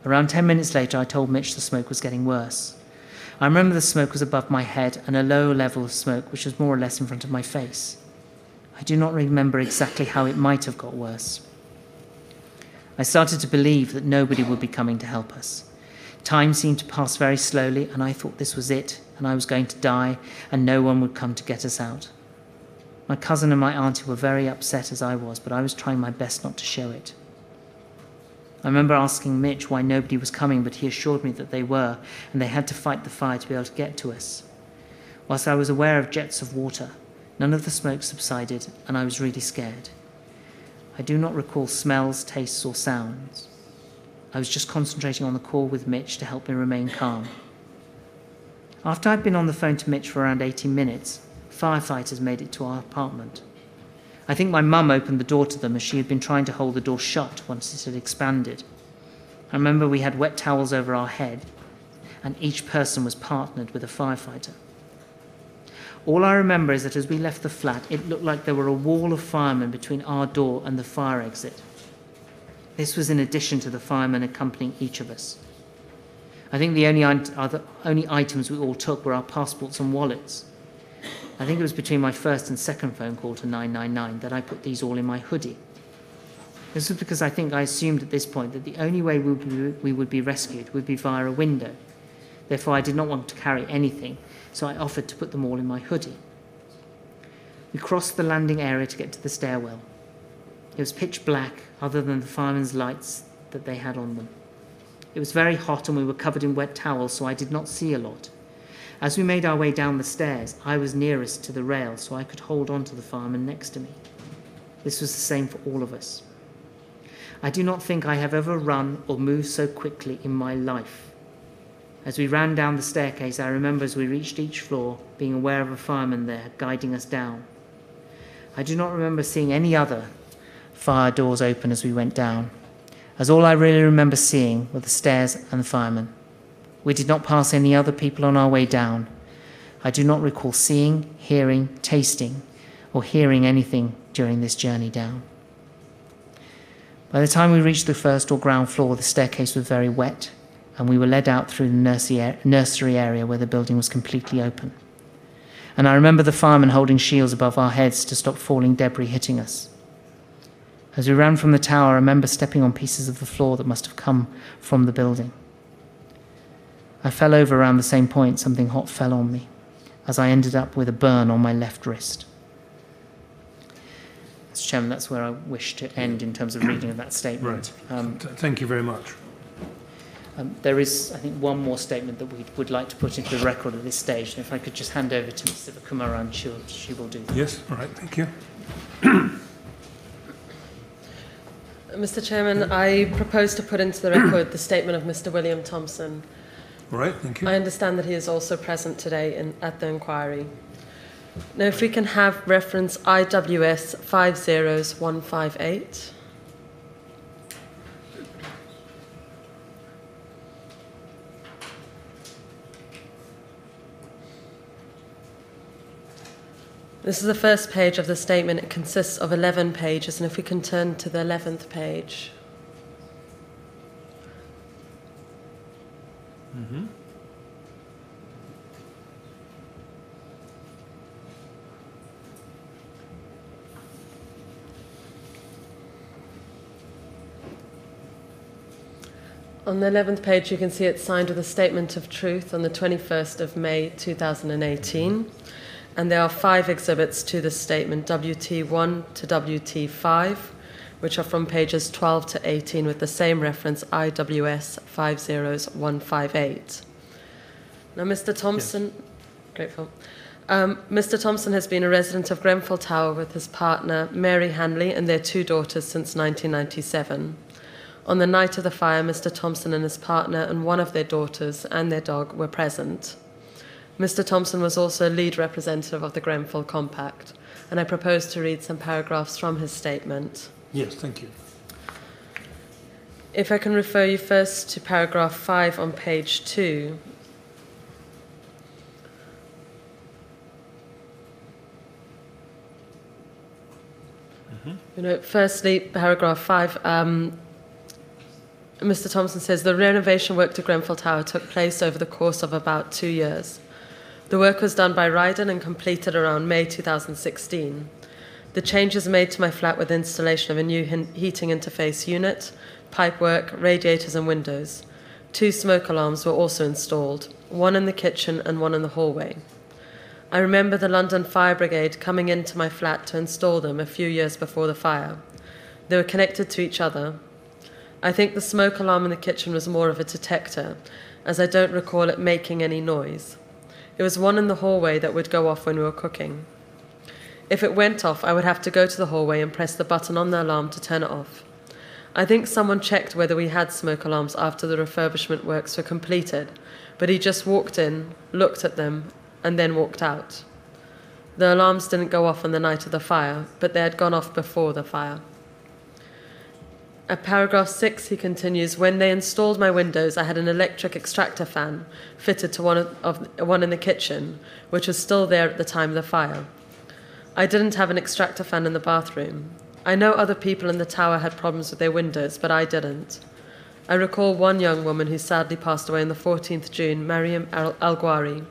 B: Around 10 minutes later, I told Mitch the smoke was getting worse. I remember the smoke was above my head and a low level of smoke, which was more or less in front of my face. I do not remember exactly how it might have got worse. I started to believe that nobody would be coming to help us. Time seemed to pass very slowly, and I thought this was it, and I was going to die, and no one would come to get us out. My cousin and my auntie were very upset as I was, but I was trying my best not to show it. I remember asking Mitch why nobody was coming, but he assured me that they were, and they had to fight the fire to be able to get to us. Whilst I was aware of jets of water, none of the smoke subsided, and I was really scared. I do not recall smells, tastes, or sounds. I was just concentrating on the call with Mitch to help me remain calm. After I'd been on the phone to Mitch for around 18 minutes, firefighters made it to our apartment. I think my mum opened the door to them as she had been trying to hold the door shut once it had expanded. I remember we had wet towels over our head, and each person was partnered with a firefighter. All I remember is that as we left the flat, it looked like there were a wall of firemen between our door and the fire exit. This was in addition to the firemen accompanying each of us. I think the only items we all took were our passports and wallets. I think it was between my first and second phone call to 999 that I put these all in my hoodie. This was because I think I assumed at this point that the only way we would be rescued would be via a window. Therefore, I did not want to carry anything, so I offered to put them all in my hoodie. We crossed the landing area to get to the stairwell. It was pitch black, other than the firemen's lights that they had on them. It was very hot and we were covered in wet towels, so I did not see a lot. As we made our way down the stairs, I was nearest to the rail so I could hold on to the fireman next to me. This was the same for all of us. I do not think I have ever run or moved so quickly in my life. As we ran down the staircase, I remember as we reached each floor, being aware of a fireman there guiding us down. I do not remember seeing any other fire doors open as we went down, as all I really remember seeing were the stairs and the fireman. We did not pass any other people on our way down. I do not recall seeing, hearing, tasting, or hearing anything during this journey down. By the time we reached the first or ground floor, the staircase was very wet, and we were led out through the nursery area where the building was completely open. And I remember the firemen holding shields above our heads to stop falling debris hitting us. As we ran from the tower, I remember stepping on pieces of the floor that must have come from the building. I fell over around the same point. Something hot fell on me, as I ended up with a burn on my left wrist. Mr. Chairman, that's where I wish to end in terms of reading of that statement.
A: Right. Thank you very much.
B: There is, I think, one more statement that we would like to put into the record at this stage. And if I could just hand over to Mr. Kumaran, she will do that.
A: Yes, all right, thank you.
E: Mr. Chairman, I propose to put into the record the statement of Mr. William Thompson.
A: All right, thank you.
E: I understand that he is also present today at the inquiry. Now, if we can have reference IWS 50158. This is the first page of the statement. It consists of 11 pages, and if we can turn to the 11th page.
A: Mm-hmm.
E: On the 11th page, you can see it's signed with a statement of truth on the 21st of May 2018. And there are 5 exhibits to this statement, WT1 to WT5, which are from pages 12 to 18 with the same reference, IWS 50158. Now, Mr. Thompson, yes. Grateful. Mr. Thompson has been a resident of Grenfell Tower with his partner, Mary Hanley, and their 2 daughters since 1997. On the night of the fire, Mr. Thompson and his partner and one of their daughters and their dog were present. Mr. Thompson was also lead representative of the Grenfell Compact, and I propose to read some paragraphs from his statement.
A: Yes, thank you.
E: If I can refer you first to paragraph 5 on page 2. Mm-hmm. Firstly, paragraph 5, Mr. Thompson says, the renovation work to Grenfell Tower took place over the course of about 2 years. The work was done by Ryden and completed around May 2016. The changes made to my flat were the installation of a new heating interface unit, pipework, radiators and windows. 2 smoke alarms were also installed, one in the kitchen and one in the hallway. I remember the London Fire Brigade coming into my flat to install them a few years before the fire. They were connected to each other. I think the smoke alarm in the kitchen was more of a detector, as I don't recall it making any noise. It was one in the hallway that would go off when we were cooking. If it went off, I would have to go to the hallway and press the button on the alarm to turn it off. I think someone checked whether we had smoke alarms after the refurbishment works were completed, but he just walked in, looked at them, and then walked out. The alarms didn't go off on the night of the fire, but they had gone off before the fire. At paragraph 6, he continues, when they installed my windows, I had an electric extractor fan fitted to one in the kitchen, which was still there at the time of the fire. I didn't have an extractor fan in the bathroom. I know other people in the tower had problems with their windows, but I didn't. I recall one young woman who sadly passed away on the 14th June, Mariam Al-Ghwari,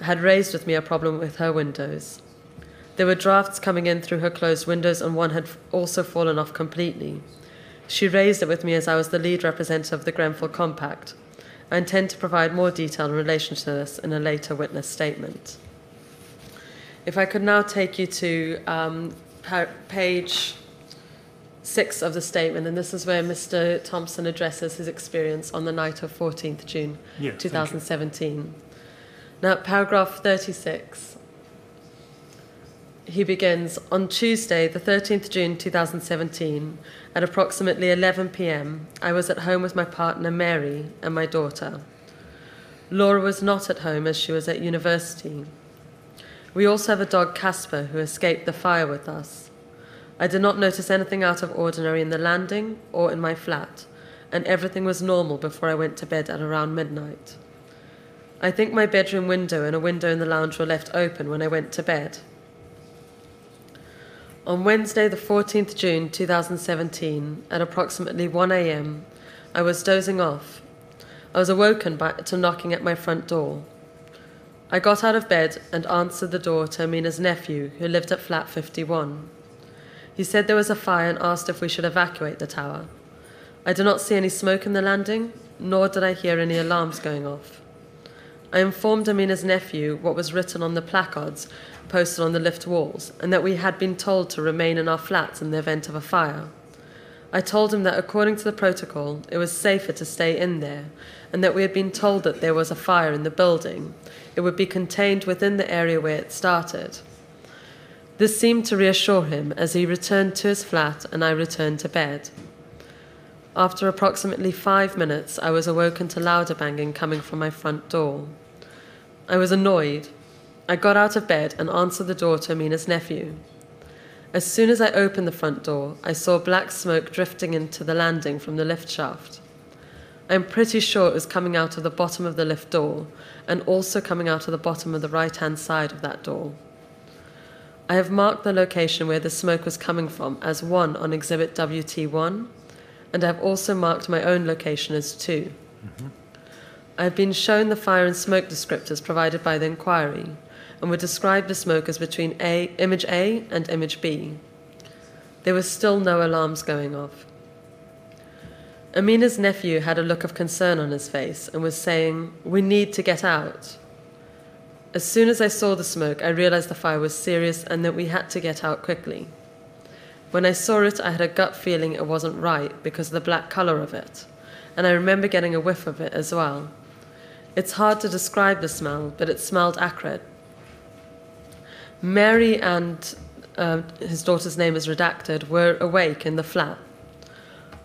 E: had raised with me a problem with her windows. There were drafts coming in through her closed windows, and one had also fallen off completely. She raised it with me as I was the lead representative of the Grenfell Compact. I intend to provide more detail in relation to this in a later witness statement. If I could now take you to page 6 of the statement, and this is where Mr. Thompson addresses his experience on the night of 14th June 2017. Now, paragraph 36. He begins, on Tuesday, the 13th June 2017, at approximately 11 p.m., I was at home with my partner Mary and my daughter. Laura was not at home as she was at university. We also have a dog, Casper, who escaped the fire with us. I did not notice anything out of ordinary in the landing or in my flat, and everything was normal before I went to bed at around midnight. I think my bedroom window and a window in the lounge were left open when I went to bed. On Wednesday, the 14th June 2017, at approximately 1 a.m., I was dozing off. I was awoken to knocking at my front door. I got out of bed and answered the door to Amina's nephew, who lived at flat 51. He said there was a fire and asked if we should evacuate the tower. I did not see any smoke in the landing, nor did I hear any alarms going off. I informed Amina's nephew what was written on the placards posted on the lift walls, and that we had been told to remain in our flats in the event of a fire. I told him that according to the protocol, it was safer to stay in there, and that we had been told that there was a fire in the building. It would be contained within the area where it started. This seemed to reassure him as he returned to his flat and I returned to bed. After approximately 5 minutes, I was awoken to louder banging coming from my front door. I was annoyed. I got out of bed and answered the door to Amina's nephew. As soon as I opened the front door, I saw black smoke drifting into the landing from the lift shaft. I'm pretty sure it was coming out of the bottom of the lift door and also coming out of the bottom of the right-hand side of that door. I have marked the location where the smoke was coming from as 1 on Exhibit WT1, and I have also marked my own location as 2. I have been shown the fire and smoke descriptors provided by the inquiry, and would describe the smoke as between image A and image B. There were still no alarms going off. Amina's nephew had a look of concern on his face and was saying, "We need to get out." As soon as I saw the smoke, I realized the fire was serious and that we had to get out quickly. When I saw it, I had a gut feeling it wasn't right because of the black color of it, and I remember getting a whiff of it as well. It's hard to describe the smell, but it smelled acrid. Mary and his daughter's name is redacted, were awake in the flat.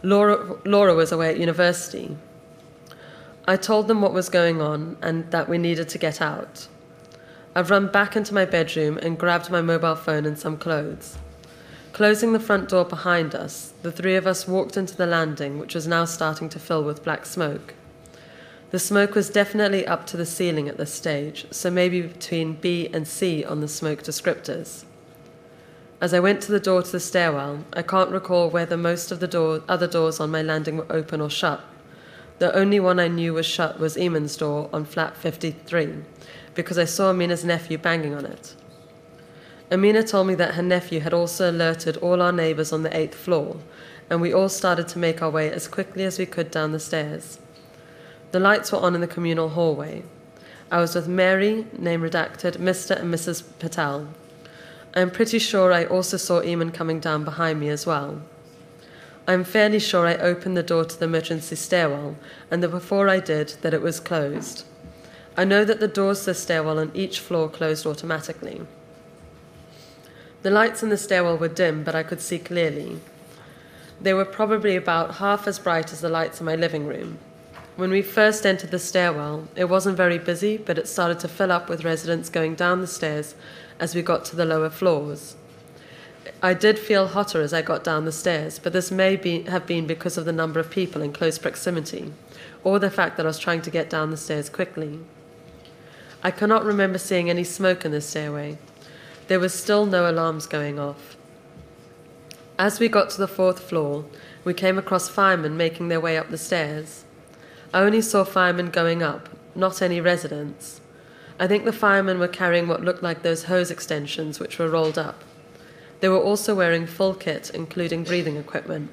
E: Laura was away at university. I told them what was going on and that we needed to get out. I've run back into my bedroom and grabbed my mobile phone and some clothes. Closing the front door behind us, the three of us walked into the landing, which was now starting to fill with black smoke. The smoke was definitely up to the ceiling at this stage, so maybe between B and C on the smoke descriptors. As I went to the door to the stairwell, I can't recall whether most of the other doors on my landing were open or shut. The only one I knew was shut was Eamon's door on flat 53, because I saw Amina's nephew banging on it. Amina told me that her nephew had also alerted all our neighbours on the 8th floor, and we all started to make our way as quickly as we could down the stairs. The lights were on in the communal hallway. I was with Mary, name redacted, Mr. and Mrs. Patel. I am pretty sure I also saw Eamon coming down behind me as well. I am fairly sure I opened the door to the emergency stairwell, and that before I did, that it was closed. I know that the doors to the stairwell on each floor closed automatically. The lights in the stairwell were dim, but I could see clearly. They were probably about half as bright as the lights in my living room. When we first entered the stairwell, it wasn't very busy, but it started to fill up with residents going down the stairs as we got to the lower floors. I did feel hotter as I got down the stairs, but this may have been because of the number of people in close proximity, or the fact that I was trying to get down the stairs quickly. I cannot remember seeing any smoke in the stairway. There was still no alarms going off. As we got to the 4th floor, we came across firemen making their way up the stairs. I only saw firemen going up, not any residents. I think the firemen were carrying what looked like those hose extensions which were rolled up. They were also wearing full kit, including breathing equipment.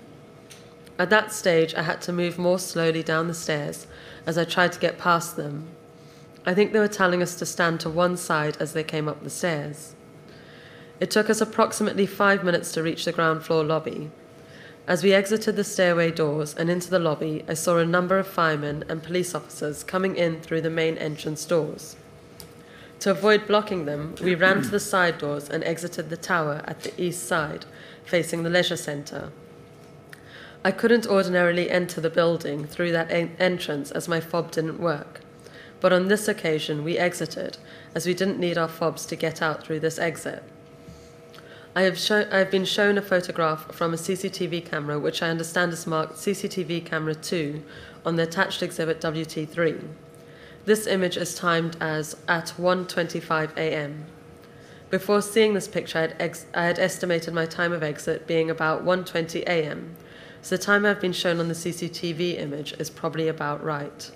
E: At that stage, I had to move more slowly down the stairs as I tried to get past them. I think they were telling us to stand to one side as they came up the stairs. It took us approximately 5 minutes to reach the ground floor lobby. As we exited the stairway doors and into the lobby, I saw a number of firemen and police officers coming in through the main entrance doors. To avoid blocking them, we ran to the side doors and exited the tower at the east side, facing the leisure centre. I couldn't ordinarily enter the building through that entrance as my fob didn't work, but on this occasion we exited, as we didn't need our fobs to get out through this exit. I have been shown a photograph from a CCTV camera, which I understand is marked CCTV camera 2 on the attached exhibit WT3. This image is timed as at 1:25 a.m. Before seeing this picture, I had estimated my time of exit being about 1:20 a.m., so the time I've been shown on the CCTV image is probably about right.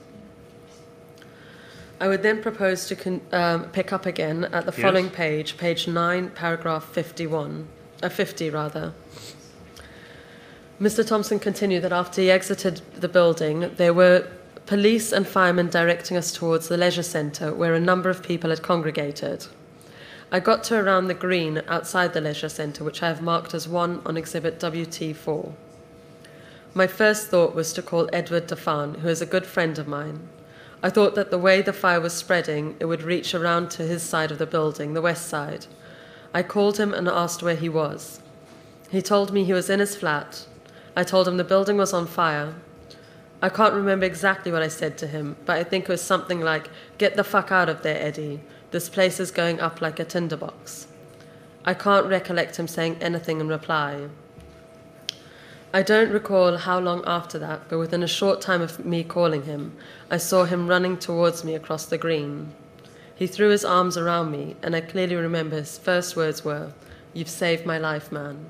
E: I would then propose to pick up again at the following page, page 9, paragraph 50 rather. Mr. Thompson continued that after he exited the building, there were police and firemen directing us towards the leisure centre, where a number of people had congregated. I got to around the green outside the leisure centre, which I have marked as 1 on exhibit WT4. My first thought was to call Edward Defan, who is a good friend of mine. I thought that the way the fire was spreading, it would reach around to his side of the building, the west side. I called him and asked where he was. He told me he was in his flat. I told him the building was on fire. I can't remember exactly what I said to him, but I think it was something like, "Get the fuck out of there, Eddie. This place is going up like a tinderbox." I can't recollect him saying anything in reply. I don't recall how long after that, but within a short time of me calling him, I saw him running towards me across the green. He threw his arms around me, and I clearly remember his first words were, "You've saved my life, man."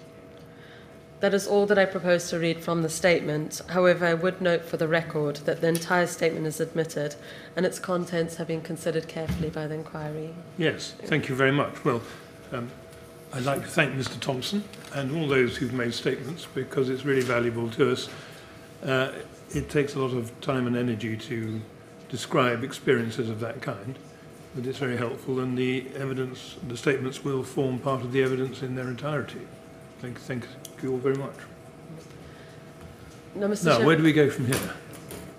E: That is all that I propose to read from the statement. However, I would note for the record that the entire statement is admitted and its contents have been considered carefully by the inquiry.
A: Yes, thank you very much. Well, I'd like to thank Mr. Thompson and all those who've made statements, because it's really valuable to us. It takes a lot of time and energy to describe experiences of that kind, but it's very helpful, and the evidence, the statements will form part of the evidence in their entirety. Thank you all very much.
E: Now, Mr.
A: Now,
E: Chairman,
A: where do we go from here?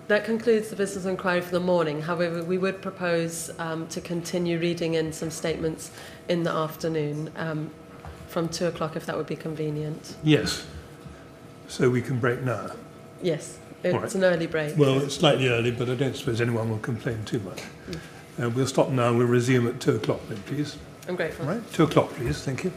E: that concludes the business inquiry for the morning. However, we would propose to continue reading in some statements in the afternoon from 2 o'clock, if that would be convenient.
A: Yes. So we can break now.
E: Yes, it's
A: right.
E: an early break.
A: Well, it's slightly early, but I don't suppose anyone will complain too much. We'll stop now. We'll resume at 2 o'clock then, please.
E: I'm grateful.
A: All right, 2 o'clock, please. Thank you.